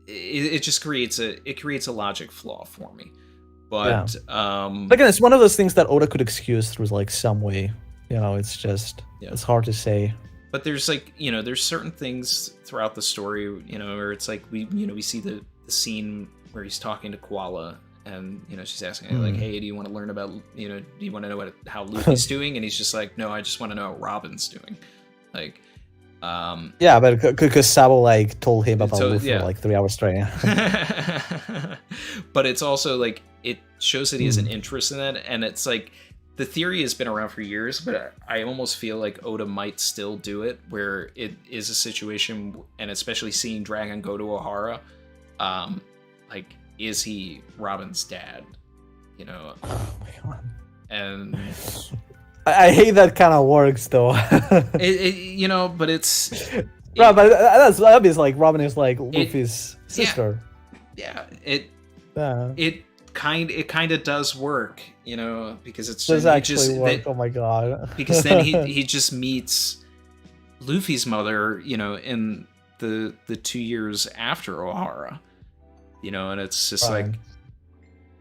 it just creates a logic flaw for me. But again, it's one of those things that Oda could excuse through like some way. It's just it's hard to say. But there's like, there's certain things throughout the story, where it's like we see the scene where he's talking to Koala, and she's asking like, hey, do you want to learn about, do you want to know how Luffy's doing? And he's just like, no, I just want to know how Robin's doing. Like, but because Sabo like told him about Luffy for like 3 hours straight. But it's also like, it shows that he has an interest in that, and it's like, the theory has been around for years, but I almost feel like Oda might still do it, where it is a situation, and especially seeing Dragon go to Ohara, like, is he Robin's dad? Oh my god. And I hate that kind of works though. But it's right, but that's obvious. Like Robin is like Luffy's sister. It kind of does work, because it's does actually work. Oh my god. Because then he just meets Luffy's mother, in the 2 years after Ohara, and it's just like,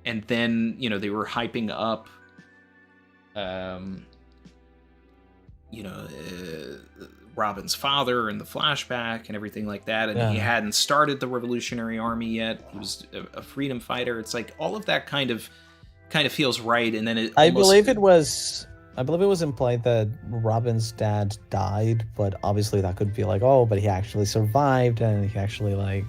and then they were hyping up Robin's father and the flashback and everything like that, and he hadn't started the Revolutionary Army yet. He was a freedom fighter. It's like all of that kind of feels right, and then I believe it was implied that Robin's dad died, but obviously that could be like, oh, but he actually survived, and he actually like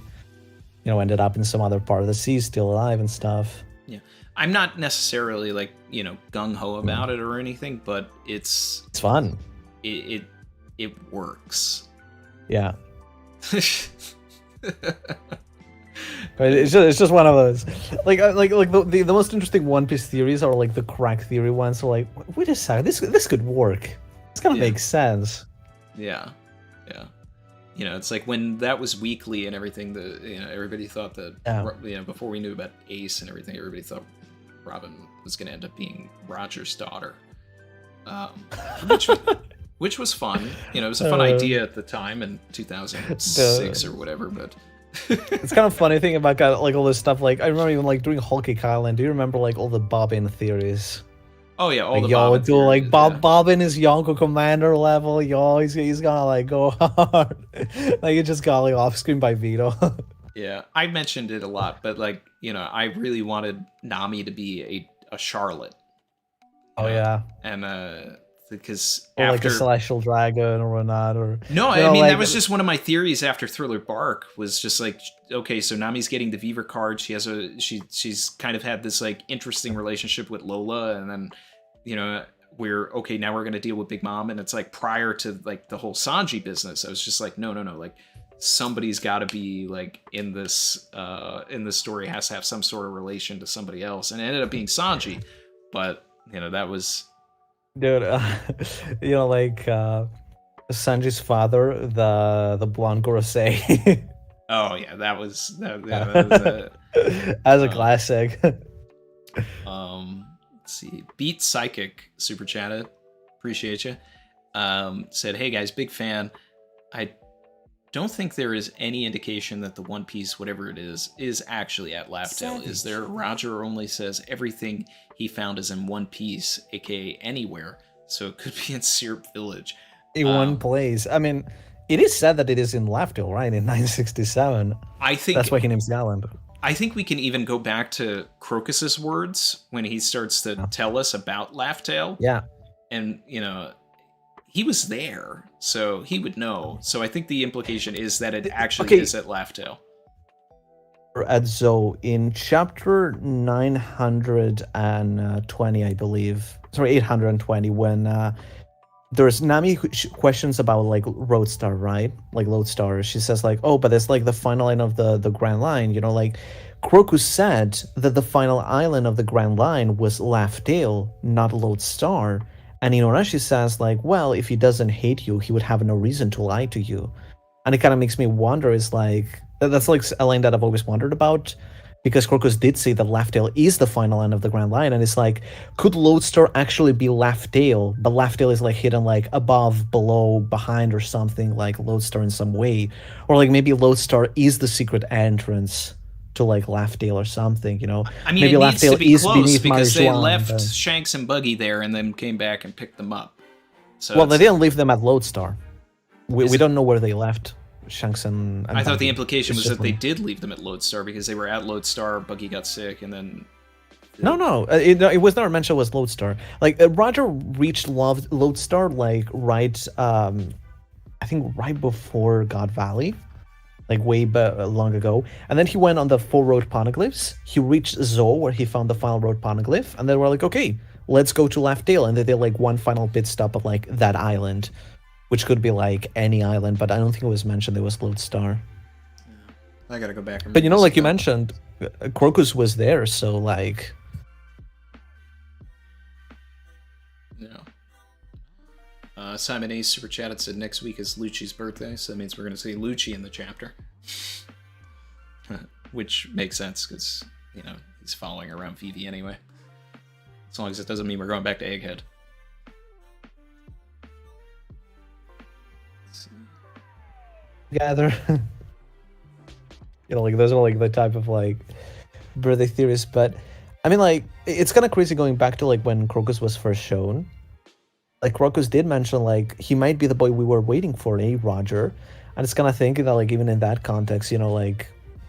ended up in some other part of the sea still alive and stuff. Yeah, I'm not necessarily like gung-ho about it or anything, but it's fun. It works. Yeah. But it's just one of those. Like the most interesting One Piece theories are like the crack theory ones. So like, wait a second, this could work. It's gonna make sense. Yeah. It's like when that was weekly and everything. Everybody thought that. Before we knew about Ace and everything, everybody thought Robin was gonna end up being Roger's daughter. Which was fun. It was a fun idea at the time in 2006 or whatever, but It's kind of funny thinking about like all this stuff. Like I remember even like during Whole Cake Island. Do you remember like all the Bobbin theories? Oh yeah, all like, the yo, Bobbin do theories, like Bobbin is Yonko Commander level. Yo, he's gonna like go hard. Like it just got like off screen by Vito. Yeah, I mentioned it a lot, but like I really wanted Nami to be a Charlotte. Oh yeah, and because or after like a celestial dragon or whatnot, or no, I mean that was just one of my theories after Thriller Bark was just like, okay, so Nami's getting the Beaver card. She has she's kind of had this like interesting relationship with Lola, and then we're okay now we're gonna deal with Big Mom, and it's like prior to like the whole Sanji business, I was just like no, like somebody's got to be like in this story has to have some sort of relation to somebody else, and it ended up being Sanji, but that was. Dude, like Sanji's father, the blonde Gorosei. Oh yeah, that was that as a classic. Let's see, Beat Psychic super chatted, appreciate you. Said, hey guys, big fan. I don't think there is any indication that the One Piece, whatever it is actually at Laughdale. Is there? Roger only says everything he found is in One Piece, aka anywhere, so it could be in Syrup Village. In one place. I mean, it is said that it is in Laughdale, right? In 967. I think that's why he names the island. I think we can even go back to Crocus's words when he starts to tell us about Laughdale. Yeah. And, he was there, so he would know. So I think the implication is that it actually is at Laughdale. So in chapter 920, I believe, sorry, 820, when there's Nami questions about like Lodestar, right? Like Lodestar, she says like, oh, but it's like the final line of the Grand Line, like Crocus said that the final island of the Grand Line was Laughdale, not Lodestar. And Inuarashi says like, well, if he doesn't hate you, he would have no reason to lie to you. And it kind of makes me wonder, is like, that's like a line that I've always wondered about, because Crocus did say that Laughdale is the final end of the Grand Line, and it's like, could Lodestar actually be Laughdale, but Laughdale is like hidden like above, below, behind, or something like Lodestar in some way, or like maybe Lodestar is the secret entrance to like Laughdale or something, I mean, maybe it Laughdale needs to be is close because they Marijuana, left but... Shanks and Buggy there and then came back and picked them up. So well, they didn't leave them at Lodestar. We don't know where they left Shanks and I thought Buggy. the implication was that they one. did leave them at Lodestar because they were at Lodestar, Buggy got sick, and then... No, it was never mentioned was Lodestar. Like, Roger reached Lodestar, like, right, I think right before God Valley, like, way long ago. And then he went on the 4 road poneglyphs. He reached Zo, where he found the final road poneglyph, and then we're like, okay, let's go to Laughdale. And they did, like, one final pit stop of, like, that island, which could be, like, any island, but I don't think it was mentioned it was Lodestar. Yeah. I gotta go back and... But, like you mentioned, Crocus was there, so, like... Yeah. Simon Ace super chatted, said next week is Lucci's birthday, so that means we're going to see Lucci in the chapter. Which makes sense, because, he's following around Vivi anyway. As long as it doesn't mean we're going back to Egghead. Gather. Like, those are, like, the type of, like, birthday theories, but... I mean, like, it's kind of crazy going back to, like, when Crocus was first shown. Like, Crocus did mention, like, he might be the boy we were waiting for, Roger? And it's kind of thinking that, like, even in that context, like,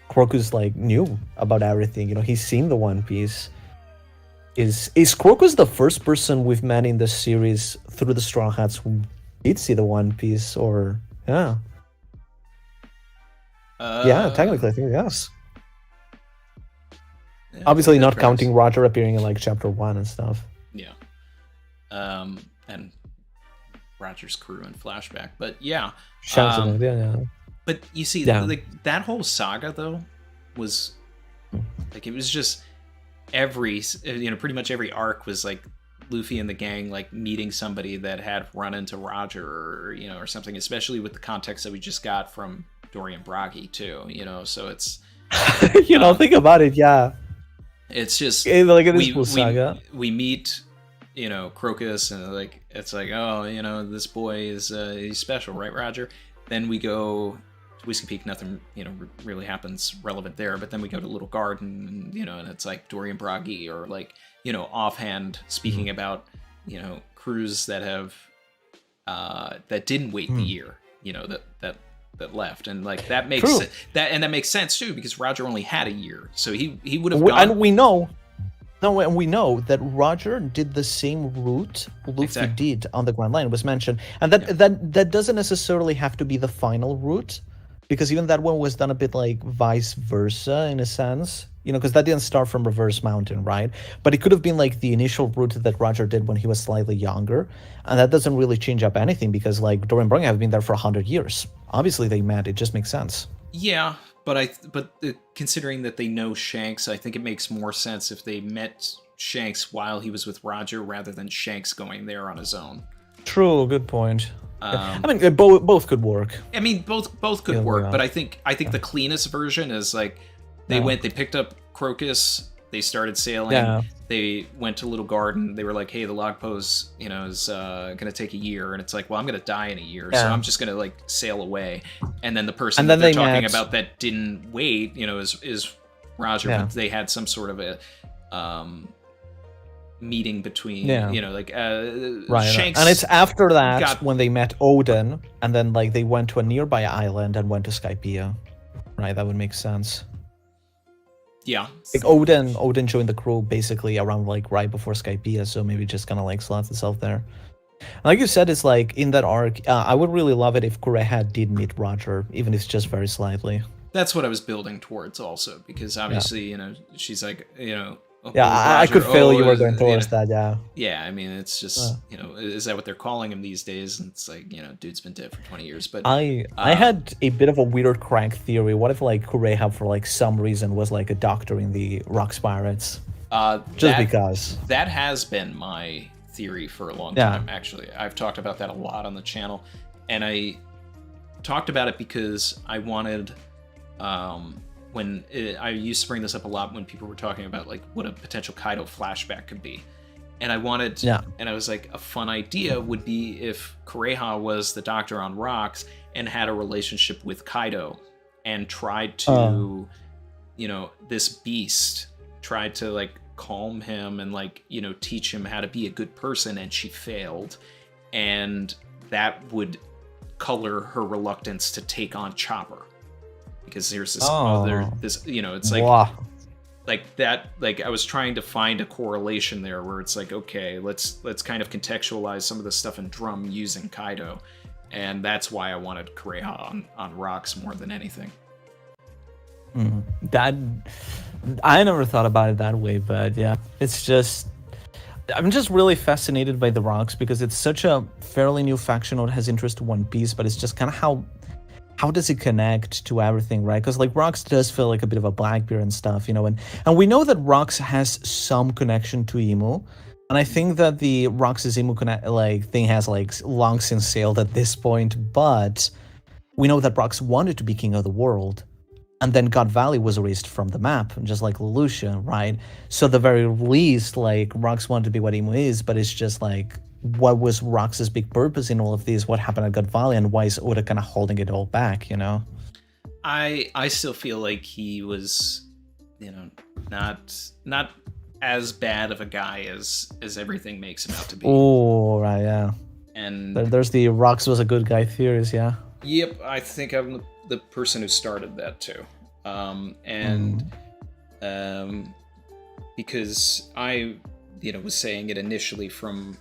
Crocus, like, knew about everything. He's seen the One Piece. Is Crocus the first person we've met in this series through the Straw Hats who did see the One Piece, or... Yeah. Yeah, technically, I think yes. Yeah, obviously not counting Roger appearing in like chapter 1 and stuff. Yeah. And Roger's crew and flashback, but yeah. Yeah. But you see, like that whole saga though was like, it was just pretty much every arc was like Luffy and the gang like meeting somebody that had run into Roger or something, especially with the context that we just got from Dorian Bragi too, so it's think about it, yeah. It's just like saga. We meet, Crocus, and like it's like, oh, this boy is he's special, right, Roger? Then we go Whiskey Peak, nothing, really happens relevant there. But then we go to Little Garden, and it's like Dorian Bragi, or like, offhand speaking about, crews that have, that didn't wait the year, that left, and like that makes that makes sense too, because Roger only had a year, so he would have gone. And we know. No, and we know that Roger did the same route Luffy did on the Grand Line. It was mentioned, and that doesn't necessarily have to be the final route, because even that one was done a bit like vice versa in a sense, because that didn't start from Reverse Mountain, right? But it could have been like the initial route that Roger did when he was slightly younger, and that doesn't really change up anything, because like Dorian Broglie have been there for 100 years. Obviously, they met. It just makes sense. Yeah. But considering that they know Shanks, I think it makes more sense if they met Shanks while he was with Roger, rather than Shanks going there on his own. True, good point. I mean, both could work. I mean, both could work, but I think the cleanest version is like they picked up Crocus, they started sailing. Yeah. They went to Little Garden. They were like, "Hey, the log pose, is gonna take a year," and it's like, "Well, I'm gonna die in a year, so I'm just gonna like sail away." And then the person that they're talking about that didn't wait, is Roger. But they had some sort of a meeting between, right. Shanks. And it's after that when they met Odin, and then like they went to a nearby island and went to Skypiea. Right, that would make sense. Yeah. Like Odin joined the crew basically around like right before Skypiea, so maybe just kind of like slots itself there. And like you said, it's like in that arc, I would really love it if Kureha did meet Roger, even if it's just very slightly. That's what I was building towards also, because obviously, she's like, I could feel you were going towards that, yeah. Yeah, I mean, it's just, is that what they're calling him these days? And it's like, dude's been dead for 20 years. But I had a bit of a weird crank theory. What if, like, Kureha, for, like, some reason, was, like, a doctor in the Rocks Pirates? Because. That has been my theory for a long time, actually. I've talked about that a lot on the channel. And I talked about it because I wanted... I used to bring this up a lot when people were talking about like what a potential Kaido flashback could be, and I wanted, and I was like, a fun idea would be if Kureha was the doctor on Rocks and had a relationship with Kaido, and tried to, this beast tried to like calm him and like teach him how to be a good person, and she failed, and that would color her reluctance to take on Chopper. Because there's this it's like like that, like I was trying to find a correlation there where it's like, okay, let's kind of contextualize some of the stuff in Drum using Kaido, and that's why I wanted Kureha on Rocks more than anything. That I never thought about it that way, but yeah, it's just I'm just really fascinated by the Rocks because it's such a fairly new faction that has interest to One Piece, but it's just kind of how does it connect to everything, right? Because like Rocks does feel like a bit of a Blackbeard and stuff, and we know that Rocks has some connection to Imu, and I think that the Rocks' Imu thing has like long since sailed at this point, but we know that Rocks wanted to be king of the world, and then God Valley was erased from the map, just like Lelouch, right? So at the very least, like Rocks wanted to be what Imu is, but it's just like, what was Rocks' big purpose in all of this? What happened at God Valley, and why is Oda kind of holding it all back, I still feel like he was, not as bad of a guy as everything makes him out to be. Oh, right, yeah. And there's the Rocks was a good guy theories, yeah. Yep, I think I'm the person who started that too. Because I, was saying it initially from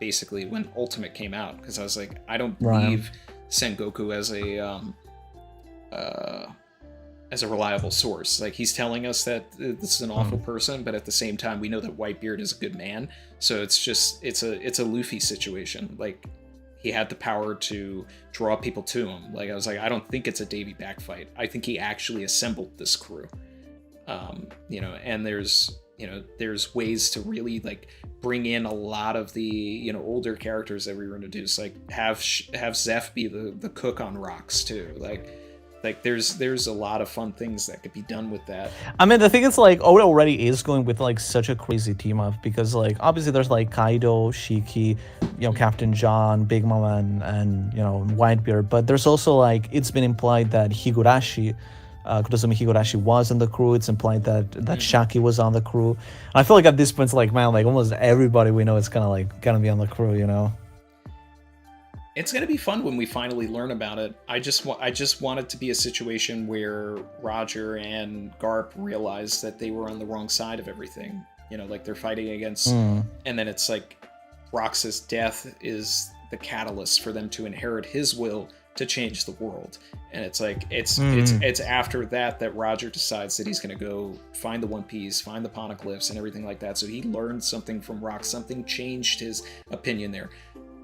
basically when Ultimate came out, because I was like, I don't believe Sengoku as a reliable source. Like, he's telling us that this is an awful person, but at the same time we know that Whitebeard is a good man, so it's a Luffy situation. Like, he had the power to draw people to him. Like, I was like, I don't think it's a Davy Back fight. I think he actually assembled this crew. And there's ways to really like bring in a lot of the older characters that we were introduced. Like have Zeph be the cook on Rocks too. Like Like there's a lot of fun things that could be done with that. I mean, the thing is, like, Oda already is going with like such a crazy team up because, like, obviously there's like Kaido, Shiki, Captain John, Big Mama, and Whitebeard. But there's also like it's been implied that Higurashi, Kurosumi Higurashi was in the crew. It's implied that Shaki was on the crew. And I feel like at this point, it's like, man, like almost everybody we know is gonna be on the crew. It's gonna be fun when we finally learn about it. I just want it to be a situation where Roger and Garp realize that they were on the wrong side of everything. Like they're fighting against, and then it's like Roxas' death is the catalyst for them to inherit his will to change the world. And it's like it's after that Roger decides that he's gonna go find the One Piece, find the poneglyphs, and everything like that. So he learned something from Rox. Something changed his opinion there.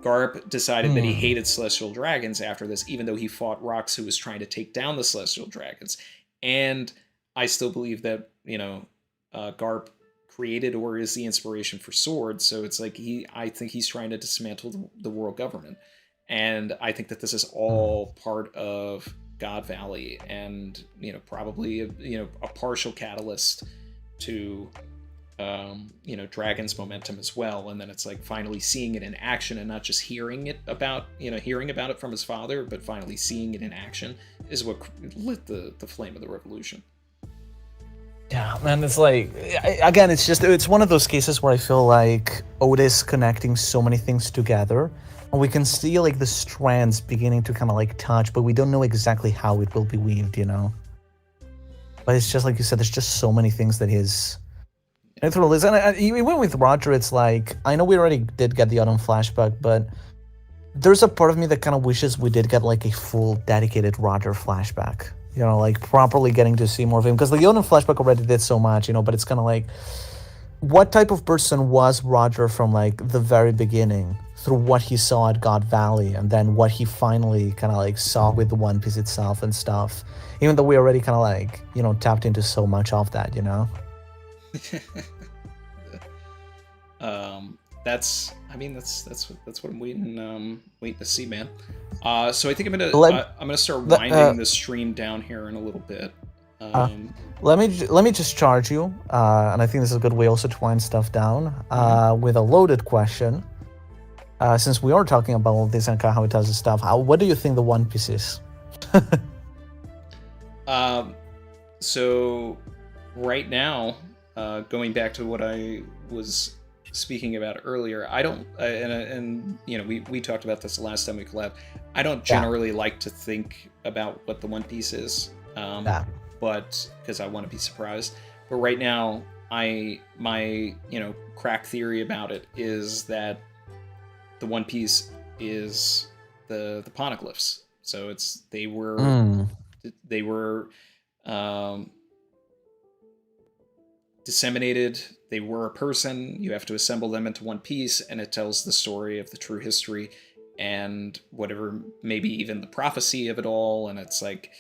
Garp decided that he hated Celestial Dragons after this, even though he fought Rox, who was trying to take down the Celestial Dragons. And I still believe that, Garp created or is the inspiration for Sword. So it's like I think he's trying to dismantle the world government. And I think that this is all part of God Valley and, probably, a partial catalyst to... Dragon's momentum as well, and then it's like finally seeing it in action and not just hearing about it from his father, but finally seeing it in action is what lit the flame of the revolution. Yeah, man, it's like, again, it's one of those cases where I feel like Oda is connecting so many things together, and we can see like the strands beginning to kind of like touch, but we don't know exactly how it will be weaved, But it's just like you said, there's just so many things that he's... And even with Roger, it's like, I know we already did get the Autumn flashback, but there's a part of me that kind of wishes we did get like a full dedicated Roger flashback, like properly getting to see more of him. Because the Autumn flashback already did so much, but it's kind of like, what type of person was Roger from like the very beginning through what he saw at God Valley and then what he finally kind of like saw with the One Piece itself and stuff, even though we already kind of like, tapped into so much of that, that's what I'm waiting to see, man. So I think I'm gonna start winding the stream down here in a little bit. Let me just charge you, and I think this is a good way also to wind stuff down with a loaded question. Since we are talking about all this and how it does this stuff, what do you think the One Piece is? So right now. Going back to what I was speaking about earlier, I don't, we talked about this the last time we collabed. I don't generally like to think about what the One Piece is, but because I want to be surprised. But right now, my crack theory about it is that the One Piece is the poneglyphs. So they were disseminated. They were a person. You have to assemble them into one piece, and it tells the story of the true history and whatever, maybe even the prophecy of it all. And it's like,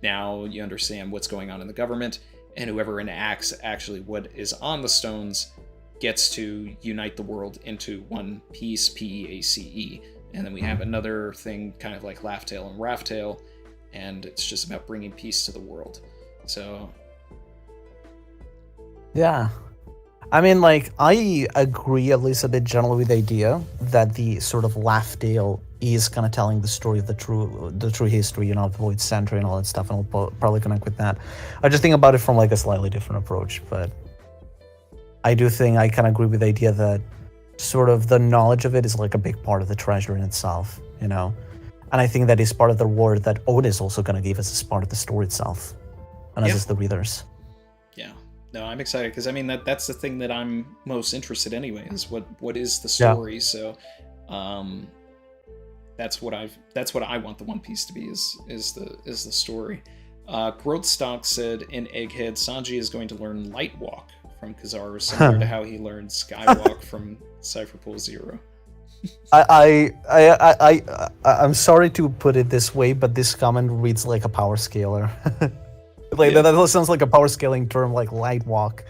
now you understand what's going on in the government, and whoever enacts actually what is on the stones gets to unite the world into one piece, P-E-A-C-E. And then we have another thing kind of like Laugh-Tale and Raft-Tale, and it's just about bringing peace to the world. So yeah, I mean, like, I agree at least a bit generally with the idea that the sort of Laugh-Tale is kind of telling the story of the true history, the Void Center and all that stuff, and I'll probably connect with that. I just think about it from like a slightly different approach, but I do think I kind of agree with the idea that sort of the knowledge of it is like a big part of the treasure in itself, and I think that is part of the reward that Oda is also going to give us as part of the story itself, and as the readers. Yeah. No, I'm excited because I mean that's the thing that I'm most interested in anyway, is what is the story. Yeah. So that's what I want the One Piece to be is the story. Growthstock said in Egghead, Sanji is going to learn Light Walk from Kizaru, similar to how he learned Skywalk from Cypherpool Zero. I'm sorry to put it this way, but this comment reads like a power scaler. Like that sounds like a power scaling term, like Light Walk.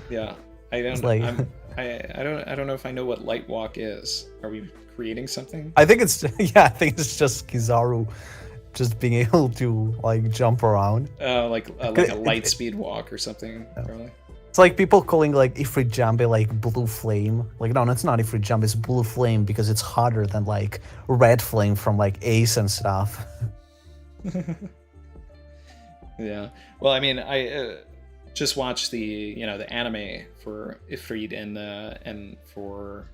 Yeah, I don't. Like, I don't know if I know what Light Walk is. Are we creating something? I think it's just Kizaru just being able to like jump around. Like a light speed walk or something, probably. It's like people calling like Ifrit Jambe like blue flame. Like no, it's not Ifrit Jambe, it's blue flame because it's hotter than like red flame from like Ace and stuff. Yeah. Well, I mean, I just watched the the anime for Ifrit and for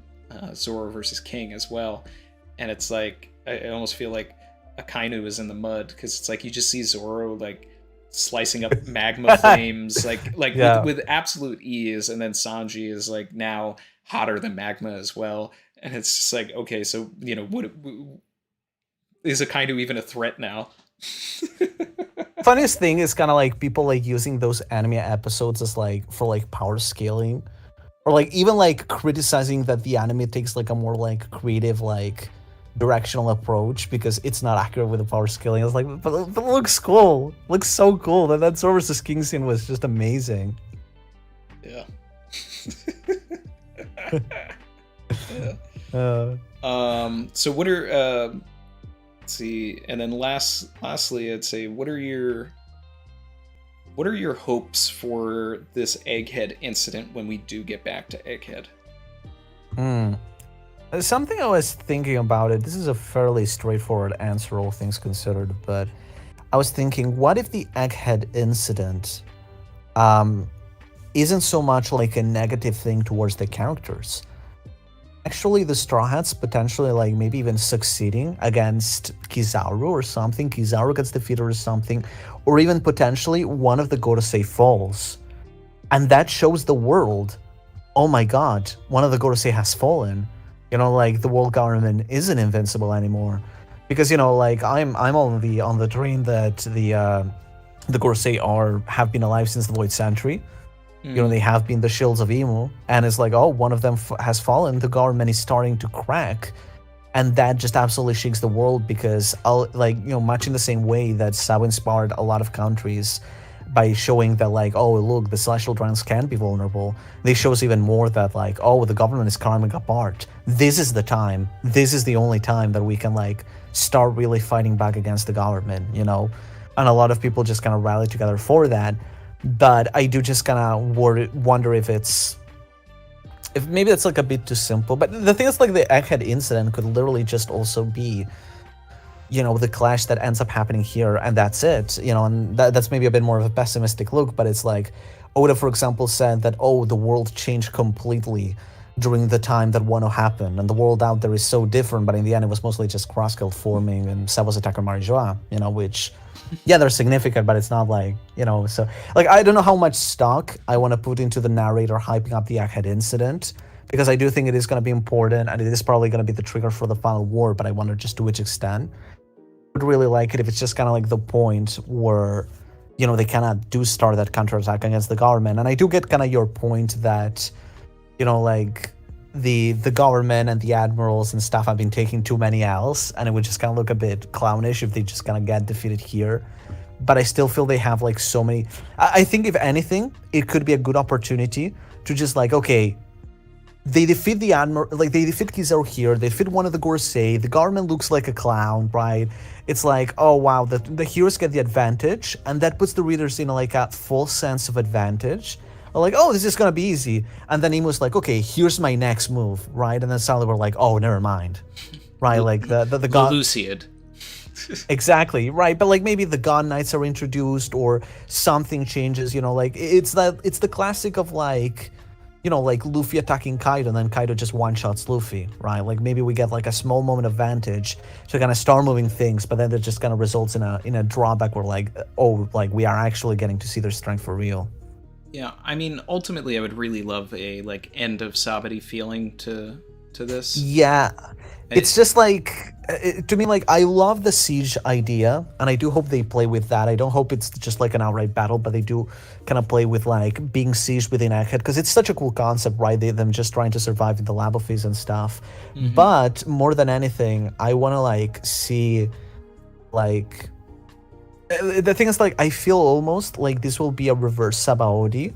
Zoro versus King as well, and it's like I almost feel like Akainu is in the mud because it's like you just see Zoro like slicing up magma flames with absolute ease, and then Sanji is like now hotter than magma as well, and it's just like, okay, so what is Akainu even a threat now? Funniest thing is kind of like people like using those anime episodes as like for like power scaling, or like even like criticizing that the anime takes like a more like creative like directional approach because it's not accurate with the power scaling. I was like, but it looks cool. It looks so cool. That Zoro vs. King scene was just amazing. Yeah. So what are let's see, and then lastly, I'd say what are your hopes for this Egghead incident when we do get back to Egghead? Something I was thinking about it. This is a fairly straightforward answer, all things considered, but I was thinking, what if the Egghead incident isn't so much like a negative thing towards the characters? Actually, the Straw Hats potentially like maybe even succeeding against Kizaru or something. Kizaru gets defeated or something, or even potentially one of the Gorosei falls, and that shows the world, oh my god, one of the Gorosei has fallen. Like the world government isn't invincible anymore, because like I'm on the train that the Gorosei have been alive since the Void Century. They have been the shields of Imu, and it's like, oh, one of them has fallen. The government is starting to crack, and that just absolutely shakes the world because, much in the same way that Sabo inspired a lot of countries by showing that, like, oh, look, the Celestial Dragons can be vulnerable. This shows even more that, like, oh, the government is coming apart. This is the time. This is the only time that we can, like, start really fighting back against the government, And a lot of people just kind of rally together for that. But I do just kind of wonder if maybe that's like a bit too simple. But the thing is, like, the Egghead incident could literally just also be, the clash that ends up happening here, and that's it. And that's maybe a bit more of a pessimistic look. But it's like Oda, for example, said that, oh, the world changed completely during the time that Wano happened, and the world out there is so different. But in the end, it was mostly just Crossguild forming and Sabo's attack on Marijoa, which. Yeah, they're significant, but it's not like, so, like, I don't know how much stock I want to put into the narrator hyping up the Egghead incident, because I do think it is going to be important, and it is probably going to be the trigger for the final war, but I wonder just to which extent. I would really like it if it's just kind of like the point where, they kind of do start that counterattack against the government, and I do get kind of your point that, like, the government and the admirals and stuff have been taking too many L's, and it would just kind of look a bit clownish if they just kind of get defeated here. But I still feel they have like so many. I think if anything, it could be a good opportunity to just like, okay, they defeat the admiral, like they defeat Kizaru here, they defeat one of the Gorosei, the government looks like a clown, right? It's like, oh wow, the heroes get the advantage, and that puts the readers in like a false sense of advantage. Like, oh, this is gonna be easy, and then Imu's like, okay, here's my next move, right? And then suddenly we're like, oh, never mind, right? Like the god Luciad. Exactly, right? But like maybe the God Knights are introduced or something changes, like it's the classic of like, like Luffy attacking Kaido and then Kaido just one-shots Luffy, right? Like maybe we get like a small moment of advantage to kind of start moving things, but then that just kind of results in a drawback where like, oh, like we are actually getting to see their strength for real. Yeah, I mean, ultimately, I would really love a like end of Sabati feeling to this. Yeah, it's just like to me, like I love the siege idea, and I do hope they play with that. I don't hope it's just like an outright battle, but they do kind of play with like being sieged within Egghead because it's such a cool concept, right? Them just trying to survive in the lab office and stuff. Mm-hmm. But more than anything, I want to like see like. The thing is, like, I feel almost like this will be a reverse Sabaody,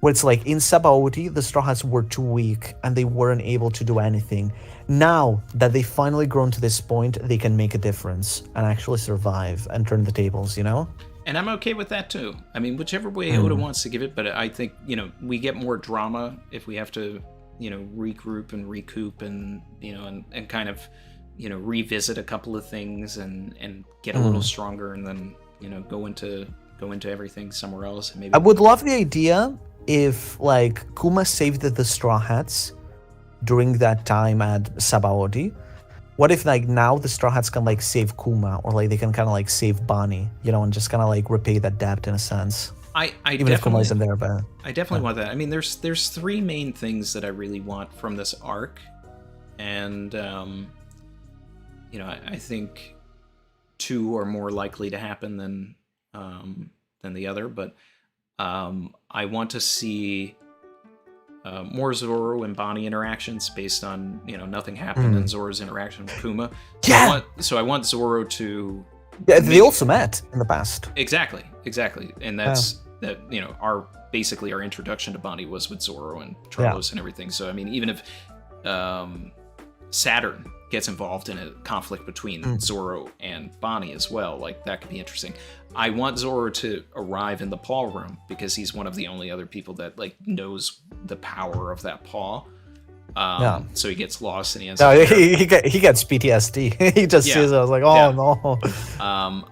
where it's like in Sabaody, the Straw Hats were too weak and they weren't able to do anything. Now that they've finally grown to this point, they can make a difference and actually survive and turn the tables, you know? And I'm okay with that too. I mean, whichever way Oda wants to give it, but I think, you know, we get more drama if we have to, you know, regroup and recoup and, you know, and kind of, you know, revisit a couple of things and get a little stronger and then, you know, go into everything somewhere else. And maybe I would love the idea if, like, Kuma saved the Straw Hats during that time at Sabaody. What if, like, now the Straw Hats can, like, save Kuma, or, like, they can kind of, like, save Bonnie, you know, and just kind of, like, repay that debt in a sense. Even if Kuma isn't there, but... I definitely want that. I mean, there's three main things that I really want from this arc, and, you know, I think two are more likely to happen than the other, but I want to see more Zoro and Bonnie interactions based on, you know, nothing happened in Zoro's interaction with Kuma. So I want Zoro to... Yeah, they also met in the past. Exactly. And that's, that, you know, our introduction to Bonnie was with Zoro and Trollos and everything. So, I mean, even if Saturn gets involved in a conflict between Zoro and Bonnie as well, like, that could be interesting. I want Zoro to arrive in the paw room because he's one of the only other people that, like, knows the power of that paw. So he gets lost and he ends up he gets PTSD. He just sees it. I was like, no.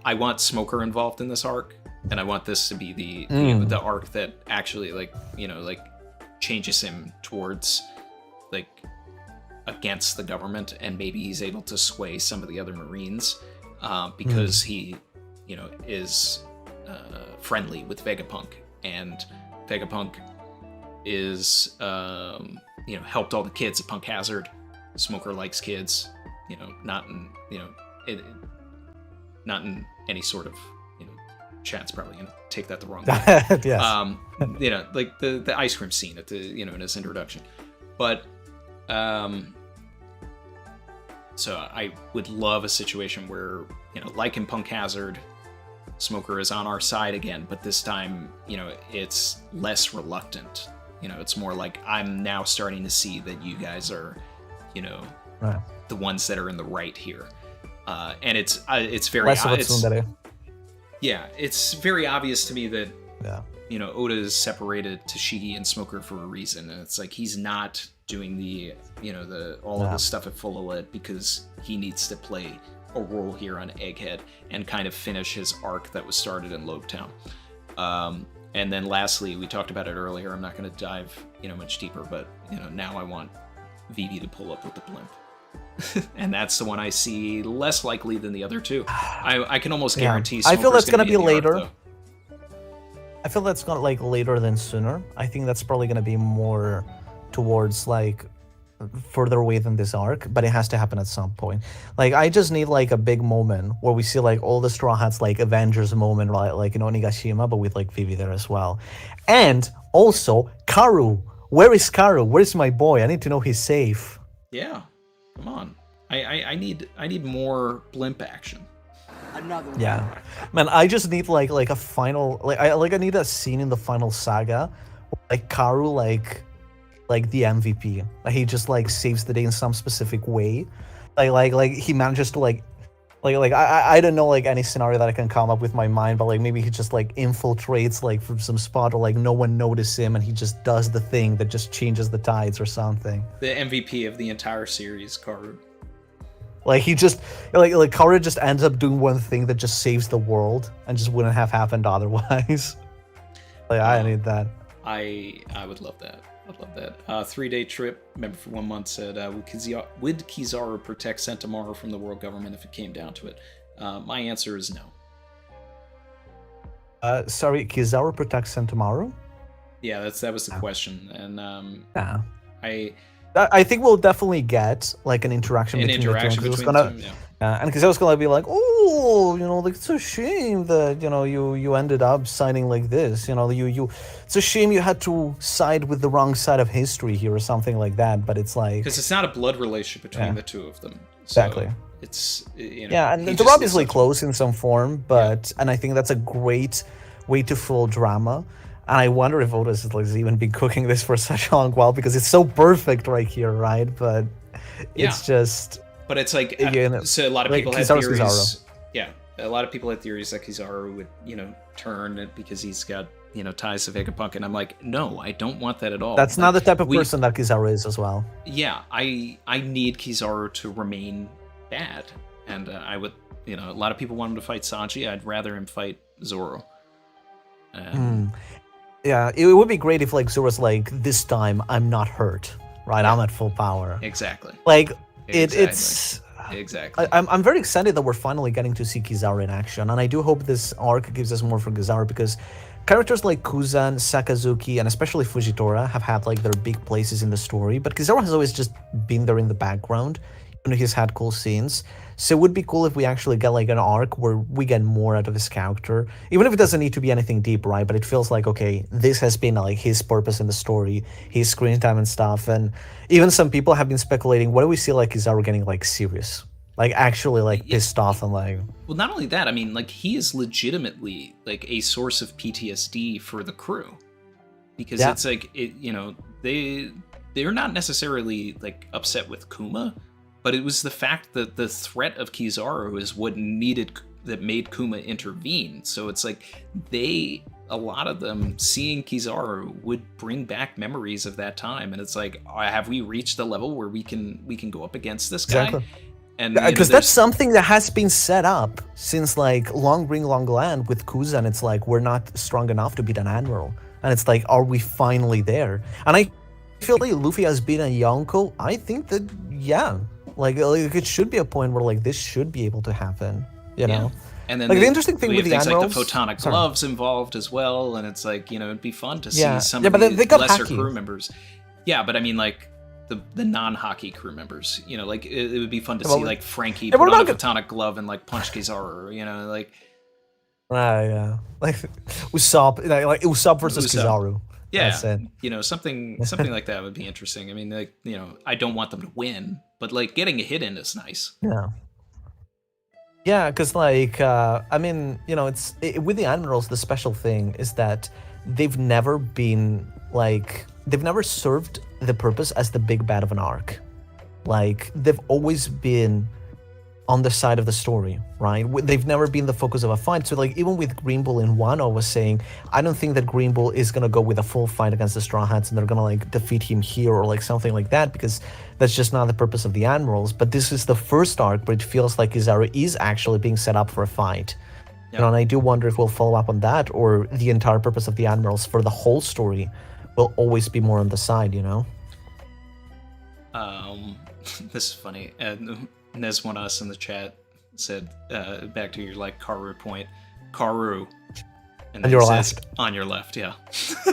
I want Smoker involved in this arc, and I want this to be the arc that actually, like, you know, like, changes him towards, like, against the government, and maybe he's able to sway some of the other Marines because he, you know, is friendly with Vegapunk, and Vegapunk is you know, helped all the kids at Punk Hazard. Smoker likes kids, you know, not in any sort of, you know, chat's probably gonna take that the wrong way. Yes. You know, like the ice cream scene at the, you know, in his introduction, but so I would love a situation where, you know, like in Punk Hazard, Smoker is on our side again, but this time, you know, it's less reluctant. You know, it's more like, I'm now starting to see that you guys are, you know, the ones that are in the right here. And it's very it's very obvious to me that you know, Oda has separated Tashigi and Smoker for a reason, and it's like he's not doing the, you know, all of the stuff at Full Lit because he needs to play a role here on Egghead and kind of finish his arc that was started in Lobetown. And then lastly, we talked about it earlier, I'm not going to dive, you know, much deeper, but, you know, now I want Vivi to pull up with the blimp. And that's the one I see less likely than the other two. I can almost guarantee I feel that's going to be later. Arc, I feel that's going to, like, later than sooner. I think that's probably going to be more towards, like, further away than this arc, but it has to happen at some point. Like, I just need, like, a big moment where we see, like, all the Straw Hats, like, Avengers moment, right? Like, in Onigashima, but with, like, Vivi there as well. And also Karu. Where is Karu? Where's my boy? I need to know he's safe. Yeah, come on. I need more blimp action. Another one. Yeah, man, I just need like a final, I need a scene in the final saga where, like, Karu like the MVP, like, he just, like, saves the day in some specific way, like he manages to like I don't know, like, any scenario that I can come up with my mind, but, like, maybe he just, like, infiltrates, like, from some spot, or, like, no one notices him and he just does the thing that just changes the tides or something. The MVP of the entire series, Karu. Like, he just, like Karu just ends up doing one thing that just saves the world and just wouldn't have happened otherwise. Like, I need that. I would love that. I'd love that. 3-day trip, member for 1 month said, would Kizaru protect Sentomaru from the world government if it came down to it? My answer is no. Sorry, Kizaru protects Sentomaru? Yeah, that was the question. And I think we'll definitely get, like, an interaction between the two. And Kizaru's gonna be like, oh, you know, like, it's a shame that, you know, you ended up signing like this. You know, it's a shame you had to side with the wrong side of history here or something like that. But it's like, because it's not a blood relationship between the two of them. So exactly. It's, you know, yeah, and they're obviously close in some form, but and I think that's a great way to fill drama. And I wonder if Otis has even been cooking this for such a long while because it's so perfect right here, right? But it's just. But it's like so a lot of people had theories. Yeah, a lot of people had theories that Kizaru would turn because he's got ties to Vegapunk, and I'm like, no, I don't want that at all. That's not the type of person that Kizaru is as well. Yeah, I need Kizaru to remain bad, and I would a lot of people want him to fight Sanji. I'd rather him fight Zoro. Yeah, it would be great if Zoro's this time I'm not hurt, right? Yeah. I'm at full power. Exactly. It's exactly. I'm very excited that we're finally getting to see Kizaru in action, and I do hope this arc gives us more for Kizaru because characters like Kuzan, Sakazuki, and especially Fujitora have had their big places in the story, but Kizaru has always just been there in the background. He's had cool scenes. So it would be cool if we actually get an arc where we get more out of his character, even if it doesn't need to be anything deep, right? But it feels okay, this has been his purpose in the story, his screen time and stuff. And even some people have been speculating, what do we see Kizaru getting serious? Actually pissed off and Well, not only that, I mean he is legitimately a source of PTSD for the crew. Because it's they're not necessarily upset with Kuma, but it was the fact that the threat of Kizaru is what made Kuma intervene. So it's a lot of them seeing Kizaru would bring back memories of that time, and it's have we reached the level where we can go up against this guy? Exactly. And because that's something that has been set up since Long Ring Long Land with Kuzan. It's we're not strong enough to beat an admiral, and it's are we finally there? And I feel Luffy has been a Yonko. I think that it should be a point where this should be able to happen, you know. And then the interesting thing with the things admirals, the photonic gloves involved as well, and it's it'd be fun to see some of the lesser Haki crew members. Yeah, but I mean the non-hockey crew members, it would be fun to see Frankie put on a photonic glove and punch Kizaru, yeah, Usopp, Usopp versus Kizaru. Yeah, something like that would be interesting. I mean, I don't want them to win, but getting a hit in is nice. Yeah, because I mean, it's with the admirals. The special thing is that they've never been they've never served the purpose as the big bad of an arc. They've always been on the side of the story, right? They've never been the focus of a fight. So even with Green Bull in Wano was saying, I don't think that Green Bull is gonna go with a full fight against the Straw Hats and they're gonna defeat him here or something like that, because that's just not the purpose of the admirals. But this is the first arc where it feels like Kizaru is actually being set up for a fight. And I do wonder if we'll follow up on that, or the entire purpose of the admirals for the whole story will always be more on the side, This is funny. And Nesmonas in the chat said, back to your Karu point, Karu. And on your left. On your left, yeah.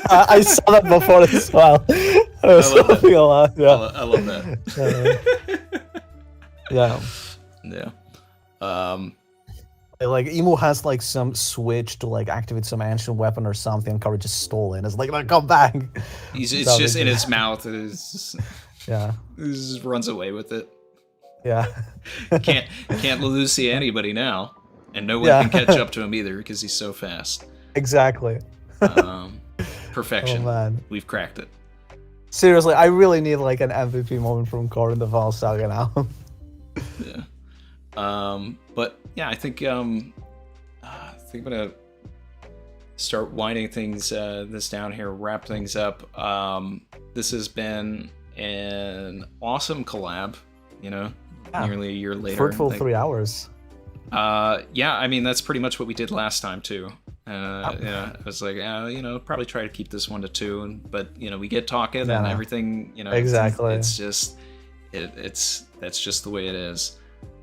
I saw that before as well. I love that. I love that. Yeah. Imu has some switch to activate some ancient weapon or something, and Karu just stole it. It's no, come back. It's just in his mouth. He just runs away with it. Yeah. can't lose to anybody now, and no one can catch up to him either because he's so fast. Exactly. Perfection. Oh, man. We've cracked it. Seriously, I really need an MVP moment from Core in the Val Saga now. Yeah. But yeah, I think I'm gonna start winding this down here, wrap things up. This has been an awesome collab, nearly a year later. Fruitful 3 hours. Yeah, I mean that's pretty much what we did last time too. I was probably try to keep this 1 to 2, but we get talking and everything, exactly. It's just that's just the way it is.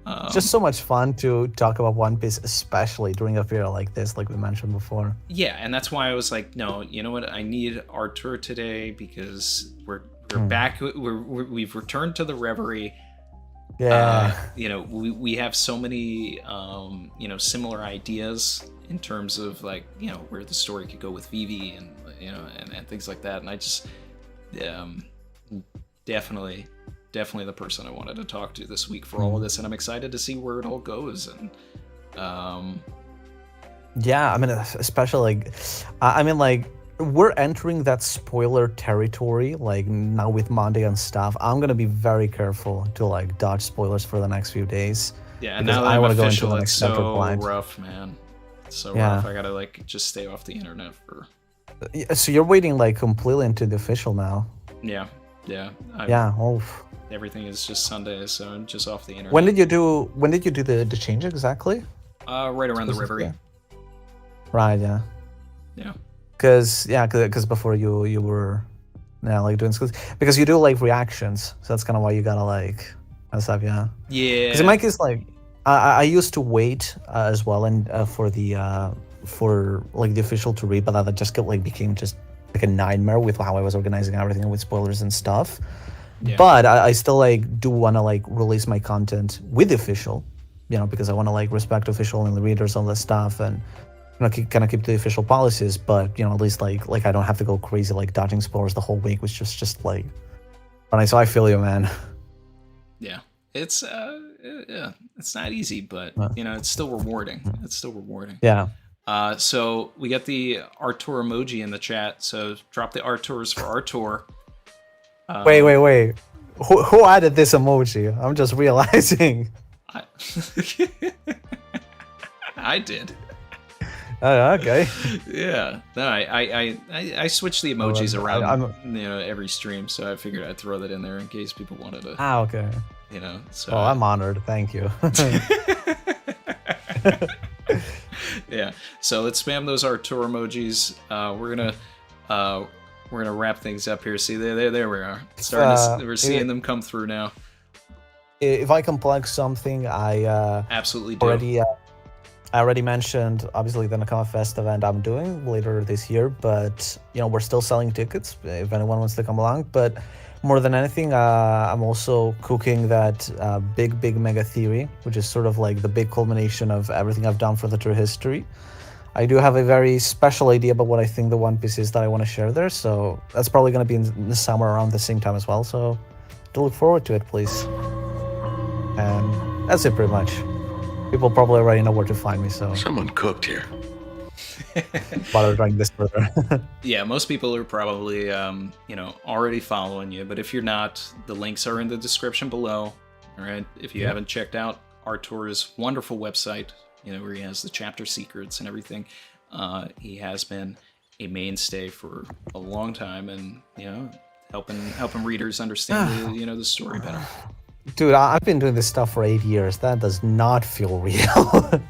It's just so much fun to talk about One Piece, especially during a period like this, like we mentioned before. Yeah, and that's why I was no, you know what? I need Artur today because we're back. We've returned to the Reverie. Yeah. We have so many similar ideas in terms of where the story could go with Vivi and and things like that. And I just definitely the person I wanted to talk to this week for all of this, and I'm excited to see where it all goes. And yeah, I mean, especially we're entering that spoiler territory, like now with Monday and stuff. I'm gonna be very careful to like dodge spoilers for the next few days. Yeah, and because now that I I'm want to go into official, the it's next chapter so blind. rough, man. It's so Yeah. rough. I gotta like just stay off the internet for. Yeah, so you're waiting like completely into the official now. Yeah. Yeah. Oh. Everything is just Sundays, so I'm just off the internet. When did you do the change exactly? Right around the Reverie. Right. Yeah. Yeah. Because before you were, like doing schools, because you do like reactions, so that's kind of why you gotta like and stuff. Yeah. Yeah. Because in my case, like I used to wait as well, and for like the official to read, but that just became just like a nightmare with how I was organizing everything with spoilers and stuff. Yeah. But I still like do want to like release my content with the official, because I want to like respect official and the readers, all that stuff, and kind of keep the official policies. But at least like I don't have to go crazy like dodging spoilers the whole week, which is just like. So I feel you, man. Yeah, it's it's not easy, but it's still rewarding. It's still rewarding. Yeah. So we got the Artur emoji in the chat. So drop the Arturs for Artur. Wait. Who added this emoji? I'm just realizing. I did. Oh, okay. Yeah. No, I switched the emojis around every stream, so I figured I'd throw that in there in case people wanted to. Ah, okay. So. Oh, I'm honored. Thank you. Yeah. So let's spam those Artur emojis. We're gonna wrap things up here. See, there we are. We're seeing them come through now. If I can plug something, I absolutely do. I already mentioned, obviously, the Nakama Fest event I'm doing later this year, but we're still selling tickets if anyone wants to come along. But more than anything, I'm also cooking that big mega theory, which is sort of like the big culmination of everything I've done for the tour history. I do have a very special idea about what I think the One Piece is that I want to share there, so that's probably going to be in the summer around the same time as well, so do look forward to it, please. And that's it pretty much. People probably already know where to find me, so... Someone cooked here. Bother drawing this further. Yeah, most people are probably, already following you, but if you're not, the links are in the description below, all right? If you haven't checked out Artur's wonderful website, where he has the chapter secrets and everything. He has been a mainstay for a long time, and helping readers understand the story better. Dude, I've been doing this stuff for 8 years. That does not feel real.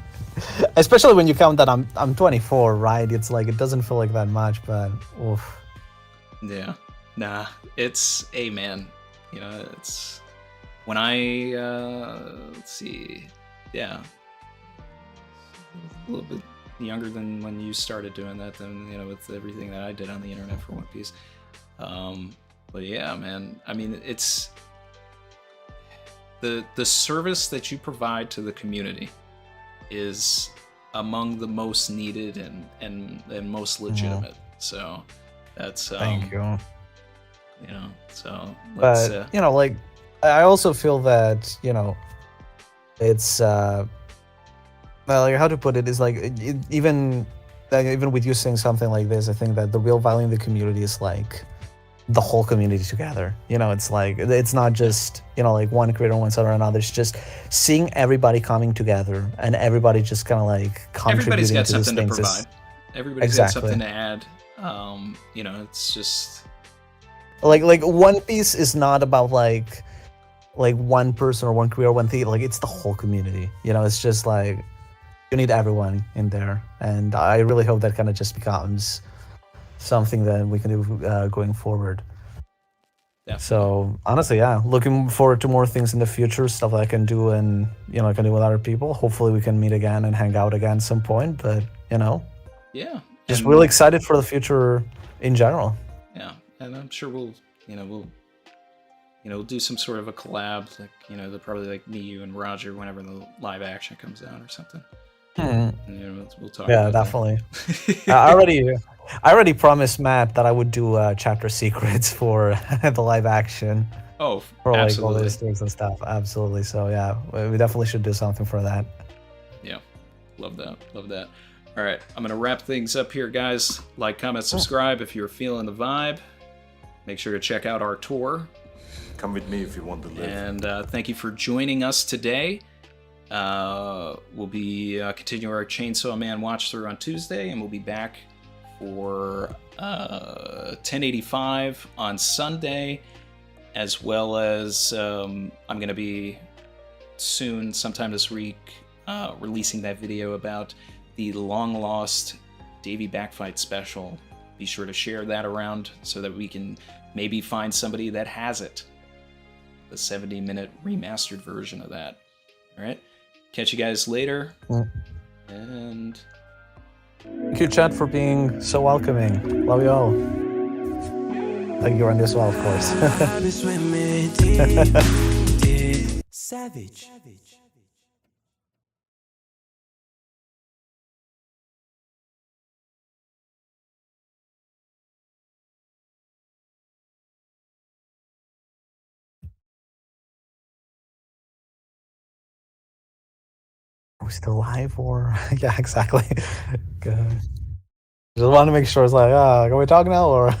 Especially when you count that I'm 24, right? It's like it doesn't feel like that much, but oof. Yeah, nah, it's man. It's when I let's see, yeah. A little bit younger than when you started doing that, then with everything that I did on the internet for One Piece. But yeah, man, I mean, it's the service that you provide to the community is among the most needed and most legitimate. So that's thank you. So let's, but like I also feel that it's like how to put it is like even with you saying something like this, I think that the real value in the community is like the whole community together. It's like it's not just like one creator on one side or another. It's just seeing everybody coming together and everybody just kind of like contributing. Everybody's got to something to things. provide. Everybody's got something to add. It's just like One Piece is not about like one person or one creator or one thing. Like it's the whole community. It's just like. You need everyone in there, and I really hope that kind of just becomes something that we can do going forward. Definitely. So honestly, yeah, looking forward to more things in the future, stuff that I can do and I can do with other people. Hopefully, we can meet again and hang out again at some point. But yeah, just really excited for the future in general. Yeah, and I'm sure we'll do some sort of a collab, like they'll probably like me, you, and Roger whenever the live action comes out or something. We'll talk. Yeah, about definitely. I already promised Matt that I would do chapter secrets for the live action. Oh, for like absolutely. all these things and stuff. Absolutely. So yeah, we definitely should do something for that. Yeah, love that. All right, I'm gonna wrap things up here, guys. Like, comment, subscribe if you're feeling the vibe. Make sure to check out Artur. Come with me if you want to live. And thank you for joining us today. We'll be continuing our Chainsaw Man watch through on Tuesday, and we'll be back for 1085 on Sunday, as well as I'm going to be soon, sometime this week, releasing that video about the long-lost Davey Backfight special. Be sure to share that around so that we can maybe find somebody that has it. The 70-minute remastered version of that. All right. Catch you guys later. And thank you, chat, for being so welcoming. Love you all. Thank you, Randy, as well, of course. Savage. Are we still live or? Yeah, exactly. Good. Just want to make sure it's like, can we talk now or?